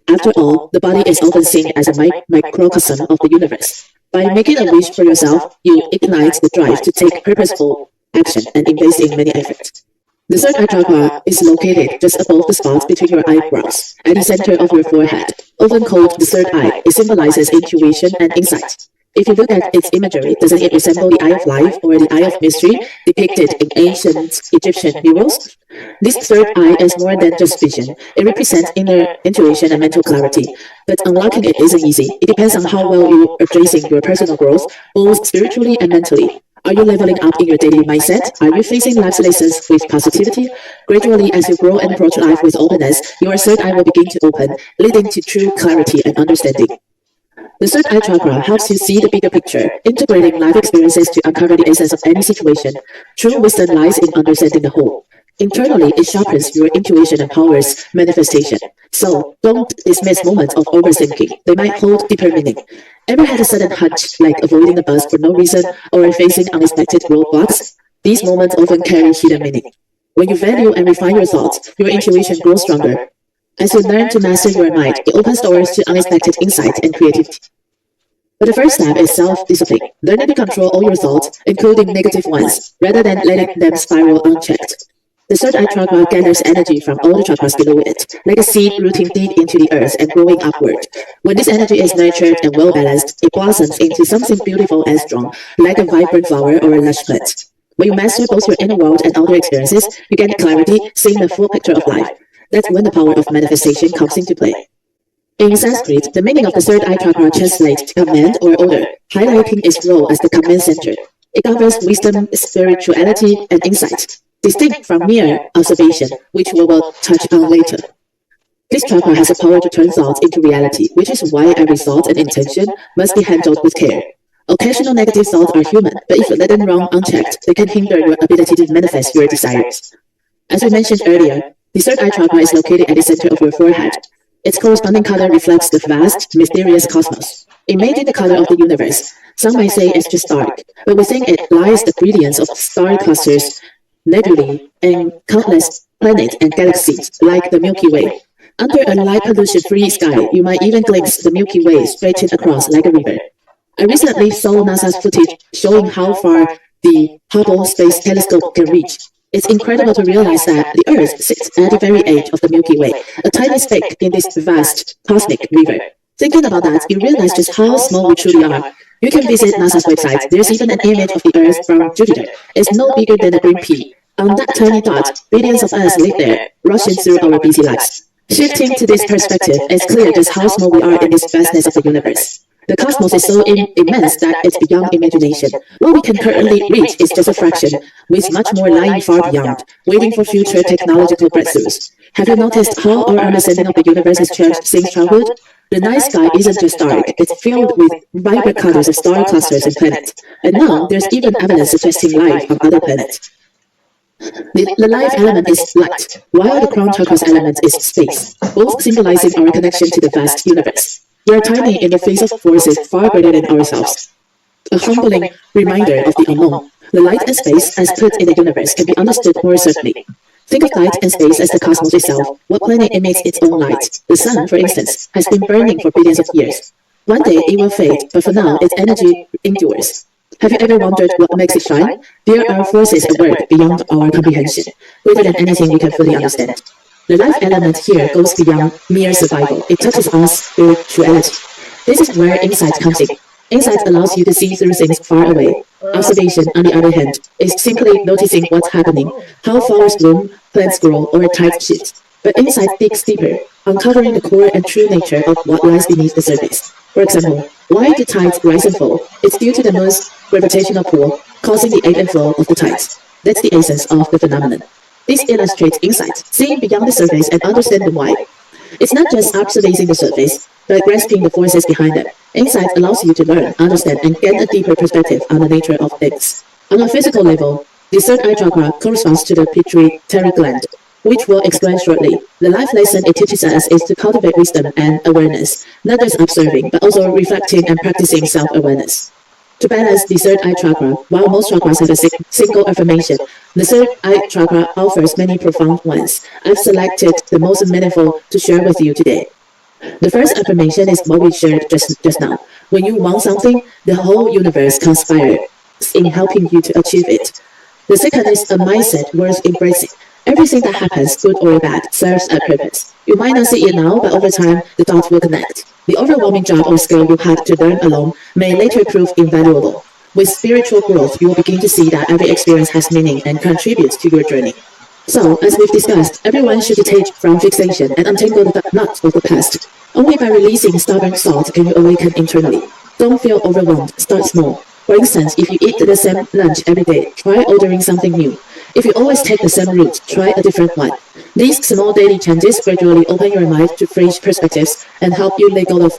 After all, the body is often seen as a microcosm of the universe. By making a wish for yourself, you ignite the drive to take purposeful action and invest in many efforts. The third eye chakra is located just above the spot between your eyebrows, at the center of your forehead. Often called the third eye, it symbolizes intuition and insight. If you look at its imagery, doesn't it resemble the eye of life or the eye of mystery depicted in ancient Egyptian murals? This third eye is more than just vision. It represents inner intuition and mental clarity. But unlocking it isn't easy. It depends on how well you are addressing your personal growth, both spiritually and mentally. Are you leveling up in your daily mindset? Are you facing life's lessons with positivity? Gradually, as you grow and approach life with openness, your third eye will begin to open, leading to true clarity and understanding. The third eye chakra helps you see the bigger picture, integrating life experiences to uncover the essence of any situation. True wisdom lies in understanding the whole. Internally, it sharpens your intuition and powers manifestation. So, don't dismiss moments of overthinking. They might hold deeper meaning. Ever had a sudden hunch, like avoiding a bus for no reason or facing unexpected roadblocks? These moments often carry hidden meaning. When you value and refine your thoughts, your intuition grows stronger. As you learn to master your mind, it opens doors to unexpected insight and creativity. But the first step is self-discipline. Learning to control all your thoughts, including negative ones, rather than letting them spiral unchecked. The third eye chakra gathers energy from all the chakras below it, like a seed rooting deep into the earth and growing upward. When this energy is nurtured and well-balanced, it blossoms into something beautiful and strong, like a vibrant flower or a lush plant. When you master both your inner world and outer experiences, you gain clarity, seeing the full picture of life. That's when the power of manifestation comes into play. In Sanskrit, the meaning of the third eye chakra translates to command or order, highlighting its role as the command center. It governs wisdom, spirituality, and insight, distinct from mere observation, which we will touch on later. This chakra has the power to turn thoughts into reality, which is why every thought and intention must be handled with care. Occasional negative thoughts are human, but if you let them run unchecked, they can hinder your ability to manifest your desires. As we mentioned earlier, the third eye chakra is located at the center of your forehead. Its corresponding color reflects the vast, mysterious cosmos. Imagine the color of the universe. Some might say it's just dark, but within it lies the brilliance of star clusters, nebulae, and countless planets and galaxies, like the Milky Way. Under a light pollution-free sky, you might even glimpse the Milky Way stretching across like a river. I recently saw NASA's footage showing how far the Hubble Space Telescope can reach. It's incredible to realize that the Earth sits at the very edge of the Milky Way, a tiny speck in this vast cosmic river. Thinking about that, you realize just how small we truly are. You can visit NASA's website. There's even an image of the Earth from Jupiter. It's no bigger than a green pea. On that tiny dot, billions of us live there, rushing through our busy lives. Shifting to this perspective, it's clear just how small we are in this vastness of the universe. The cosmos is so immense that it's beyond imagination. What we can currently reach is just a fraction, with much more lying far beyond, waiting for future technological breakthroughs. Have you noticed how our understanding of the universe has changed since childhood? The night sky isn't just dark, it's filled with vibrant colors of star clusters and planets. And now, there's even evidence suggesting life on other planets. The life element is light, while the crown chakra's element is space, both symbolizing our connection to the vast universe. We are tiny in the face of forces far greater than ourselves. A humbling reminder of the unknown. The light and space as put in the universe can be understood more certainly. Think of light and space as the cosmos itself. What planet emits its own light? The sun, for instance, has been burning for billions of years. One day it will fade, but for now its energy endures. Have you ever wondered what makes it shine? There are forces at work beyond our comprehension, greater than anything we can fully understand. The life element here goes beyond mere survival. It touches on spirituality. This is where insight comes in. Insight allows you to see through things far away. Observation, on the other hand, is simply noticing what's happening, how flowers bloom, plants grow, or tides shift. But insight digs deeper, uncovering the core and true nature of what lies beneath the surface. For example, why do tides rise and fall? It's due to the Moon's gravitational pull, causing the ebb and flow of the tides. That's the essence of the phenomenon. This illustrates insight, seeing beyond the surface and understanding why. It's not just observing the surface, but grasping the forces behind it. Insight allows you to learn, understand, and gain a deeper perspective on the nature of things. On a physical level, the third eye chakra corresponds to the pituitary gland, which we'll explain shortly. The life lesson it teaches us is to cultivate wisdom and awareness, not just observing, but also reflecting and practicing self-awareness. To balance the third eye chakra, while most chakras have a single affirmation, the third eye chakra offers many profound ones. I've selected the most meaningful to share with you today. The first affirmation is what we shared just now. When you want something, the whole universe conspires in helping you to achieve it. The second is a mindset worth embracing. Everything that happens, good or bad, serves a purpose. You might not see it now, but over time, the dots will connect. The overwhelming job or skill you had to learn alone may later prove invaluable. With spiritual growth, you will begin to see that every experience has meaning and contributes to your journey. So, as we've discussed, everyone should detach from fixation and untangle the knots of the past. Only by releasing stubborn thoughts can you awaken internally. Don't feel overwhelmed. Start small. For instance, if you eat the same lunch every day, try ordering something new. If you always take the same route, try a different one. These small daily changes gradually open your mind to fresh perspectives and help you let go of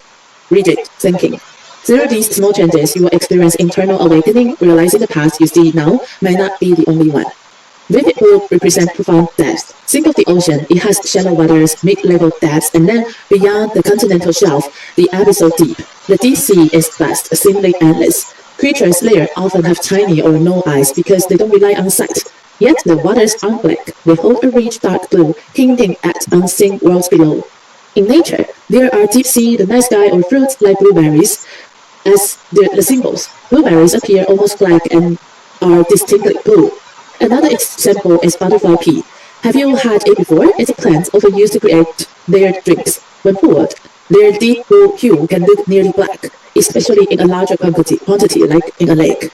rigid thinking. Through these small changes, you will experience internal awakening, realizing the path you see now may not be the only one. Vivid blue represents profound depth. Think of the ocean. It has shallow waters, mid-level depths, and then beyond the continental shelf, the abyssal deep. The deep sea is vast, seemingly endless. Creatures there often have tiny or no eyes because they don't rely on sight. Yet the waters aren't black. They hold a rich dark blue, hinting at unseen worlds below. In nature, there are deep sea, the night sky, or fruits like blueberries as the symbols. Blueberries appear almost black and are distinctly blue. Another example is butterfly pea. Have you had it before? It's a plant often used to create their drinks. When pulled, their deep blue hue can look nearly black, especially in a larger quantity like in a lake.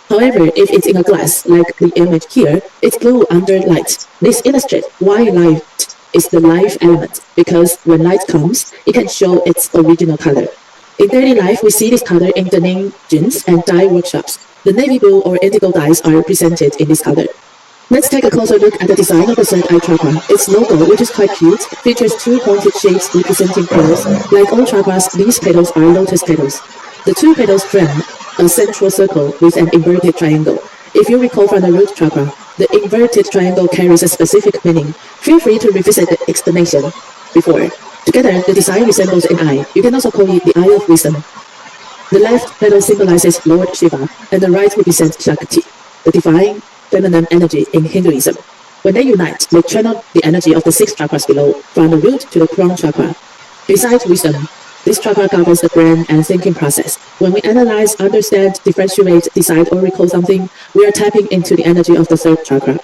However, if it's in a glass, like the image here, it's blue under light. This illustrates why light is the life element, because when light comes, it can show its original color. In daily life, we see this color in denim jeans and dye workshops. The navy blue or indigo dyes are represented in this color. Let's take a closer look at the design of the third eye chakra. Its logo, which is quite cute, features two pointed shapes representing petals. Like all chakras, these petals are lotus petals. The two petals form a central circle with an inverted triangle. If you recall from the root chakra, the inverted triangle carries a specific meaning. Feel free to revisit the explanation before. Together, the design resembles an eye. You can also call it the eye of wisdom. The left petal symbolizes Lord Shiva, and the right represents Shakti, the divine feminine energy in Hinduism. When they unite, they channel the energy of the 6 chakras below, from the root to the crown chakra. Besides wisdom, This chakra governs the brain and thinking process. When we analyze, understand, differentiate, decide, or recall something, we are tapping into the energy of the third chakra.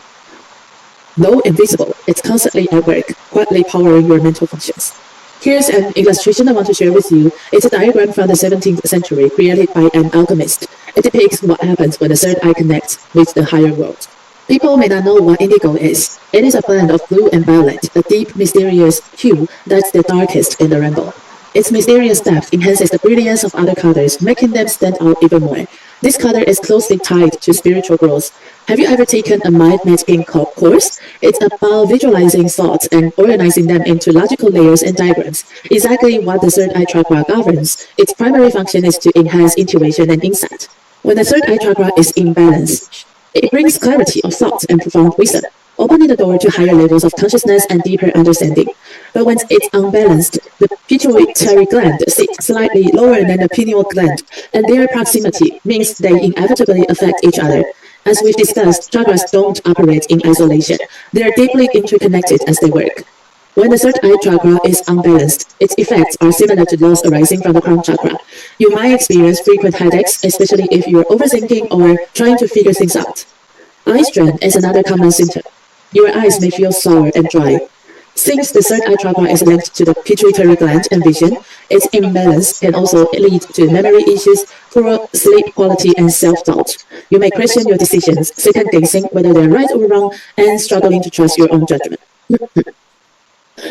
Though invisible, it's constantly at work, quietly powering your mental functions. Here's an illustration I want to share with you. It's a diagram from the 17th century created by an alchemist. It depicts what happens when the third eye connects with the higher world. People may not know what indigo is. It is a blend of blue and violet, a deep, mysterious hue that's the darkest in the rainbow. Its mysterious depth enhances the brilliance of other colors, making them stand out even more. This color is closely tied to spiritual growth. Have you ever taken a mind mapping course? It's about visualizing thoughts and organizing them into logical layers and diagrams. Exactly what the third eye chakra governs. Its primary function is to enhance intuition and insight. When the third eye chakra is in balance, it brings clarity of thought and profound wisdom, opening the door to higher levels of consciousness and deeper understanding. But when it's unbalanced, the pituitary gland sits slightly lower than the pineal gland, and their proximity means they inevitably affect each other. As we've discussed, chakras don't operate in isolation. They are deeply interconnected as they work. When the third eye chakra is unbalanced, its effects are similar to those arising from the crown chakra. You might experience frequent headaches, especially if you're overthinking or trying to figure things out. Eye strain is another common symptom. Your eyes may feel sour and dry. Since the third eye chakra is linked to the pituitary gland and vision, its imbalance can also lead to memory issues, poor sleep quality, and self-doubt. You may question your decisions, second-guessing whether they're right or wrong, and struggling to trust your own judgment.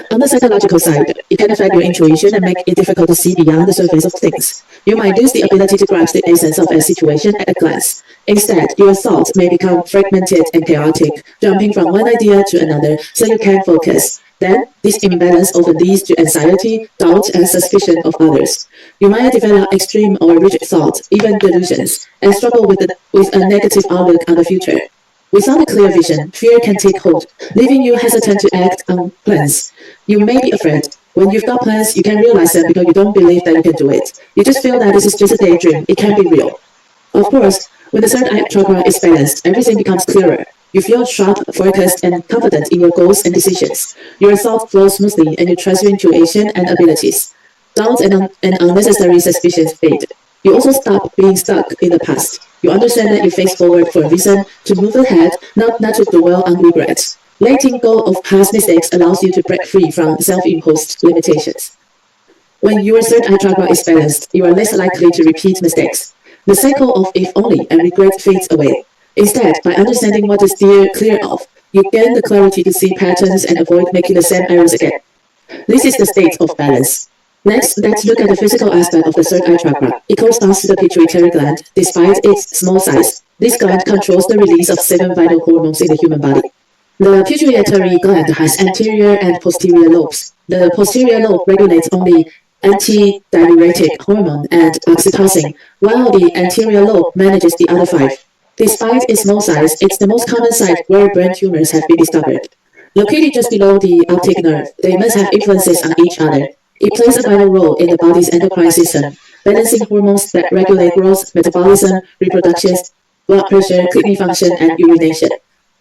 On the psychological side, it can affect your intuition and make it difficult to see beyond the surface of things. You might lose the ability to grasp the essence of a situation at a glance. Instead, your thoughts may become fragmented and chaotic, jumping from one idea to another so you can't focus. Then, this imbalance often leads to anxiety, doubt, and suspicion of others. You might develop extreme or rigid thoughts, even delusions, and struggle with a negative outlook on the future. Without a clear vision, fear can take hold, leaving you hesitant to act on plans. You may be afraid. When you've got plans, you can't realize them because you don't believe that you can do it. You just feel that this is just a daydream. It can't be real. Of course, when the third eye chakra is balanced, everything becomes clearer. You feel sharp, focused, and confident in your goals and decisions. Your thoughts flow smoothly, and you trust your intuition and abilities. Doubts and unnecessary suspicions fade. You also stop being stuck in the past. You understand that you face forward for a reason, to move ahead, not to dwell on regrets. Letting go of past mistakes allows you to break free from self-imposed limitations. When your third eye chakra is balanced, you are less likely to repeat mistakes. The cycle of if only and regret fades away. Instead, by understanding what to steer clear of, you gain the clarity to see patterns and avoid making the same errors again. This is the state of balance. Next, let's look at the physical aspect of the third eye chakra. It corresponds to the pituitary gland. Despite its small size, this gland controls the release of 7 vital hormones in the human body. The pituitary gland has anterior and posterior lobes. The posterior lobe regulates only antidiuretic hormone and oxytocin, while the anterior lobe manages the other 5. Despite its small size, it's the most common site where brain tumors have been discovered. Located just below the optic nerve, they must have influences on each other. It plays a vital role in the body's endocrine system, balancing hormones that regulate growth, metabolism, reproduction, blood pressure, kidney function, and urination.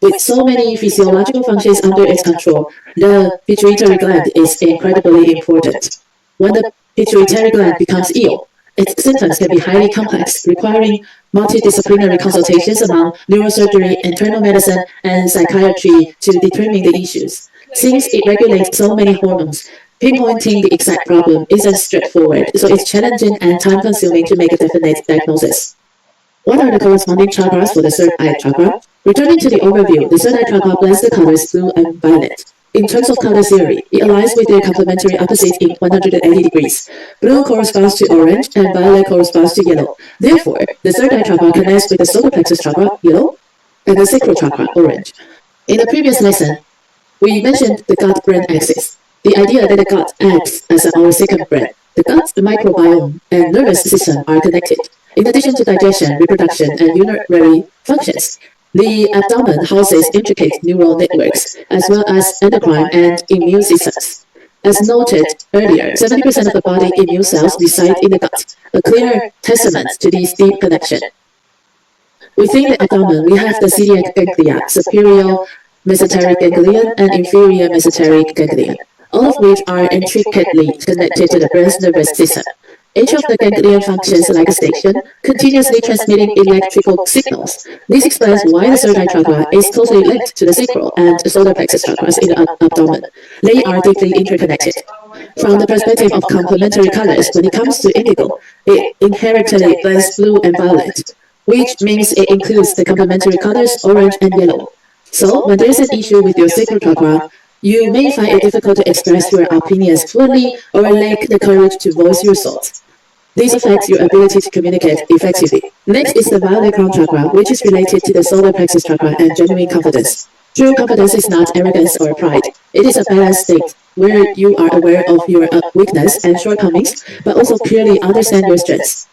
With so many physiological functions under its control, the pituitary gland is incredibly important. When the pituitary gland becomes ill, its symptoms can be highly complex, requiring multidisciplinary consultations among neurosurgery, internal medicine, and psychiatry to determine the issues. Since it regulates so many hormones, pinpointing the exact problem isn't straightforward, so it's challenging and time-consuming to make a definite diagnosis. What are the corresponding chakras for the third eye chakra? Returning to the overview, the third eye chakra blends the colors blue and violet. In terms of color theory, it aligns with their complementary opposites in 180 degrees. Blue corresponds to orange and violet corresponds to yellow. Therefore, the third eye chakra connects with the solar plexus chakra, yellow, and the sacral chakra, orange. In the previous lesson, we mentioned the gut-brain axis. The idea that the gut acts as our second brain. The gut, the microbiome, and nervous system are connected. In addition to digestion, reproduction, and urinary functions, the abdomen houses intricate neural networks, as well as endocrine and immune systems. As noted earlier, 70% of the body immune cells reside in the gut, a clear testament to this deep connection. Within the abdomen, we have the celiac ganglia, superior mesenteric ganglion, and inferior mesenteric ganglion.
all of which are intricately connected to the brain's nervous system. Each of the ganglion functions like a station, continuously transmitting electrical signals. This explains why the third eye chakra is closely linked to the sacral and the solar plexus chakras in the abdomen. They are deeply interconnected. From the perspective of complementary colors, when it comes to indigo, it inherently blends blue and violet, which means it includes the complementary colors orange and yellow. So, when there is an issue with your sacral chakra, you may find it difficult to express your opinions fluently or lack the courage to voice your thoughts. This affects your ability to communicate effectively. Next is the violet crown chakra, which is related to the solar plexus chakra and genuine confidence. True confidence is not arrogance or pride. It is a balanced state where you are aware of your weakness and shortcomings, but also clearly understand your strengths.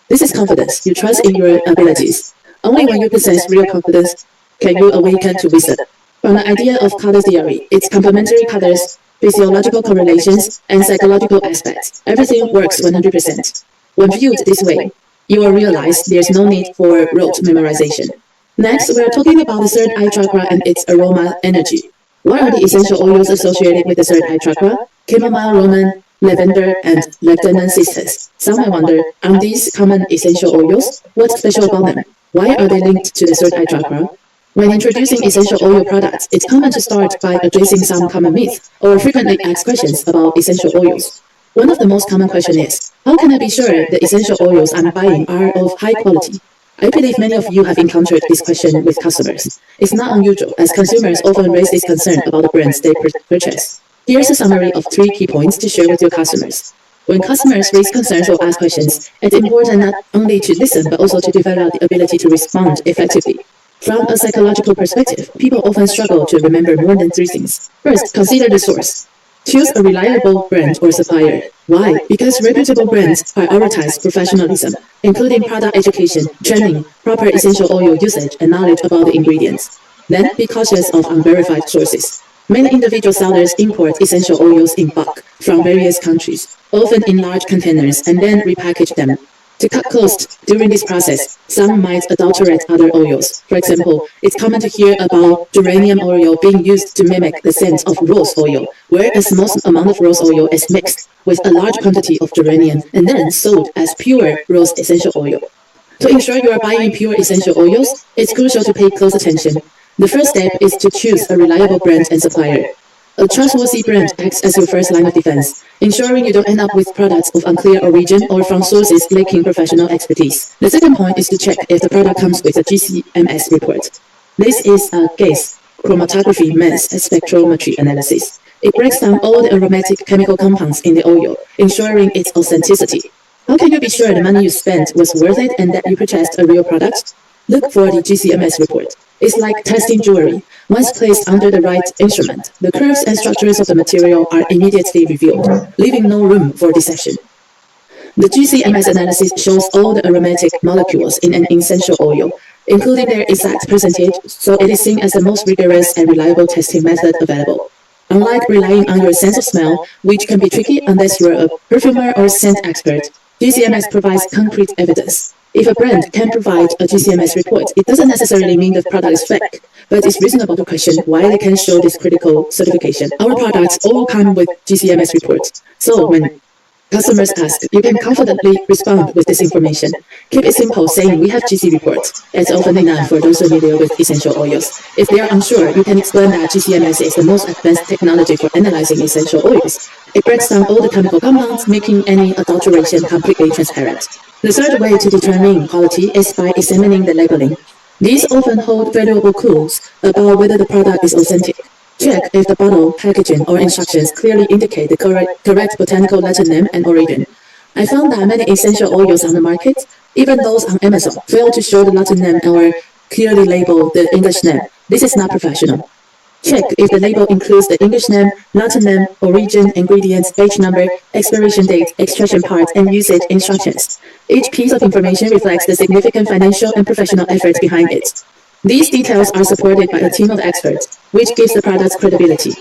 This is confidence. You trust in your abilities. Only when you possess real confidence can you awaken to wisdom. From the idea of color theory, its complementary colors, physiological correlations, and psychological aspects, everything works 100%. When viewed this way, you will realize there's no need for rote memorization. Next, we are talking about the third eye chakra and its aroma energy. What are the essential oils associated with the third eye chakra? Chamomile, roman, lavender, and lectinensis. Some may wonder, are these common essential oils? What's special about them? Why are they linked to the third eye chakra? When introducing essential oil products, it's common to start by addressing some common myths or frequently asked questions about essential oils. One of the most common questions is, how can I be sure the essential oils I'm buying are of high quality? I believe many of you have encountered this question with customers. It's not unusual, as consumers often raise this concern about the brands they purchase. Here's a summary of 3 key points to share with your customers. When customers raise concerns or ask questions, it's important not only to listen but also to develop the ability to respond effectively. From a psychological perspective, people often struggle to remember more than 3 things. First, consider the source. Choose a reliable brand or supplier. Why? Because reputable brands prioritize professionalism, including product education, training, proper essential oil usage, and knowledge about the ingredients. Then, be cautious of unverified sources. Many individual sellers import essential oils in bulk from various countries, often in large containers, and then repackage them. To cut costs during this process, some might adulterate other oils. For example, it's common to hear about geranium oil being used to mimic the scent of rose oil, where a small amount of rose oil is mixed with a large quantity of geranium and then sold as pure rose essential oil. To ensure you are buying pure essential oils, it's crucial to pay close attention. The first step is to choose a reliable brand and supplier. A trustworthy brand acts as your first line of defense, ensuring you don't end up with products of unclear origin or from sources lacking professional expertise. The second point is to check if the product comes with a GCMS report. This is a gas chromatography mass spectrometry analysis. It breaks down all the aromatic chemical compounds in the oil, ensuring its authenticity. How can you be sure the money you spent was worth it and that you purchased a real product? Look for the GCMS report. It's like testing jewelry. Once placed under the right instrument, the curves and structures of the material are immediately revealed, leaving no room for deception. The GCMS analysis shows all the aromatic molecules in an essential oil, including their exact percentage, so it is seen as the most rigorous and reliable testing method available. Unlike relying on your sense of smell, which can be tricky unless you're a perfumer or scent expert, GCMS provides concrete evidence. If a brand can provide a GCMS report, it doesn't necessarily mean the product is fake, but it's reasonable to question why they can show this critical certification. Our products all come with GCMS reports, so when customers ask, you can confidently respond with this information. Keep it simple, saying we have GC reports. It's often enough for those familiar with essential oils. If they are unsure, you can explain that GCMS is the most advanced technology for analyzing essential oils. It breaks down all the chemical compounds, making any adulteration completely transparent. The third way to determine quality is by examining the labeling. These often hold valuable clues about whether the product is authentic. Check if the bottle, packaging, or instructions clearly indicate the correct botanical Latin name and origin. I found that many essential oils on the market, even those on Amazon, fail to show the Latin name or clearly label the English name. This is not professional. Check if the label includes the English name, Latin name, origin, ingredients, batch number, expiration date, extraction part, and usage instructions. Each piece of information reflects the significant financial and professional efforts behind it. These details are supported by a team of experts, which gives the product credibility.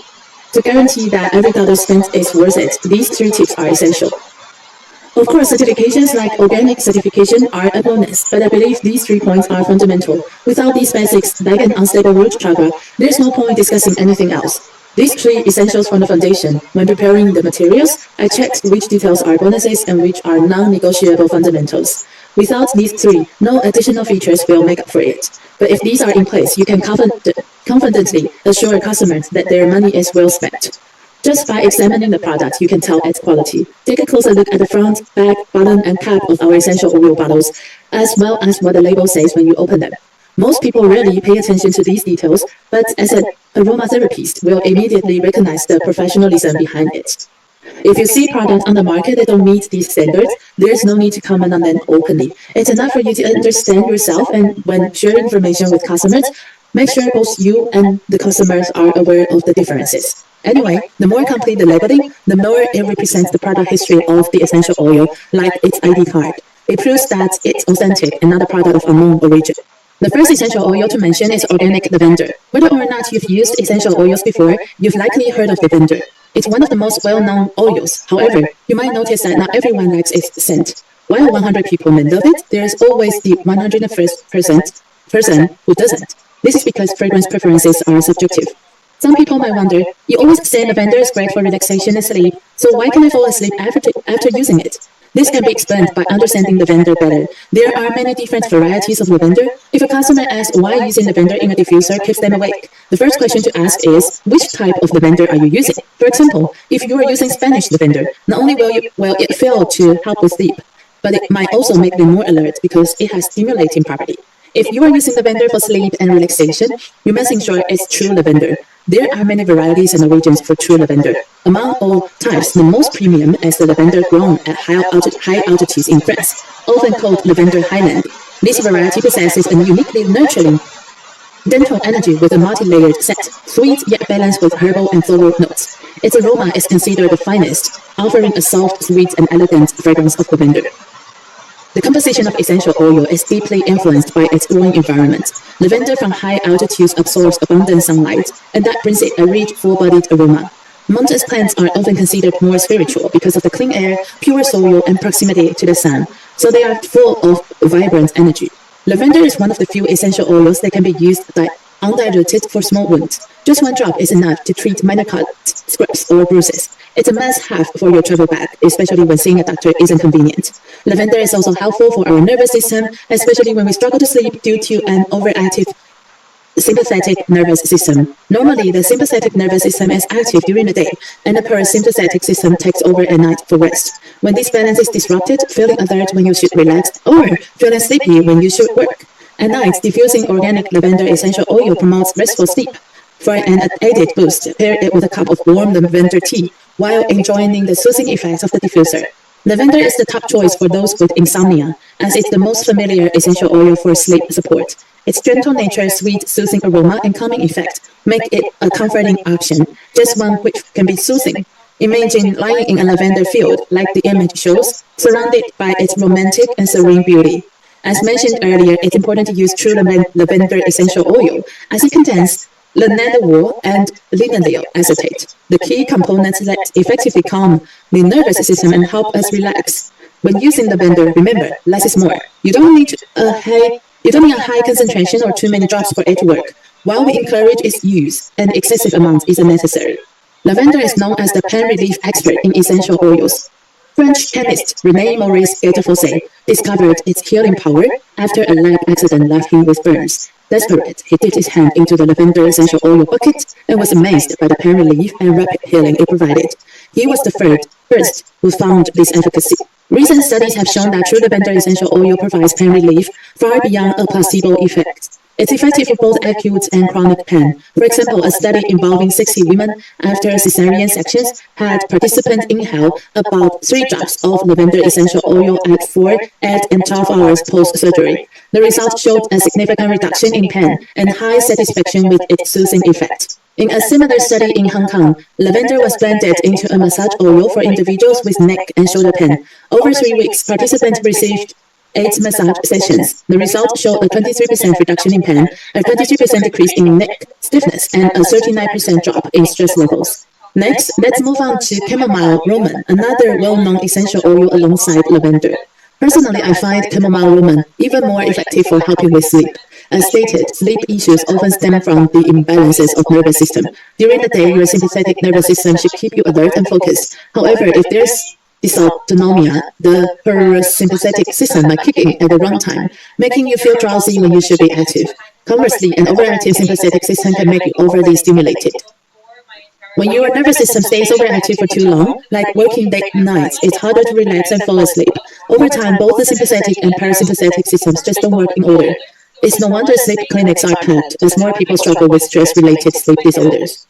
To guarantee that every dollar spent is worth it, these 3 tips are essential. Of course, certifications like organic certification are a bonus, but I believe these 3 points are fundamental. Without these basics, like an unstable root chakra, there's no point discussing anything else.
These three essentials form the foundation. When preparing the materials, I checked which details are bonuses and which are non-negotiable fundamentals. Without these three, no additional features will make up for it. But if these are in place, you can confidently assure customers that their money is well spent. Just by examining the product, you can tell its quality. Take a closer look at the front, back, bottom, and cap of our essential oil bottles, as well as what the label says when you open them. Most people rarely pay attention to these details, but as an aromatherapist, will immediately recognize the professionalism behind it. If you see products on the market that don't meet these standards, there's no need to comment on them openly. It's enough for you to understand yourself, and when sharing information with customers, make sure both you and the customers are aware of the differences. Anyway, the more complete the labeling, the more it represents the product history of the essential oil, like its ID card. It proves that it's authentic and not a product of unknown origin. The first essential oil to mention is organic lavender. Whether or not you've used essential oils before, you've likely heard of lavender. It's one of the most well-known oils. However, you might notice that not everyone likes its scent. While 100 people may love it, there is always the 101st person who doesn't. This is because fragrance preferences are subjective. Some people might wonder, you always say lavender is great for relaxation and sleep, so why can I fall asleep after using it? This can be explained by understanding lavender better. There are many different varieties of lavender. If a customer asks why using lavender in a diffuser keeps them awake, the first question to ask is, which type of lavender are you using? For example, if you are using Spanish lavender, not only will it fail to help with sleep, but it might also make them more alert because it has stimulating property. If you are using lavender for sleep and relaxation, you must ensure it's true lavender. There are many varieties and origins for true lavender. Among all types, the most premium is the lavender grown at high altitudes in France, often called lavender highland. This variety possesses a uniquely nurturing dental energy with a multi-layered scent, sweet yet balanced with herbal and floral notes. Its aroma is considered the finest, offering a soft, sweet, and elegant fragrance of lavender. The composition of essential oil is deeply influenced by its growing environment. Lavender from high altitudes absorbs abundant sunlight, and that brings it a rich, full-bodied aroma. Mountain plants are often considered more spiritual because of the clean air, pure soil, and proximity to the sun, so they are full of vibrant energy. Lavender is one of the few essential oils that can be used undiluted for small wounds. Just one drop is enough to treat minor cuts, scrapes, or bruises. It's a must-have for your travel bag, especially when seeing a doctor isn't convenient. Lavender is also helpful for our nervous system, especially when we struggle to sleep due to an overactive sympathetic nervous system. Normally, the sympathetic nervous system is active during the day, and the parasympathetic system takes over at night for rest. When this balance is disrupted, feeling alert when you should relax, or feeling sleepy when you should work. At night, diffusing organic lavender essential oil promotes restful sleep. For an added boost, pair it with a cup of warm lavender tea while enjoying the soothing effects of the diffuser. Lavender is the top choice for those with insomnia, as it's the most familiar essential oil for sleep support. Its gentle nature, sweet, soothing aroma, and calming effect make it a comforting option, just one which can be soothing. Imagine lying in a lavender field, like the image shows, surrounded by its romantic and serene beauty. As mentioned earlier, it's important to use true lavender essential oil, as it contains linalool and linalool acetate, the key components that effectively calm the nervous system and help us relax. When using lavender, remember, less is more. You don't need a high concentration or too many drops for it to work. While we encourage its use, an excessive amount isn't necessary. Lavender is known as the pain relief expert in essential oils. French chemist René Maurice Gattefossé discovered its healing power after a lab accident left him with burns. Desperate, he dipped his hand into the lavender essential oil bucket and was amazed by the pain relief and rapid healing it provided. He was the first who found this efficacy. Recent studies have shown that true lavender essential oil provides pain relief far beyond a placebo effect. It's effective for both acute and chronic pain. For example, a study involving 60 women after cesarean sections had participants inhale about 3 drops of lavender essential oil at 4, 8, and 12 hours post-surgery. The results showed a significant reduction in pain and high satisfaction with its soothing effect. In a similar study in Hong Kong, lavender was blended into a massage oil for individuals with neck and shoulder pain. Over 3 weeks, participants received 8 massage sessions. The results showed a 23% reduction in pain, a 23% decrease in neck stiffness, and a 39% drop in stress levels. Next, let's move on to chamomile roman, another well-known essential oil alongside lavender. Personally, I find chamomile roman even more effective for helping with sleep. As stated, sleep issues often stem from the imbalances of nervous system. During the day, your sympathetic nervous system should keep you alert and focused. However, if there's dysautonomia, the parasympathetic system might kick in at the wrong time, making you feel drowsy when you should be active. Conversely, an overactive sympathetic system can make you overly stimulated. When your nervous system stays overactive for too long, like working late nights, it's harder to relax and fall asleep. Over time, both the sympathetic and parasympathetic systems just don't work in order. It's no wonder sleep clinics are packed, as more people struggle with stress-related sleep disorders.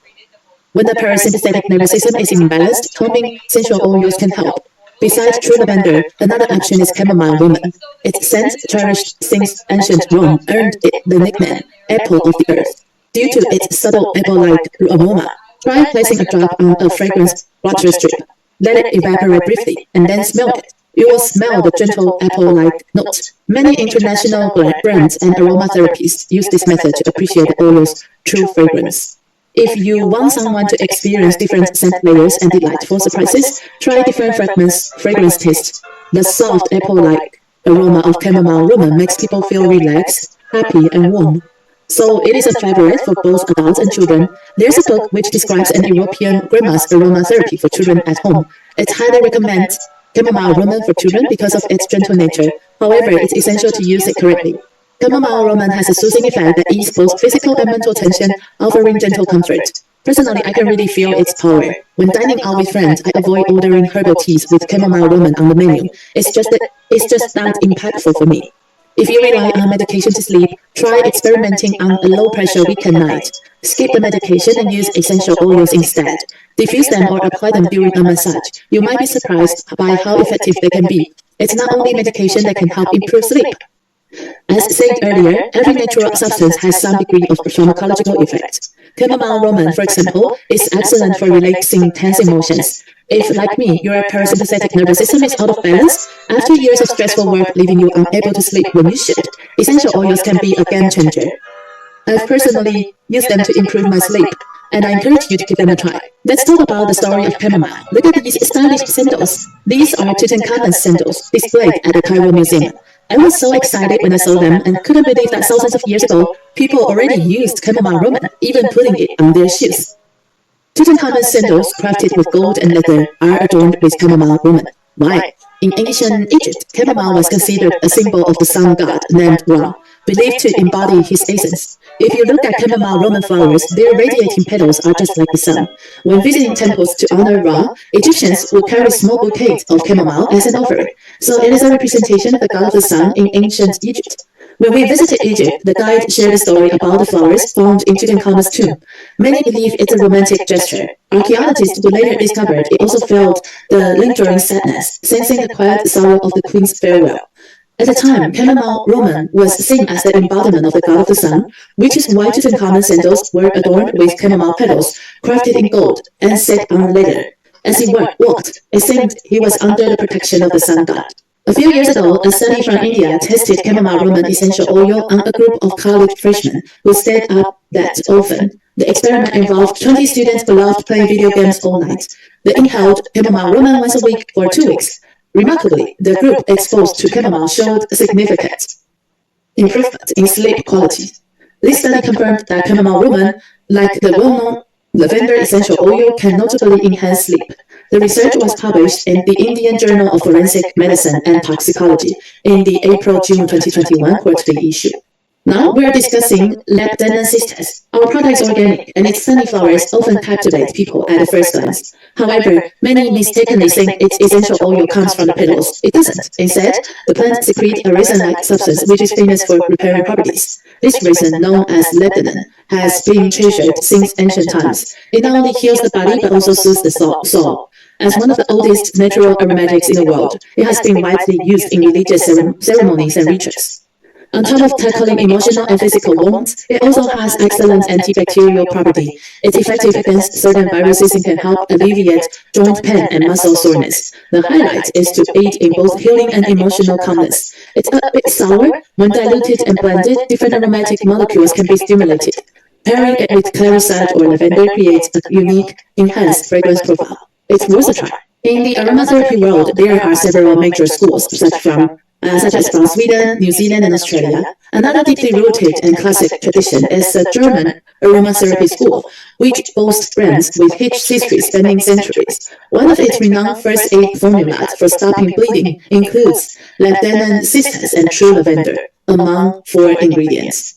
When the parasympathetic nervous system is imbalanced, calming essential oils can help. Besides true lavender, another option is chamomile woman. Its scent, cherished since ancient Rome, earned it the nickname "apple of the earth" due to its subtle apple-like aroma. Try placing a drop on a fragrance water strip. Let it evaporate briefly, and then smell it. You will smell the gentle apple-like note. Many international brands and aromatherapists use this method to appreciate the oil's true fragrance. If you want someone to experience different scent layers and delightful surprises, try different fragrance tastes. The soft apple-like aroma of chamomile woman makes people feel relaxed, happy, and warm. So it is a favorite for both adults and children. There's a book which describes an European grandma's aromatherapy for children at home. It highly recommends chamomile woman for children because of its gentle nature. However, it's essential to use it correctly. Chamomile woman has a soothing effect that eases both physical and mental tension, offering gentle comfort. Personally, I can really feel its power. When dining out with friends, I avoid ordering herbal teas with chamomile woman on the menu. It's just that impactful for me. If you rely on medication to sleep, try experimenting on a low-pressure weekend night. Skip the medication and use essential oils instead. Diffuse them or apply them during a massage. You might be surprised by how effective they can be. It's not only medication that can help improve sleep. As said earlier, every natural substance has some degree of pharmacological effect. Chamomile woman, for example, is excellent for relaxing tense emotions. If, like me, your parasympathetic nervous system is out of balance, after years of stressful work leaving you unable to sleep when you should, essential oils can be a game changer. I've personally used them to improve my sleep, and I encourage you to give them a try. Let's talk about the story of chamomile. Look at these stylish sandals. These are Tutankhamun's sandals, displayed at the Cairo Museum. I was so excited when I saw them and couldn't believe that thousands of years ago, people already used chamomile woman, even putting it on their shoes. Tutankhamun's sandals, crafted with gold and leather, are adorned with chamomile woman. Why? In ancient Egypt, chamomile was considered a symbol of the sun god named Ra, believed to embody his essence. If you look at chamomile Roman flowers, their radiating petals are just like the sun. When visiting temples to honor Ra, Egyptians would carry small bouquets of chamomile as an offering. So it is a representation of the god of the sun in ancient Egypt. When we visited Egypt, the guide shared a story about the flowers found in Tutankhamun's tomb. Many believe it's a romantic gesture. Archaeologists would later discover it also felt the lingering sadness, sensing the quiet sorrow of the queen's farewell. At the time, chamomile woman was seen as the embodiment of the god of the sun, which is why Tutankhamun's sandals were adorned with chamomile petals, crafted in gold, and set on leather. As he walked, it seemed he was under the protection of the sun god. A few years ago, a study from India tested chamomile woman essential oil on a group of college freshmen who stayed up that often. The experiment involved 20 students who loved playing video games all night. They inhaled chamomile woman once a week for 2 weeks. Remarkably, the group exposed to chamomile showed a significant improvement in sleep quality. This study confirmed that chamomile woman, like the well-known lavender essential oil, can notably enhance sleep. The research was published in the Indian Journal of Forensic Medicine and Toxicology in the April-June 2021 quarterly issue. Now we're discussing Lepidopsis. Our product is organic, and its sunny flowers often captivate people at first glance. However, many mistakenly think its essential oil comes from the petals. It doesn't. Instead, the plant secretes a resin-like substance which is famous for repairing properties. This resin, known as lepidopsis, has been treasured since ancient times. It not only heals the body but also soothes the soul. As one of the oldest natural aromatics in the world, it has been widely used in religious ceremonies and rituals. On top of tackling emotional and physical wounds, it also has excellent antibacterial property. It's effective against certain viruses and can help alleviate joint pain and muscle soreness. The highlight is to aid in both healing and emotional calmness. It's a bit sour. When diluted and blended, different aromatic molecules can be stimulated. Pairing it with clarisade or lavender creates a unique, enhanced fragrance profile. It's worth a try. In the aromatherapy world, there are several major schools, such from such as from Sweden, New Zealand, and Australia. Another deeply rooted and classic tradition is the German aromatherapy school, which boasts brands with rich history spanning centuries. One of its renowned first aid formulas for stopping bleeding includes Lieutenant Sisters and True Lavender, among 4 ingredients.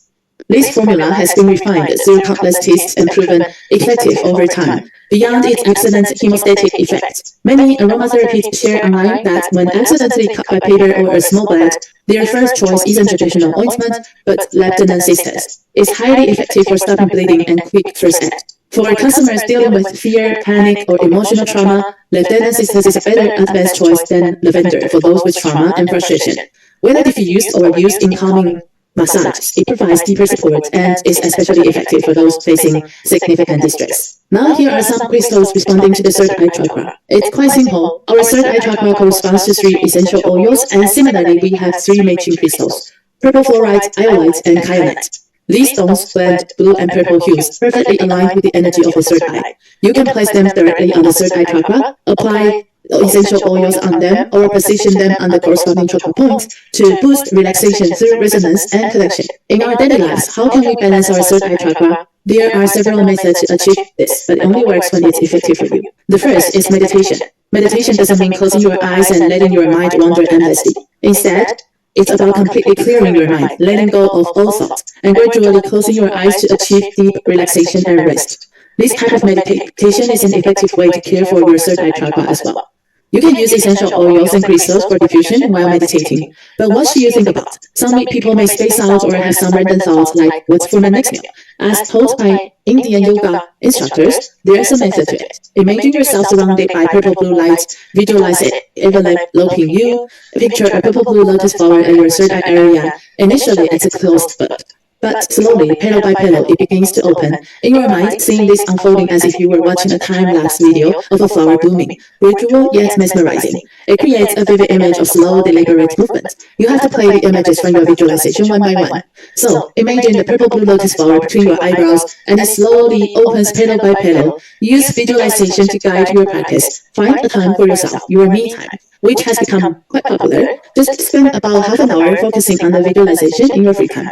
This formula has been refined through countless tests and proven effective over time. Beyond its excellent hemostatic effects, many aromatherapists share online that when accidentally cut by paper or a small blade, their first choice isn't traditional ointment, but Lieutenant Sisters. It's highly effective for stopping bleeding and quick first aid. For customers dealing with fear, panic, or emotional trauma, Lieutenant Sisters is a better advanced choice than lavender for those with trauma and frustration. Whether diffused or used in calming massage, it provides deeper support and is especially effective for those facing significant distress. Now here are some crystals responding to the third eye chakra. It's quite simple. Our third eye chakra corresponds to 3 essential oils, and similarly we have 3 matching crystals: purple fluorite, iolite, and kyanite. These stones blend blue and purple hues, perfectly aligned with the energy of the third eye. You can place them directly on the third eye chakra, apply essential oils on them, or position them on the corresponding chakra points to boost relaxation through resonance and connection. In our daily lives, how can we balance our third eye chakra? There are several methods to achieve this, but it only works when it's effective for you. The first is meditation. Meditation doesn't mean closing your eyes and letting your mind wander endlessly. Instead, it's about completely clearing your mind, letting go of all thoughts, and gradually closing your eyes to achieve deep relaxation and rest. This type of meditation is an effective way to care for your third eye chakra as well. You can use essential oils and crystals for diffusion while meditating. But what should you think about? Some people may space out or have some random thoughts like, what's for my next meal? As taught by Indian yoga instructors, there's a method to it. Imagine yourself surrounded by purple-blue lights. Visualize it enveloping you. Picture a purple-blue lotus flower at your third eye area. Initially, it's a closed bud. But slowly, petal by petal, it begins to open. In your mind, seeing this unfolding as if you were watching a time-lapse video of a flower blooming, gradual yet mesmerizing. It creates a vivid image of slow, deliberate movement. You have to play the images from your visualization one by one. So, imagine the purple-blue lotus flower between your eyebrows, and it slowly opens petal by petal. Use visualization to guide your practice. Find a time for yourself, your me time, which has become quite popular. Just spend about half an hour focusing on the visualization in your free time.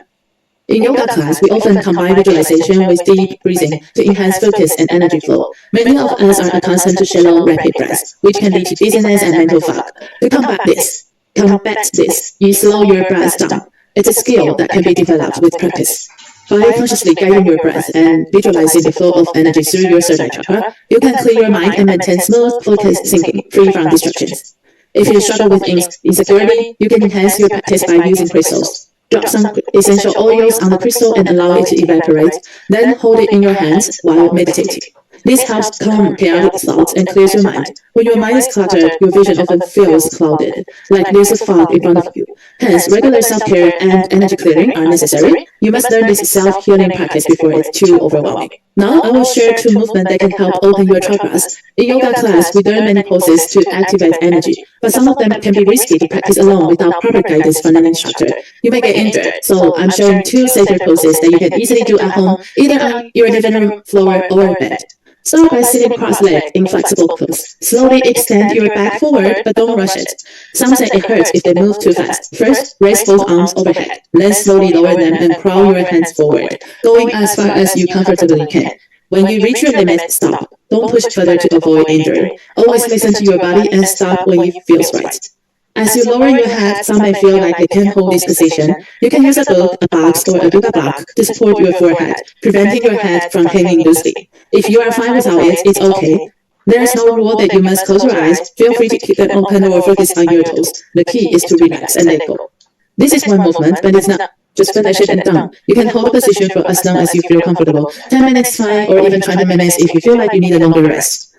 In yoga class, we often combine visualization with deep breathing to enhance focus and energy flow. Many of us are accustomed to shallow, rapid breaths, which can lead to dizziness and mental fog. To combat this, you slow your breath down. It's a skill that can be developed with practice. By consciously guiding your breath and visualizing the flow of energy through your third eye chakra, you can clear your mind and maintain smooth, focused thinking, free from distractions. If you struggle with insecurity, you can enhance your practice by using crystals. Drop some essential oils on the crystal and allow it to evaporate, then hold it in your hands while meditating. This helps calm chaotic thoughts and clears your mind. When your mind is cluttered, your vision often feels clouded, like there's a fog in front of you. Hence, regular self-care and energy clearing are necessary. You must learn this self-healing practice before it's too overwhelming. Now, I will share 2 movements that can help open your chakras. In yoga class, we learn many poses to activate energy, but some of them can be risky to practice alone without proper guidance from an instructor. You may get injured, so I'm sharing 2 safer poses that you can easily do at home, either on your living room floor or bed. Start by sitting cross-legged in flexible pose. Slowly extend your back forward, but don't rush it. Some say it hurts if they move too fast. First, raise both arms overhead. Then slowly lower them and crawl your hands forward, going as far as you comfortably can. When you reach your limit, stop. Don't push further to avoid injury. Always listen to your body and stop when it feels right. As you lower your head, some may feel like they can't hold this position. You can use a book, a box, or a yoga block to support your forehead, preventing your head from hanging loosely. If you are fine without it, it's okay. There is no rule that you must close your eyes. Feel free to keep them open or focus on your toes. The key is to relax and let go. This is one movement, but it's not just finish it and done. You can hold the position for as long as you feel comfortable. 10 minutes fine, or even 20 minutes if you feel like you need a longer rest.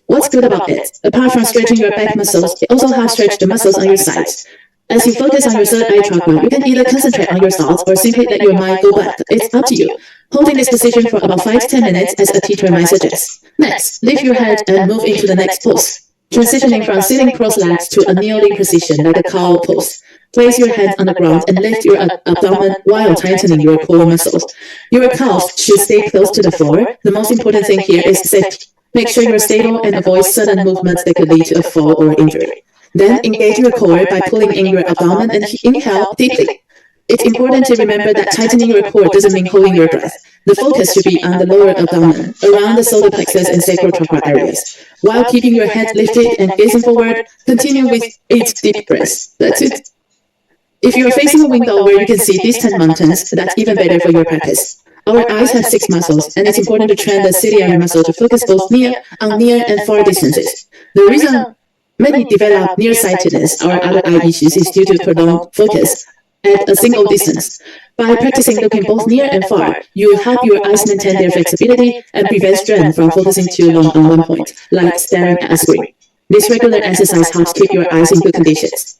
What's good about it? Apart from stretching your back muscles, it also helps stretch the muscles on your sides. As you focus on your third eye chakra, you can either concentrate on your thoughts or simply let your mind go blank. It's up to you. Holding this position for about 5 to 10 minutes as a teacher might suggest. Next, lift your head and move into the next pose. Transitioning from sitting cross-legged to a kneeling position like a cow pose. Place your hands on the ground and lift your abdomen while tightening your core muscles. Your calves should stay close to the floor. The most important thing here is safety. Make sure you're stable and avoid sudden movements that could lead to a fall or injury. Then engage your core by pulling in your abdomen and inhale deeply. It's important to remember that tightening your core doesn't mean holding your breath. The focus should be on the lower abdomen, around the solar plexus and sacral chakra areas. While keeping your head lifted and gazing forward, continue with 8 deep breaths. That's it. If you're facing a window where you can see distant mountains, that's even better for your practice. Our eyes have 6 muscles, and it's important to train the ciliary muscle to focus both near and far distances. The reason many develop nearsightedness or other eye issues is due to prolonged focus at a single distance. By practicing looking both near and far, you help your eyes maintain their flexibility and prevent strain from focusing too long on one point, like staring at a screen. This regular exercise helps keep your eyes in good conditions.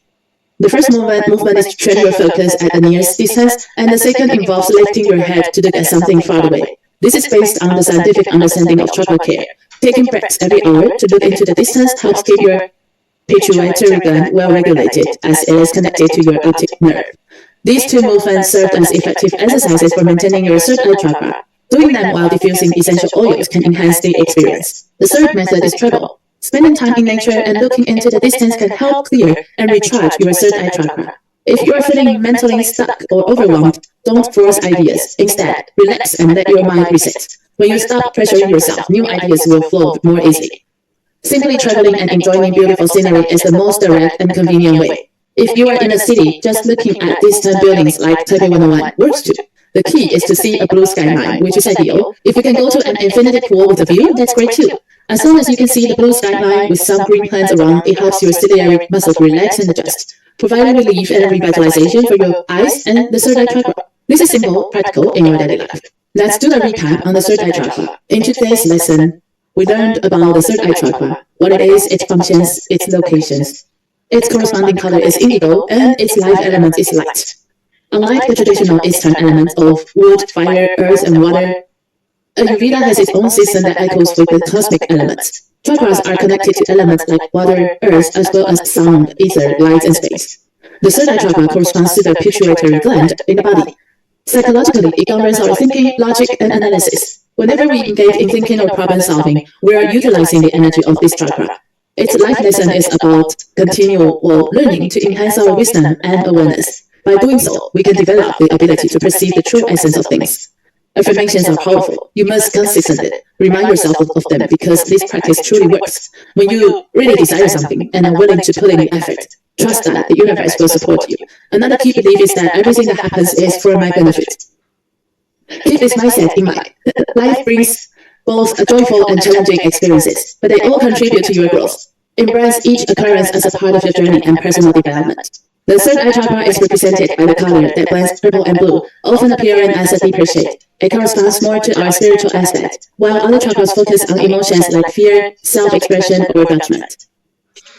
The first movement is to train your focus at the nearest distance, and the second involves lifting your head to look at something far away. This is based on the scientific understanding of chakra care. Taking breaths every hour to look into the distance helps keep your pituitary gland well regulated, as it is connected to your optic nerve. These 2 movements serve as effective exercises for maintaining your third eye chakra. Doing them while diffusing essential oils can enhance the experience. The third method is travel. Spending time in nature and looking into the distance can help clear and recharge your third eye chakra. If you are feeling mentally stuck or overwhelmed, don't force ideas. Instead, relax and let your mind reset. When you stop pressuring yourself, new ideas will flow more easily. Simply traveling and enjoying beautiful scenery is the most direct and convenient way. If you are in a city, just looking at distant buildings like Taipei 101 works too. The key is to see a blue skyline, which is ideal. If you can go to an infinity pool with a view, that's great too. As long as you can see the blue skyline with some green plants around, it helps your ciliary muscle relax and adjust, providing relief and revitalization for your eyes and the third eye chakra. This is simple, practical in your daily life. Let's do the recap on the third eye chakra. In today's lesson, we learned about the third eye chakra, what it is, its functions, its locations. Its corresponding color is indigo, and its life element is light. Unlike the traditional Eastern elements of wood, fire, earth, and water, Ayurveda has its own system that echoes with the cosmic elements. Chakras are connected to elements like water, earth, as well as sound, ether, light, and space. The third eye chakra corresponds to the pituitary gland in the body. Psychologically, it governs our thinking, logic, and analysis. Whenever we engage in thinking or problem solving, we are utilizing the energy of this chakra. Its life lesson is about continual learning to enhance our wisdom and awareness. By doing so, we can develop the ability to perceive the true essence of things. Affirmations are powerful. You must consistently remind yourself of them because this practice truly works. When you really desire something and are willing to put in the effort, trust that the universe will support you. Another key belief is that everything that happens is for my benefit. Keep this mindset in mind. Life brings both joyful and challenging experiences, but they all contribute to your growth. Embrace each occurrence as a part of your journey and personal development. The third eye chakra is represented by the color that blends purple and blue, often appearing as a deeper shade. It corresponds more to our spiritual aspect, while other chakras focus on emotions like fear, self-expression, or judgment.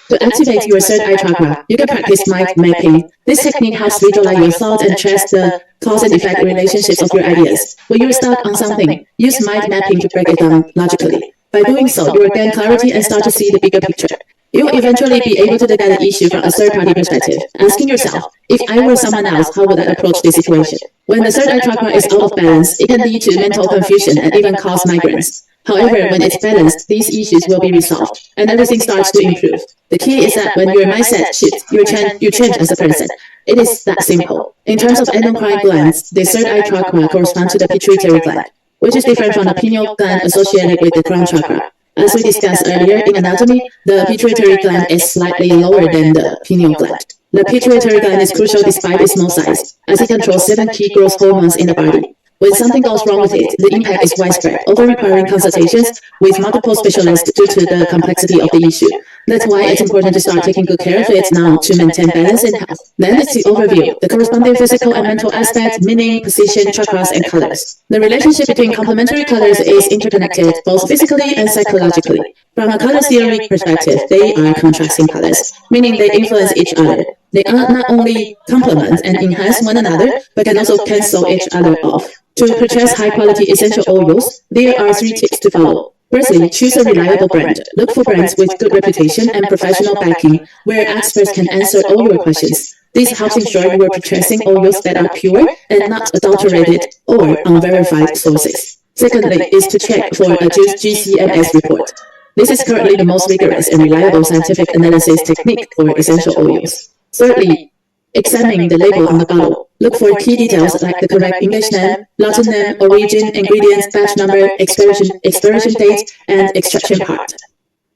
To activate your third eye chakra, you can practice mind mapping. This technique helps visualize your thoughts and trace the cause and effect relationships of your ideas. When you're stuck on something, use mind mapping to break it down logically. By doing so, you will gain clarity and start to see the bigger picture. You will eventually be able to look at the issue from a third-party perspective, asking yourself, if I were someone else, how would I approach this situation? When the third eye chakra is out of balance, it can lead to mental confusion and even cause migraines. However, when it's balanced, these issues will be resolved, and everything starts to improve. The key is that when your mindset shifts, you change as a person. It is that simple. In terms of endocrine glands, the third eye chakra corresponds to the pituitary gland, which is different from the pineal gland associated with the crown chakra. As we discussed earlier in anatomy, the pituitary gland is slightly lower than the pineal gland. The pituitary gland is crucial despite its small size, as it controls 7 key growth hormones in the body. When something goes wrong with it, the impact is widespread, often requiring consultations with multiple specialists due to the complexity of the issue. That's why it's important to start taking good care of it now to maintain balance and health. Then it's the overview, the corresponding physical and mental aspects, meaning, position, chakras, and colors. The relationship between complementary colors is interconnected, both physically and psychologically. From a color theory perspective, they are contrasting colors, meaning they influence each other. They are not only complement and enhance one another, but can also cancel each other off. To purchase high-quality essential oils, there are 3 tips to follow. Firstly, choose a reliable brand. Look for brands with good reputation and professional backing, where experts can answer all your questions. This helps ensure you are purchasing oils that are pure and not adulterated or unverified sources. Secondly, is to check for a GCMS report. This is currently the most rigorous and reliable scientific analysis technique for essential oils. Thirdly, examine the label on the bottle. Look for key details like the correct English name, Latin name, origin, ingredients, batch number, expiration date, and extraction part.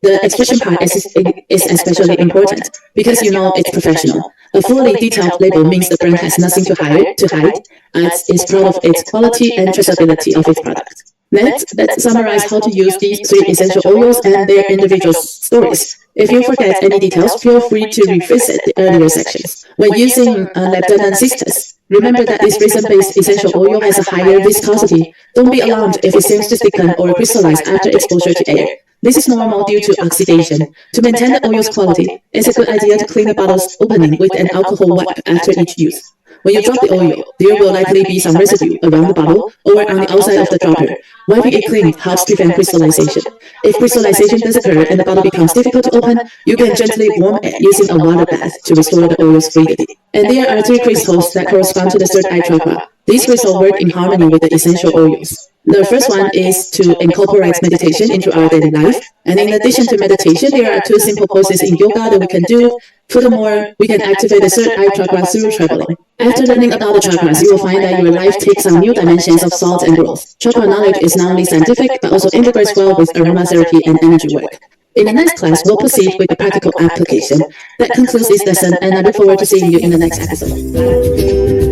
The extraction part is especially important because you know it's professional. A fully detailed label means the brand has nothing to hide, as it's proud of its quality and traceability of its product. Next, let's summarize how to use these 3 essential oils and their individual stories. If you forget any details, feel free to revisit the earlier sections. When using Lepidolin Cistus, remember that this resin-based essential oil has a higher viscosity. Don't be alarmed if it seems to thicken or crystallize after exposure to air. This is normal due to oxidation. To maintain the oil's quality, it's a good idea to clean the bottle's opening with an alcohol wipe after each use. When you drop the oil, there will likely be some residue around the bottle or on the outside of the dropper. Wiping it clean helps prevent crystallization. If crystallization does occur and the bottle becomes difficult to open, you can gently warm it using a water bath to restore the oil's fluidity. And there are 3 crystals that correspond to the third eye chakra. These crystals work in harmony with the essential oils. The first one is to incorporate meditation into our daily life. And in addition to meditation, there are 2 simple poses in yoga that we can do. Furthermore, we can activate the third eye chakra through traveling. After learning about the chakras, you will find that your life takes on new dimensions of thought and growth. Chakra knowledge is not only scientific, but also integrates well with aromatherapy and energy work. In the next class, we'll proceed with the practical application. That concludes this lesson, and I look forward to seeing you in the next episode.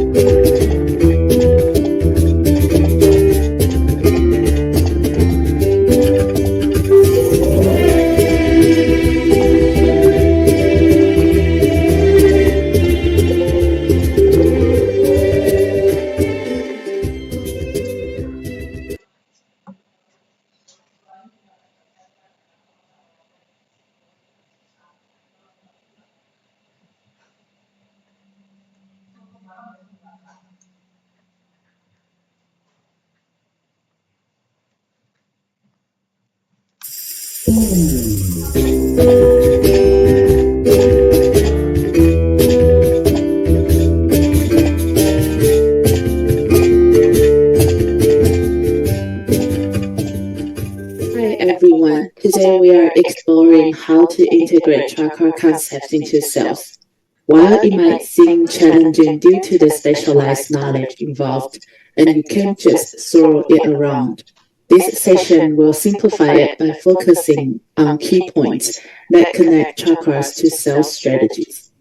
Everyone. Today we are exploring how to integrate chakra concepts into sales. While it might seem challenging due to the specialized knowledge involved, and you can't just throw it around, this session will simplify it by focusing on key points that connect chakras to sales strategies.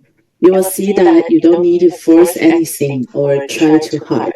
You will see that you don't need to force anything or try too hard.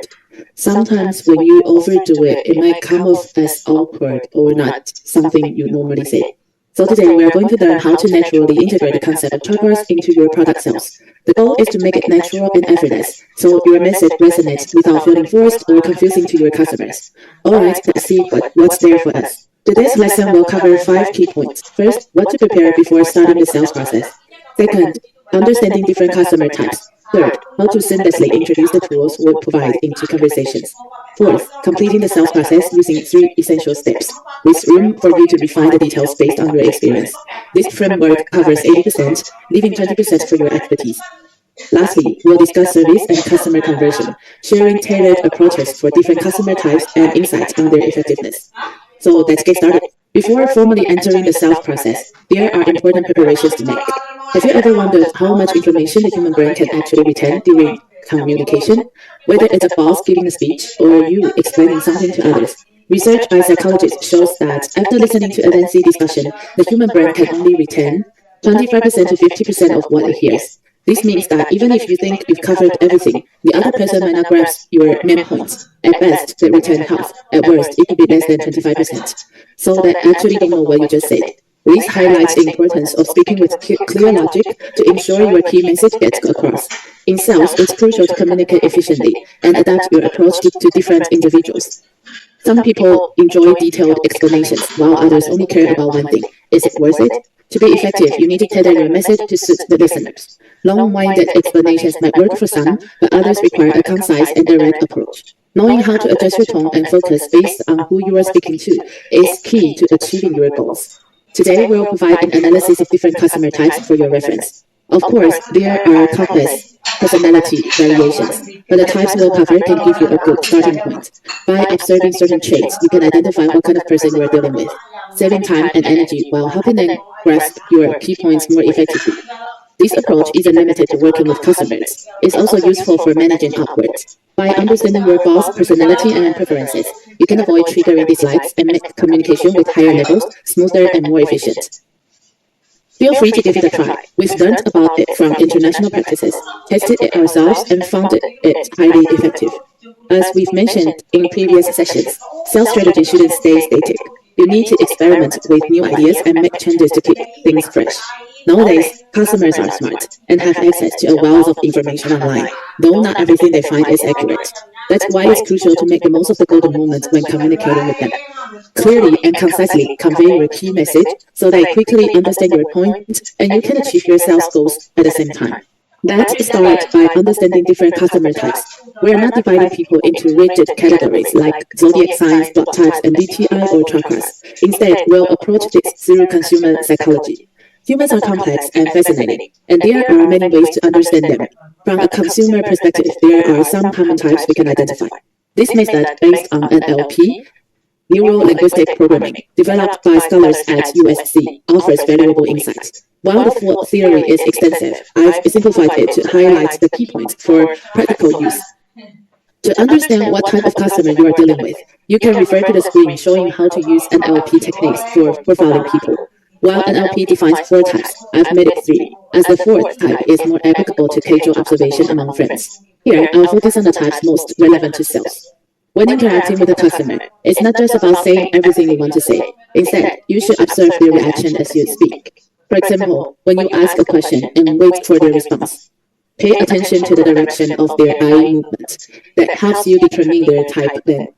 Sometimes when you overdo it, it might come off as awkward or not something you normally say. So today we are going to learn how to naturally integrate the concept of chakras into your product sales. The goal is to make it natural and effortless, so your message resonates without feeling forced or confusing to your customers. Alright, let's see what's there for us. Today's lesson will cover 5 key points. First, what to prepare before starting the sales process. Second, understanding different customer types. Third, how to seamlessly introduce the tools we provide into conversations. Fourth, completing the sales process using 3 essential steps, with room for you to refine the details based on your experience. This framework covers 80%, leaving 20% for your expertise. Lastly, we'll discuss service and customer conversion, sharing tailored approaches for different customer types and insights on their effectiveness. So let's get started. Before formally entering the sales process, there are important preparations to make. Have you ever wondered how much information the human brain can actually retain during communication? Whether it's a boss giving a speech or you explaining something to others. Research by psychologists shows that after listening to a lengthy discussion, the human brain can only retain 25% to 50% of what it hears. This means that even if you think you've covered everything, the other person might not grasp your main points. At best, they retain half. At worst, it could be less than 25%. So they actually don't know what you just said. This highlights the importance of speaking with clear logic to ensure your key message gets across. In sales, it's crucial to communicate efficiently and adapt your approach to different individuals. Some people enjoy detailed explanations, while others only care about one thing. Is it worth it? To be effective, you need to tailor your message to suit the listeners. Long-winded explanations might work for some, but others require a concise and direct approach. Knowing how to adjust your tone and focus based on who you are speaking to is key to achieving your goals. Today, we'll provide an analysis of different customer types for your reference. Of course, there are countless
personality variations, but the types we'll cover can give you a good starting point. By observing certain traits, you can identify what kind of person you are dealing with, saving time and energy while helping them grasp your key points more effectively. This approach isn't limited to working with customers. It's also useful for managing upwards. By understanding your boss' personality and preferences, you can avoid triggering dislikes and make communication with higher levels smoother and more efficient. Feel free to give it a try. We've learned about it from international practices, tested it ourselves, and found it highly effective. As we've mentioned in previous sessions, sales strategy shouldn't stay static. You need to experiment with new ideas and make changes to keep things fresh. Nowadays, customers are smart and have access to a wealth of information online, though not everything they find is accurate. That's why it's crucial to make the most of the golden moment when communicating with them. Clearly and concisely convey your key message so they quickly understand your point and you can achieve your sales goals at the same time. Let's start by understanding different customer types. We are not dividing people into rigid categories like zodiac signs, blood types, MBTI, or chakras. Instead, we'll approach this through consumer psychology. Humans are complex and fascinating, and there are many ways to understand them. From a consumer perspective, there are some common types we can identify. This method, based on NLP, Neuro-linguistic programming, developed by scholars at USC, offers valuable insights. While the full theory is extensive, I've simplified it to highlight the key points for practical use. To understand what type of customer you are dealing with, you can refer to the screen showing how to use NLP techniques for profiling people. While NLP defines 4 types, I've made it 3, as the 4th type is more applicable to casual observation among friends. Here, I'll focus on the types most relevant to sales. When interacting with a customer, it's not just about saying everything you want to say. Instead, you should observe their reaction as you speak. For example, when you ask a question and wait for their response, pay attention to the direction of their eye movement. That helps you determine their type then.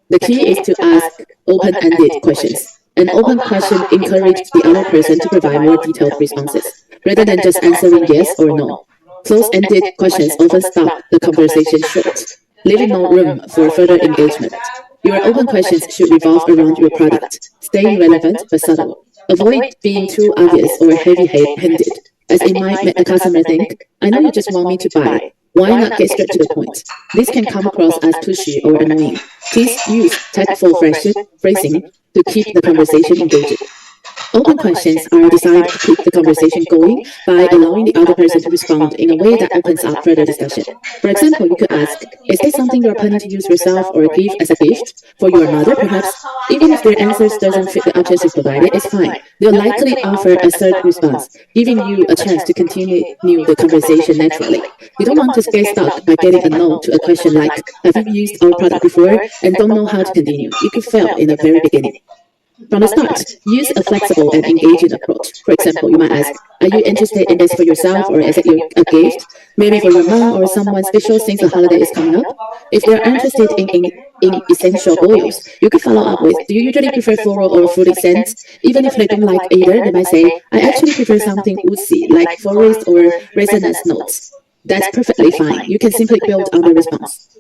The key is to ask open-ended questions. An open question encourages the other person to provide more detailed responses, rather than just answering yes or no. Close-ended questions often stop the conversation short, leaving no room for further engagement. Your open questions should revolve around your product, staying relevant but subtle. Avoid being too obvious or heavy-handed, as it might make the customer think, I know you just want me to buy. Why not get straight to the point? This can come across as pushy or annoying. Please use tactful phrasing to keep the conversation engaging. Open questions are designed to keep the conversation going by allowing the other person to respond in a way that opens up further discussion. For example, you could ask, is this something you're planning to use yourself or give as a gift for your mother, perhaps? Even if their answers doesn't fit the options you provided, it's fine. They'll likely offer a third response, giving you a chance to continue the conversation naturally. You don't want to get stuck by getting a no to a question like, have you used our product before and don't know how to continue? You could fail in the very beginning. From the start, use a flexible and engaging approach. For example, you might ask, are you interested in this for yourself or is it a gift? Maybe for your mom or someone special since the holiday is coming up? If they're interested in essential oils, you could follow up with, do you usually prefer floral or fruity scents? Even if they don't like either, they might say, I actually prefer something woodsy, like forest or resinous notes. That's perfectly fine. You can simply build on the response.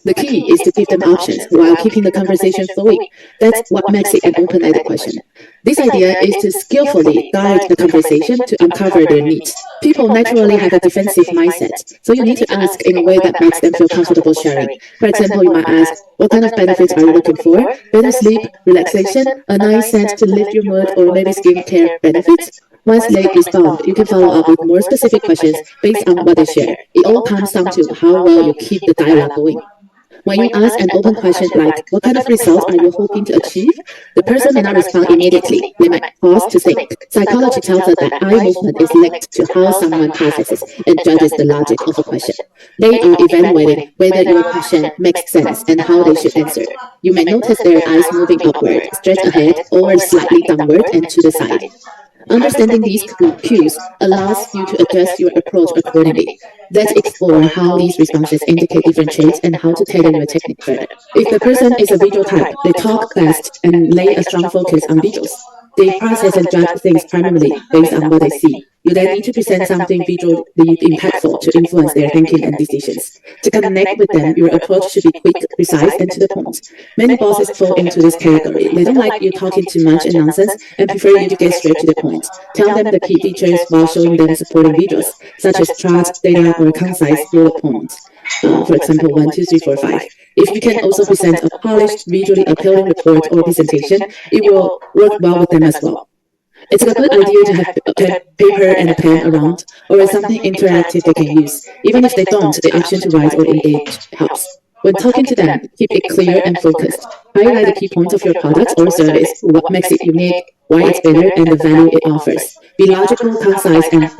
The key is to give them options while keeping the conversation flowing. That's what makes it an open-ended question. This idea is to skillfully guide the conversation to uncover their needs. People naturally have a defensive mindset, so you need to ask in a way that makes them feel comfortable sharing. For example, you might ask, what kind of benefits are you looking for? Better sleep, relaxation, a nice scent to lift your mood, or maybe skincare benefits? Once they respond, you can follow up with more specific questions based on what they share. It all comes down to how well you keep the dialogue going. When you ask an open question like, what kind of results are you hoping to achieve? The person may not respond immediately. They might pause to think. Psychology tells us that eye movement is linked to how someone processes and judges the logic of a question. They are evaluating whether your question makes sense and how they should answer. You may notice their eyes moving upward, straight ahead, or slightly downward and to the side. Understanding these cues allows you to adjust your approach accordingly. Let's explore how these responses indicate different traits and how to tailor your technique further. If the person is a visual type, they talk fast and lay a strong focus on visuals. They process and judge things primarily based on what they see. You then need to present something visually impactful to influence their thinking and decisions. To connect with them, your approach should be quick, precise, and to the point. Many bosses fall into this category. They don't like you talking too much and nonsense and prefer you to get straight to the point. Tell them the key features while showing them supporting visuals, such as charts, data, or concise bullet points. For example, 1, 2, 3, 4, 5. If you can also present a polished, visually appealing report or presentation, it will work well with them as well. It's a good idea to have a paper and a pen around, or something interactive they can use. Even if they don't, the option to write or engage helps. When talking to them, keep it clear and focused. Highlight the key points of your product or service, what makes it unique, why it's better, and the value it offers. Be logical, concise, and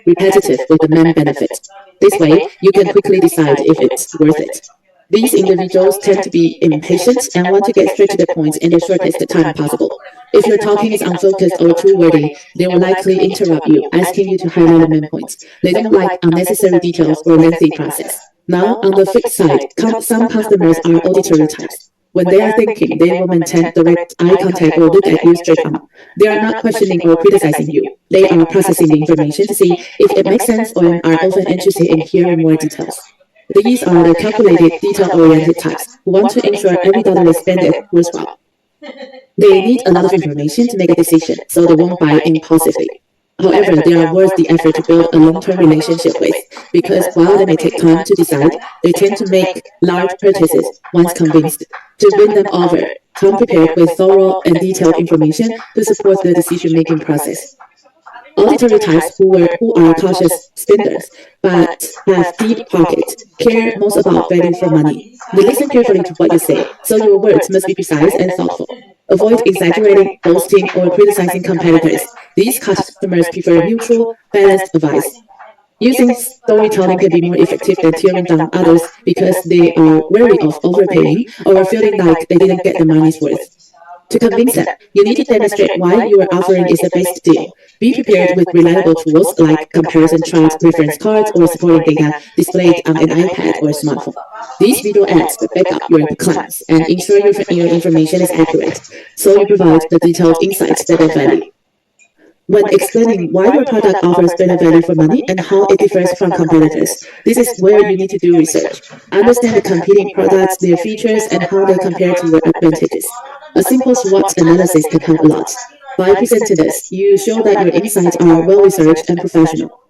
repetitive with the main benefits. This way, you can quickly decide if it's worth it. These individuals tend to be impatient and want to get straight to the point in the shortest time possible. If your talking is unfocused or too wordy, they will likely interrupt you, asking you to highlight the main points. They don't like unnecessary details or lengthy process. Now, on the flip side, some customers are auditory types. When they are thinking, they will maintain direct eye contact or look at you straight on. They are not questioning or criticizing you. They are processing the information to see if it makes sense or are often interested in hearing more details. These are the calculated, detail-oriented types who want to ensure every dollar they spend is worthwhile. They need a lot of information to make a decision, so they won't buy impulsively. However, they are worth the effort to build a long-term relationship with, because while they may take time to decide, they tend to make large purchases once convinced. To win them over, come prepared with thorough and detailed information to support the decision-making process. Auditory types who are cautious spenders but have deep pockets care most about value for money. They listen carefully to what you say, so your words must be precise and thoughtful. Avoid exaggerating, boasting, or criticizing competitors. These customers prefer neutral, balanced advice. Using storytelling can be more effective than tearing down others because they are wary of overpaying or feeling like they didn't get the money's worth. To convince them, you need to demonstrate why your offering is the best deal. Be prepared with reliable tools like comparison charts, reference cards, or supporting data displayed on an iPad or smartphone. These video ads will back up your claims and ensure your information is accurate, so you provide the detailed insights that they value. When explaining why your product offers better value for money and how it differs from competitors, this is where you need to do research. Understand the competing products, their features, and how they compare to your advantages. A simple SWOT analysis can help a lot. By presenting this, you show that your insights are well-researched and professional.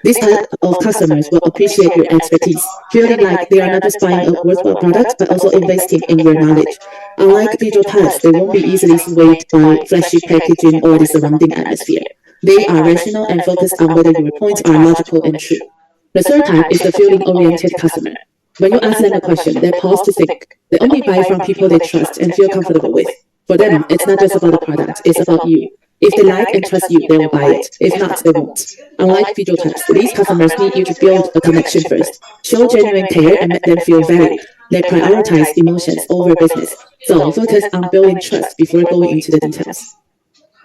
This type of customers will appreciate your expertise, feeling like they are not just buying a worthwhile product, but also investing in your knowledge. Unlike visual types, they won't be easily swayed by flashy packaging or the surrounding atmosphere. They are rational and focused on whether your points are logical and true. The third type is the feeling-oriented customer. When you ask them a question, they pause to think. They only buy from people they trust and feel comfortable with. For them, it's not just about the product, it's about you. If they like and trust you, they will buy it. If not, they won't. Unlike visual types, these customers need you to build a connection first. Show genuine care and make them feel valued. They prioritize emotions over business. So focus on building trust before going into the details.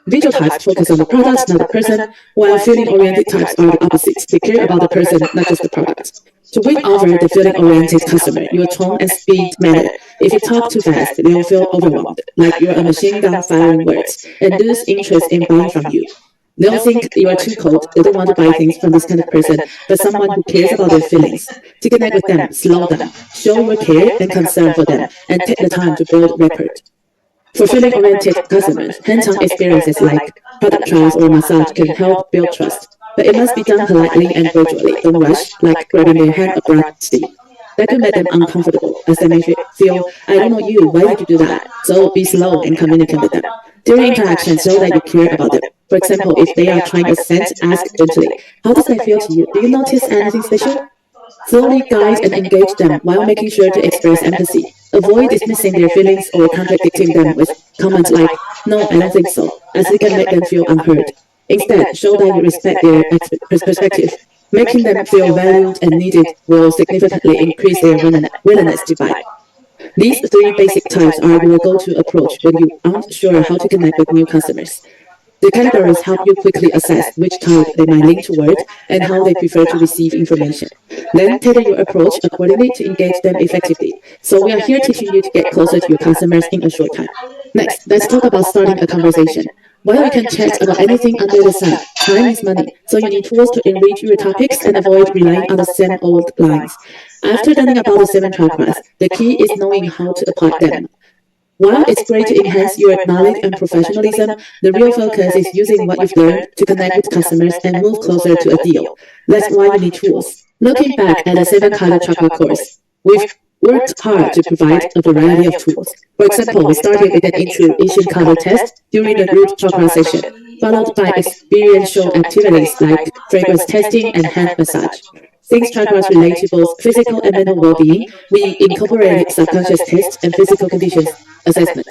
Visual types focus on the product, not the person, while feeling-oriented types are the opposite. They care about the person, not just the product. To win over the feeling-oriented customer, your tone and speed matter. If you talk too fast, they'll feel overwhelmed, like you're a machine gun firing words, and lose interest in buying from you. They'll think you are too cold, they don't want to buy things from this kind of person, but someone who cares about their feelings. To connect with them, slow down, show your care and concern for them, and take the time to build rapport. For feeling-oriented customers, hands-on experiences like product trials or massage can help build trust. But it must be done politely and gradually. Don't rush, like grabbing their hand abruptly. That could make them uncomfortable, as they may feel, I don't know you, why did you do that? So be slow and communicate with them. During interactions, show that you care about them. For example, if they are trying a scent, ask gently, how does that feel to you? Do you notice anything special? Slowly guide and engage them while making sure to express empathy. Avoid dismissing their feelings or contradicting them with comments like, no, I don't think so, as it can make them feel unheard. Instead, show that you respect their perspective. Making them feel valued and needed will significantly increase their willingness to buy. These three basic types are your go-to approach when you aren't sure how to connect with new customers. The categories help you quickly assess which type they might lean toward and how they prefer to receive information. Then tailor your approach accordingly to engage them effectively. So we are here teaching you to get closer to your customers in a short time.
Next, let's talk about starting a conversation. While you can chat about anything under the sun, time is money, so you need tools to enrich your topics and avoid relying on the same old lines. After learning about the 7 chakras, the key is knowing how to apply them. While it's great to enhance your knowledge and professionalism, the real focus is using what you've learned to connect with customers and move closer to a deal. That's why you need tools. Looking back at the 7 color chakra course, we've worked hard to provide a variety of tools. For example, we started with an intuition color test during the root chakra session, followed by experiential activities like fragrance testing and hand massage. Since chakras relate to both physical and mental well-being, we incorporated subconscious tests and physical conditions assessment.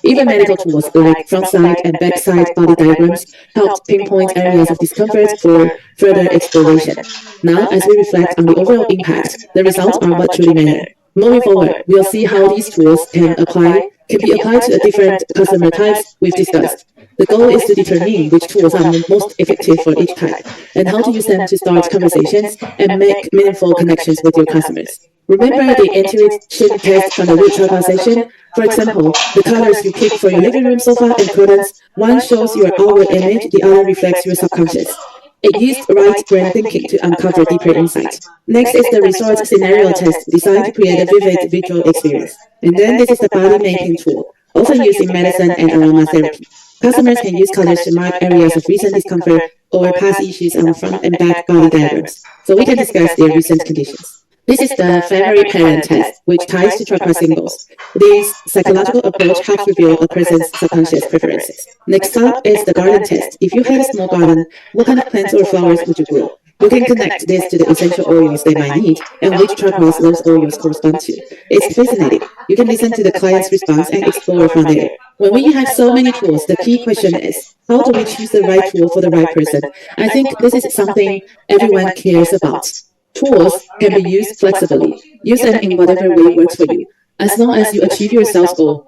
Even medical tools like front side and back side body diagrams helped pinpoint areas of discomfort for further exploration. Now, as we reflect on the overall impact, the results are what truly matter. Moving forward, we'll see how these tools can be applied to the different customer types we've discussed. The goal is to determine which tools are most effective for each type, and how to use them to start conversations and make meaningful connections with your customers. Remember the intuition test from the root chakra session? For example, the colors you pick for your living room sofa and curtains, one shows your outward image, the other reflects your subconscious. It used right brain thinking to uncover deeper insight. Next is the resort scenario test designed to create a vivid visual experience. And then this is the body mapping tool, often used in medicine and aromatherapy. Customers can use colors to mark areas of recent discomfort or past issues on front and back body diagrams, so we can discuss their recent conditions. This is the family parent test, which ties to chakra symbols. This psychological approach helps reveal a person's subconscious preferences. Next up is the garden test. If you had a small garden, what kind of plants or flowers would you grow? You can connect this to the essential oils they might need and which chakras those oils correspond to. It's fascinating. You can listen to the client's response and explore from there. When we have so many tools, the key question is, how do we choose the right tool for the right person? I think this is something everyone cares about. Tools can be used flexibly. Use them in whatever way works for you. As long as you achieve your sales goal,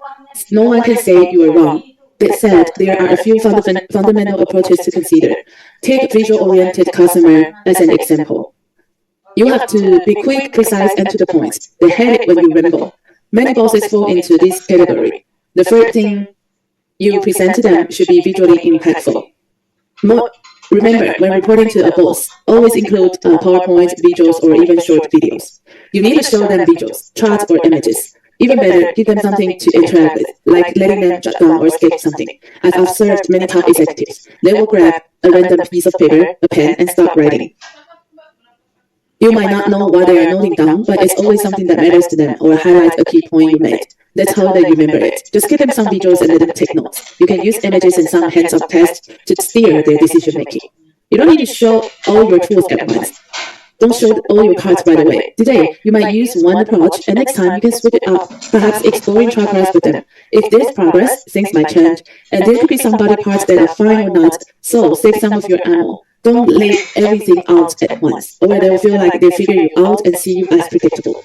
no one can say you are wrong. That said, there are a few fundamental approaches to consider. Take visual-oriented customer as an example. You have to be quick, precise, and to the point. They hate it when you ramble. Many bosses fall into this category. The first thing you present to them should be visually impactful. Remember, when reporting to a boss, always include PowerPoint, visuals, or even short videos. You need to show them visuals, charts, or images. Even better, give them something to interact with, like letting them jot down or sketch something. I've observed many top executives. They will grab a random piece of paper, a pen, and start writing. You might not know what they are noting down, but it's always something that matters to them or highlights a key point you made. That's how they remember it. Just give them some visuals and let them take notes. You can use images and some hands-on tests to steer their decision-making. You don't need to show all your tools at once. Don't show all your cards right away. Today, you might use one approach, and next time you can switch it up, perhaps exploring chakras with them. If there's progress, things might change, and there could be some body parts that are fine or not, so save some of your ammo. Don't lay everything out at once, or they'll feel like they figure you out and see you as predictable.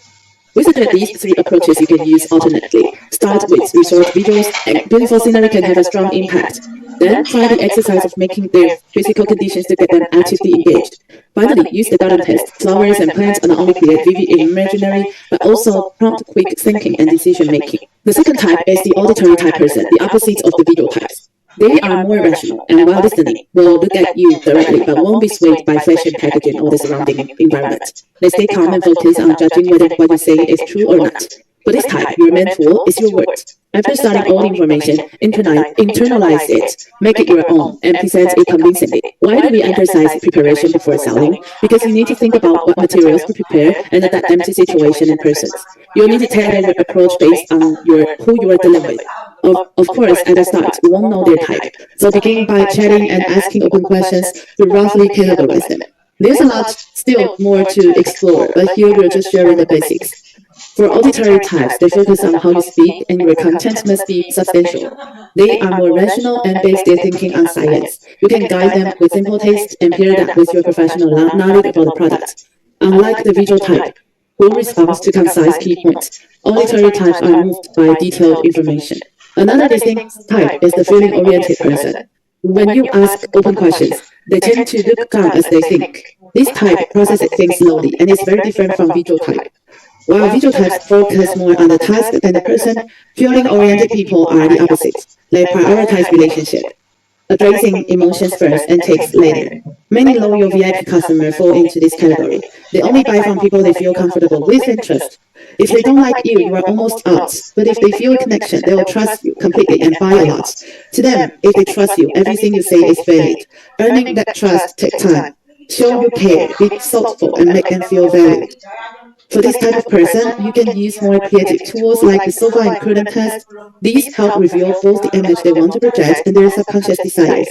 We suggest these 3 approaches you can use alternately. Start with resort visuals, and beautiful scenery can have a strong impact. Then try the exercise of making their physical conditions to get them actively engaged. Finally, use the garden test. Flowers and plants not only create vivid imaginary, but also prompt quick thinking and decision-making. The second type is the auditory type person, the opposite of the visual types. They are more rational, and while listening, will look at you directly, but won't be swayed by fashion packaging or the surrounding environment. They stay calm and focus on judging whether what you say is true or not. For this type, your main tool is your words. After starting all the information, internalize it, make it your own, and present it convincingly. Why do we emphasize preparation before selling? Because you need to think about what materials to prepare and adapt them to situation and persons. You'll need to tailor your approach based on who you are dealing with. Of course, at the start, you won't know their type, so begin by chatting and asking open questions to roughly categorize them. There's a lot still more to explore, but here we're just sharing the basics. For auditory types, they focus on how you speak, and your content must be substantial. They are more rational and base their thinking on science. You can guide them with simple taste and pair that with your professional knowledge about the product. Unlike the visual type, who responds to concise key points, auditory types are moved by detailed information. Another distinct type is the feeling-oriented person. When you ask open questions, they tend to look calm as they think. This type processes things slowly and is very different from visual type. While visual types focus more on the task than the person, feeling-oriented people are the opposite. They prioritize relationship, addressing emotions first and takes later. Many loyal VIP customers fall into this category. They only buy from people they feel comfortable with and trust. If they don't like you, you are almost out. But if they feel a connection, they will trust you completely and buy a lot. To them, if they trust you, everything you say is valid. Earning that trust takes time. Show you care, be thoughtful, and make them feel valued. For this type of person, you can use more creative tools like the sofa and curtain test. These help reveal both the image they want to project and their subconscious desires.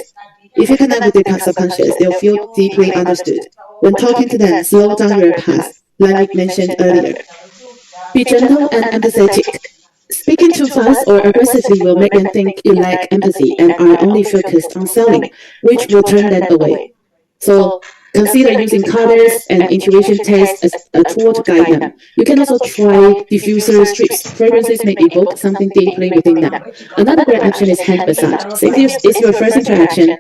If you connect with their subconscious, they'll feel deeply understood. When talking to them, slow down your pace, like we mentioned earlier. Be gentle and empathetic. Speaking too fast or aggressively will make them think you lack empathy and are only focused on selling, which will turn them away. So consider using colors and intuition tests as a tool to guide them. You can also try diffuser strips. Fragrances may evoke something deeply within them. Another great option is hand massage. Since this is your first interaction,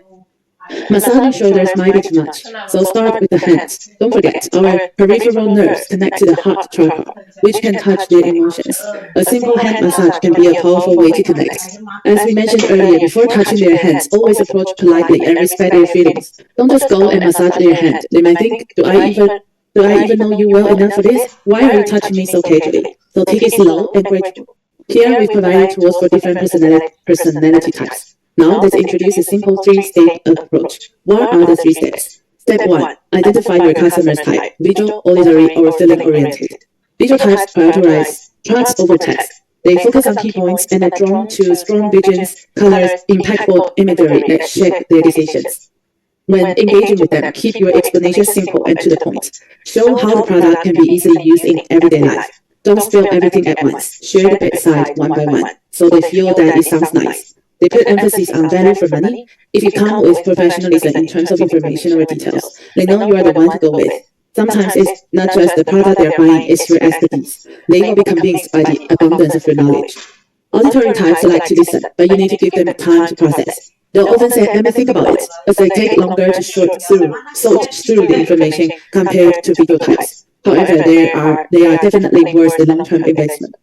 massaging shoulders might be too much, so start with the hands. Don't forget, our peripheral nerves connect to the heart chakra, which can touch their emotions. A simple hand massage can be a powerful way to connect. As we mentioned earlier, before touching their hands, always approach politely and respect their feelings. Don't just go and massage their hand. They might think, do I even know you well enough for this? Why are you touching me so casually? So take it slow and grateful. Here we've provided tools for different personality types. Now let's introduce a simple three-step approach. What are the 3 steps? Step 1. Identify your customer's type, visual, auditory, or feeling-oriented. Visual types prioritize charts over text. They focus on key points and are drawn to strong visions, colors, impactful imagery that shape their decisions. When engaging with them, keep your explanation simple and to the point. Show how the product can be easily used in everyday life. Don't spill everything at once. Share the bedside one by one, so they feel that it sounds nice. They put emphasis on value for money. If you come with professionalism in terms of information or details, they know you are the one to go with. Sometimes it's not just the product they're buying, it's your expertise. They will be convinced by the abundance of your knowledge. Auditory types like to listen, but you need to give them time to process. They'll often say, let me think about it, as they take longer to sort through the information compared to visual types. However, they are definitely worth the long-term investment.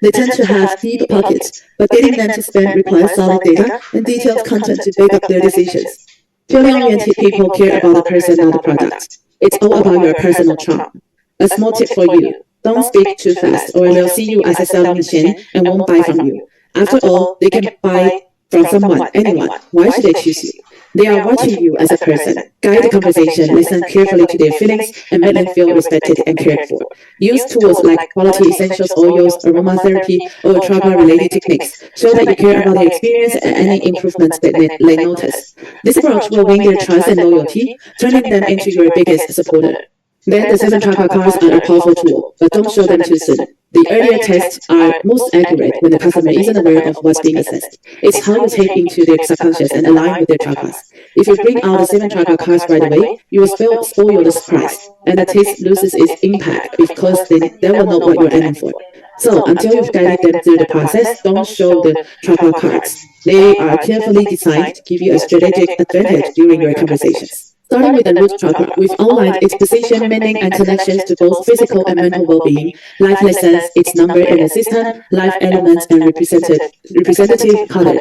They tend to have deep pockets, but getting them to spend requires solid data and detailed content to back up their decisions. Feeling-oriented people care about the person, not the product. It's all about your personal charm. A small tip for you: don't speak too fast, or they'll see you as a selling machine and won't buy from you. After all, they can buy from someone, anyone. Why should they choose you? They are watching you as a person. Guide the conversation, listen carefully to their feelings, and make them feel respected and cared for. Use tools like quality essentials oils, aromatherapy, or chakra-related techniques. Show that you care about their experience and any improvements that they notice. This approach will win their trust and loyalty, turning them into your biggest supporter. Then the 7 chakra cards are a powerful tool, but don't show them too soon. The earlier tests are most accurate when the customer isn't aware of what's being assessed. It's how you tap into their subconscious and align with their chakras. If you bring out the 7 chakra cards right away, you will spoil the surprise, and the taste loses its impact because they will know what you're aiming for. So until you've guided them through the process, don't show the chakra cards. They are carefully designed to give you a strategic advantage during your conversations. Starting with the root chakra, we've outlined its position, meaning, and connections to both physical and mental well-being, life lessons, its number and assistant, life elements, and representative color.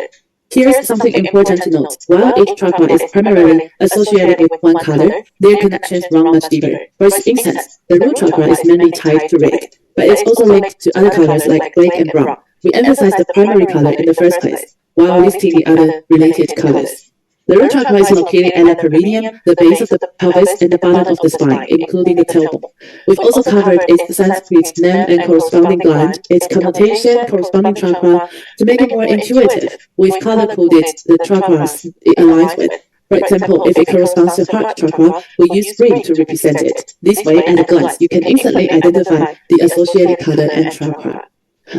Here's something important to note. While each chakra is primarily associated with one color, their connections run much deeper. For instance, the root chakra is mainly tied to red, but it's also linked to other colors like black and brown. We emphasize the primary color in the first place, while listing the other related colors. The root chakra is located at the perineum, the base of the pelvis, and the bottom of the spine, including the tailbone. We've also covered its Sanskrit name and corresponding gland, its connotation, corresponding chakra. To make it more intuitive, we've color-coded the chakras it aligns with. For example, if it corresponds to heart chakra, we use green to represent it. This way, at a glance, you can instantly identify the associated color and chakra.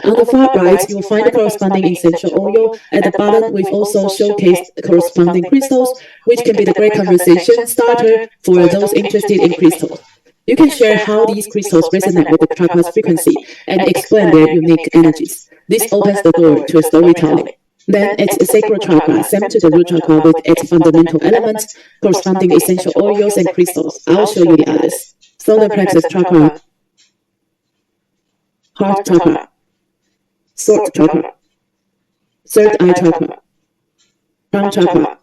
On the far right, you'll find the corresponding essential oil. At the bottom, we've also showcased the corresponding crystals, which can be the great conversation starter for those interested in crystals. You can share how these crystals resonate with the chakra's frequency and explain their unique energies. This opens the door to storytelling. Then it's the sacral chakra, same to the root chakra with its fundamental elements, corresponding essential oils and crystals. I'll show you the others. Solar plexus chakra heart chakra, throat chakra, third eye chakra, crown chakra.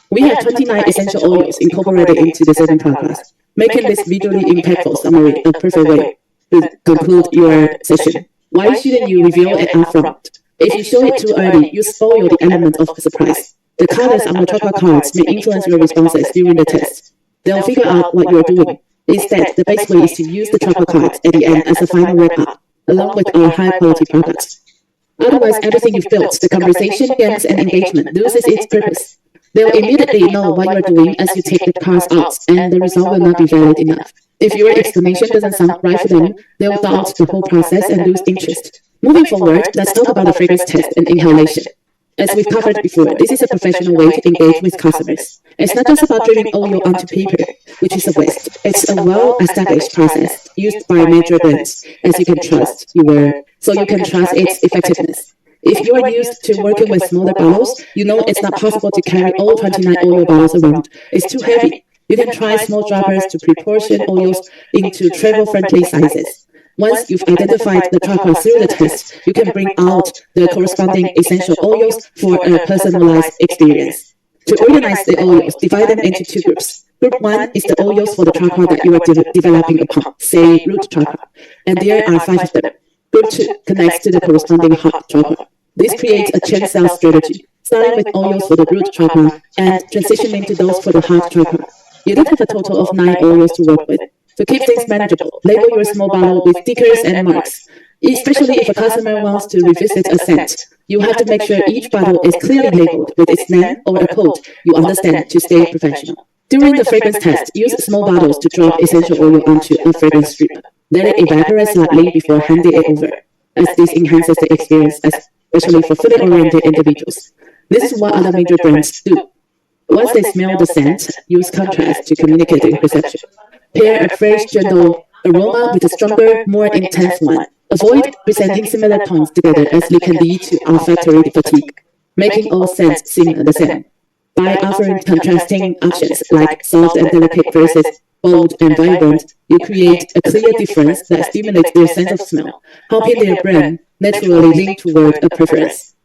We have 29 essential oils incorporated into the 7 chakras, making this visually impactful summary a perfect way to conclude your session. Why shouldn't you reveal it upfront? If you show it too early, you spoil the element of surprise. The colors on the chakra cards may influence your responses during the test. They'll figure out what you're doing. Instead, the best way is to use the chakra cards at the end as a final wrap-up, along with our high-quality products. Otherwise, everything you've built, the conversation, games, and engagement, loses its purpose. They'll immediately know what you're doing as you take the cards out, and the result will not be valid enough. If your explanation doesn't sound right for them, they'll doubt the whole process and lose interest. Moving forward, let's talk about the fragrance test and inhalation. As we've covered before, this is a professional way to engage with customers. It's not just about dribbling oil onto paper, which is a waste. It's a well-established process used by major brands, so you can trust its effectiveness. If you are used to working with smaller bottles, you know it's not possible to carry all 29 oil bottles around. It's too heavy. You can try small droppers to proportion oils into travel-friendly sizes. Once you've identified the chakra through the test, you can bring out the corresponding essential oils for a personalized experience. To organize the oils, divide them into 2 groups. Group 1 is the oils for the chakra that you are developing upon, say root chakra, and there are 5 of them. Group 2 connects to the corresponding heart chakra. This creates a chain cell strategy, starting with oils for the root chakra and transitioning to those for the heart chakra. You then have a total of 9 oils to work with. To keep things manageable, label your small bottle with stickers and marks. Especially if a customer wants to revisit a scent, you have to make sure each bottle is clearly labeled with its name or a code you understand to stay professional. During the fragrance test, use small bottles to drop essential oil onto a fragrance strip. Let it evaporate slightly before handing it over, as this enhances the experience, especially for fully oriented individuals. This is what other major brands do. Once they smell the scent, use contrast to communicate the perception. Pair a fresh, gentle aroma with a stronger, more intense one. Avoid presenting similar tones together as they can lead to olfactory fatigue, making all scents seem the same. By offering contrasting options like soft and delicate versus bold and vibrant, you create a clear difference that stimulates their sense of smell, helping their brain naturally lean toward a preference.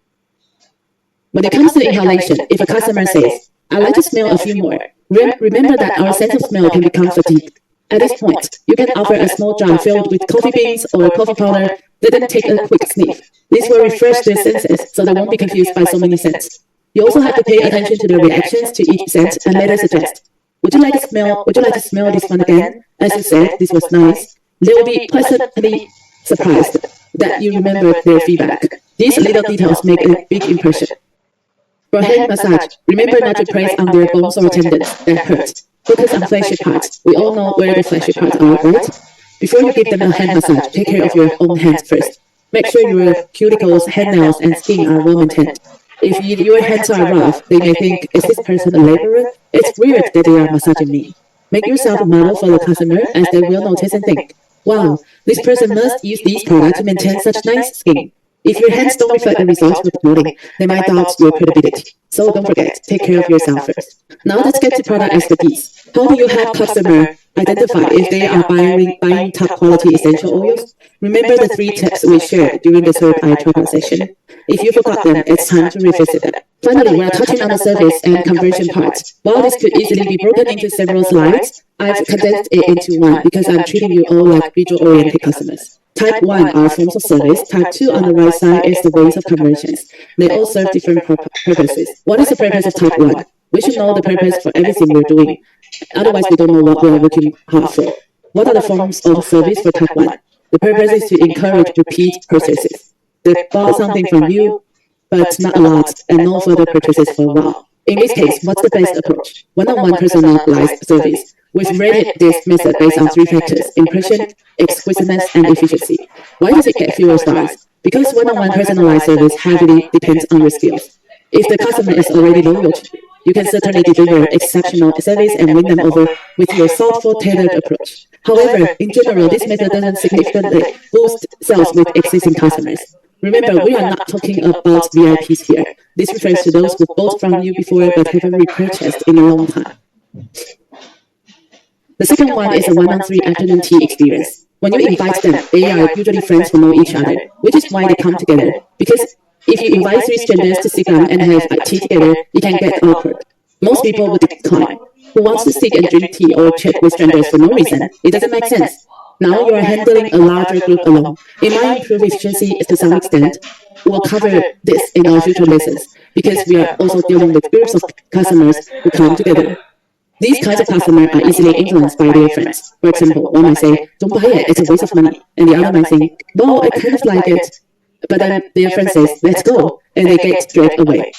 When it comes to inhalation, if a customer says, "I'd like to smell a few more," remember that our sense of smell can become fatigued. At this point, you can offer a small jar filled with coffee beans or coffee powder. Then take a quick sniff. This will refresh their senses so they won't be confused by so many scents. You also have to pay attention to their reactions to each scent and later suggest, would you like to smell this one again? As you said, this was nice. They will be pleasantly surprised that you remembered their feedback. These little details make a big impression. For hand massage, remember not to press on their bones or tendons that hurt. Focus on fleshy parts. We all know where the fleshy parts are, right? Before you give them a hand massage, take care of your own hands first. Make sure your cuticles, hand nails, and skin are well maintained. If your hands are rough, they may think, is this person a laborer? It's weird that they are massaging me. Make yourself a model for the customer, as they will notice and think, wow, this person must use these products to maintain such nice skin. If your hands don't reflect the results you're promoting, they might doubt your credibility. So don't forget, take care of yourself first. Now let's get to product expertise. How do you help customer identify if they are buying top quality essential oils? Remember the 3 tips we shared during the third eye chakra session? If you forgot them, it's time to revisit them. Finally, we're touching on the service and conversion part. While this could easily be broken into several slides, I've condensed it into one because I'm treating you all like visual-oriented customers. Type 1 are forms of service. Type 2 on the right side is the ways of conversions. They all serve different purposes. What is the purpose of type 1? We should know the purpose for everything we're doing. Otherwise, we don't know what we are working hard for. What are the forms of service for type 1? The purpose is to encourage repeat purchases. They bought something from you, but not a lot, and no further purchases for a while. In this case, what's the best approach? One-on-one personalized service. We've rated this method based on 3 factors: impression, exquisiteness, and efficiency. Why does it get fewer stars? Because one-on-one personalized service heavily depends on your skills. If the customer is already loyal to you, you can certainly deliver exceptional service and win them over with your thoughtful, tailored approach. However, in general, this method doesn't significantly boost sales with existing customers. Remember, we are not talking about VIPs here. This refers to those who bought from you before but haven't repurchased in a long time. The second one is a 1-on-3 afternoon tea experience. When you invite them, they are usually friends who know each other, which is why they come together. Because if you invite three strangers to sit down and have tea together, it can get awkward. Most people would decline. Who wants to sit and drink tea or chat with strangers for no reason? It doesn't make sense. Now you are handling a larger group alone. It might improve efficiency to some extent. We'll cover this in our future lessons because we are also dealing with groups of customers who come together. These kinds of customers are easily influenced by their friends. For example, one might say, "Don't buy it, it's a waste of money." And the other might think, "Well, I kind of like it." But then their friend says, "Let's go," and they get dragged away.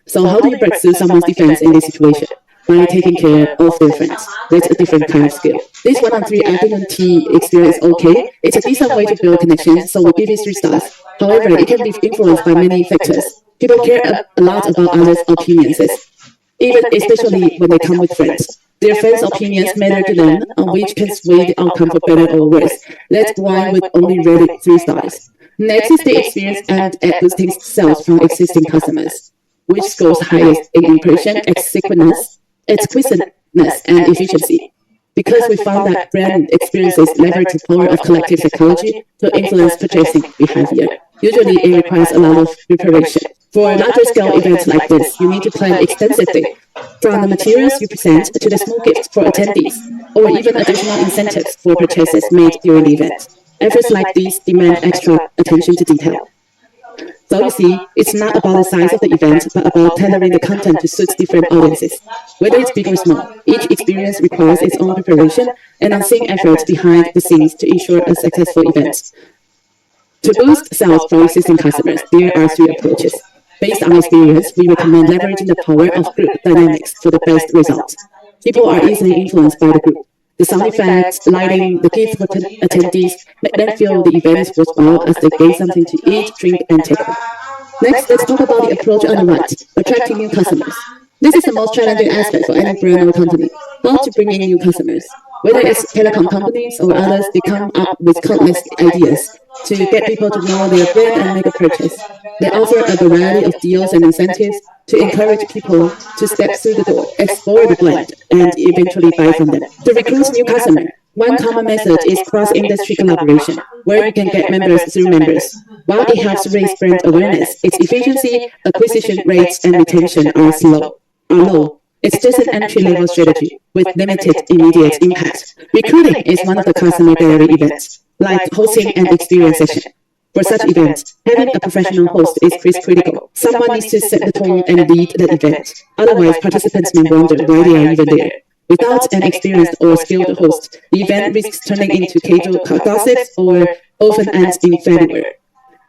So how do you break through someone's defense in this situation? By taking care of their friends. That's a different kind of skill. This one-on-three afternoon tea experience is okay. It's a decent way to build connections, so we give it 3 stars. However, it can be influenced by many factors. People care a lot about others' opinions, even especially when they come with friends. Their friends' opinions matter to them, which can sway the outcome for better or worse. That's why we only rated 3 stars. Next is the experience and at boosting sales from existing customers, which scores highest in impression, exquisiteness, and efficiency. Because we found that brand experiences leverage the power of collective psychology to influence purchasing behavior. Usually, it requires a lot of preparation. For larger scale events like this, you need to plan extensively, from the materials you present to the small gifts for attendees, or even additional incentives for purchases made during the event. Efforts like these demand extra attention to detail. So you see, it's not about the size of the event, but about tailoring the content to suit different audiences. Whether it's big or small, each experience requires its own preparation and unseen efforts behind the scenes to ensure a successful event. To boost sales for existing customers, there are 3 approaches. Based on experience, we recommend leveraging the power of group dynamics for the best results. People are easily influenced by the group. The sound effects, lighting, the gift for attendees make them feel the event is worthwhile as they gain something to eat, drink, and take home. Next, let's talk about the approach on the right, attracting new customers. This is the most challenging aspect for any brand or company, how to bring in new customers. Whether it's telecom companies or others, they come up with countless ideas to get people to know their brand and make a purchase. They offer a variety of deals and incentives to encourage people to step through the door, explore the brand, and eventually buy from them. To recruit new customers, one common method is cross-industry collaboration, where you can get members through members. While it helps raise brand awareness, its efficiency, acquisition rates, and retention are low. It's just an entry-level strategy with limited immediate impact. Recruiting is one of the customer gallery events, like hosting an experience session. For such events, having a professional host is critical. Someone needs to set the tone and lead the event. Otherwise, participants may wonder why they are even there. Without an experienced or skilled host, the event risks turning into casual gossips or often ends in failure.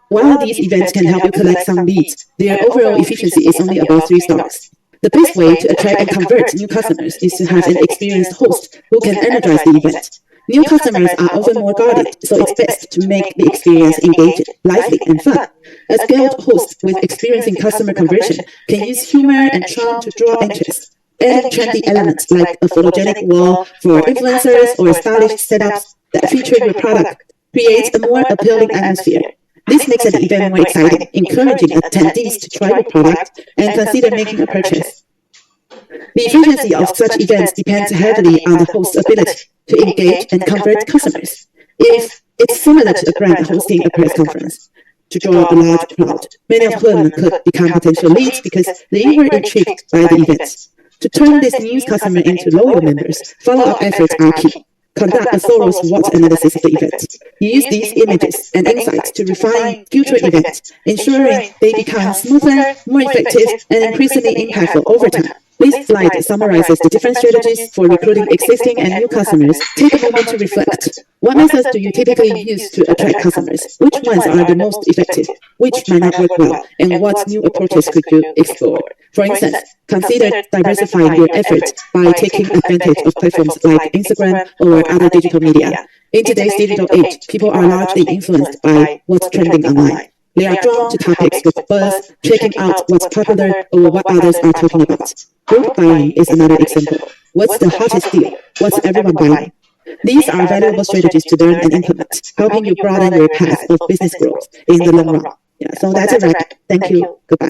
While these events can help you collect some leads, their overall efficiency is only about 3 stars. The best way to attract and convert new customers is to have an experienced host who can energize the event. New customers are often more guarded, so it's best to make the experience engaging, lively, and fun. A skilled host with experience in customer conversion can use humor and charm to draw interest. Adding trendy elements like a photogenic wall for influencers or stylish setups that feature your product creates a more appealing atmosphere. This makes an event more exciting, encouraging attendees to try your product and consider making a purchase. The efficiency of such events depends heavily on the host's ability to engage and convert customers. If it's similar to a brand hosting a press conference to draw a large crowd, many of whom could become potential leads because they were intrigued by the event. To turn this new customer into loyal members, follow-up efforts are key. Conduct a thorough SWOT analysis of the event. Use these images and insights to refine future events, ensuring they become smoother, more effective, and increasingly impactful over time. This slide summarizes the different strategies for recruiting existing and new customers. Take a moment to reflect. What methods do you typically use to attract customers? Which ones are the most effective? Which might not work well? And what new approaches could you explore? For instance, consider diversifying your efforts by taking advantage of platforms like Instagram or other digital media. In today's digital age, people are largely influenced by what's trending online. They are drawn to topics with buzz, checking out what's popular or what others are talking about. Group buying is another example. What's the hottest deal? What's everyone buying? These are valuable strategies to learn and implement, helping you broaden your path of business growth in the long run. Yeah, so that's a wrap. Thank you. Goodbye.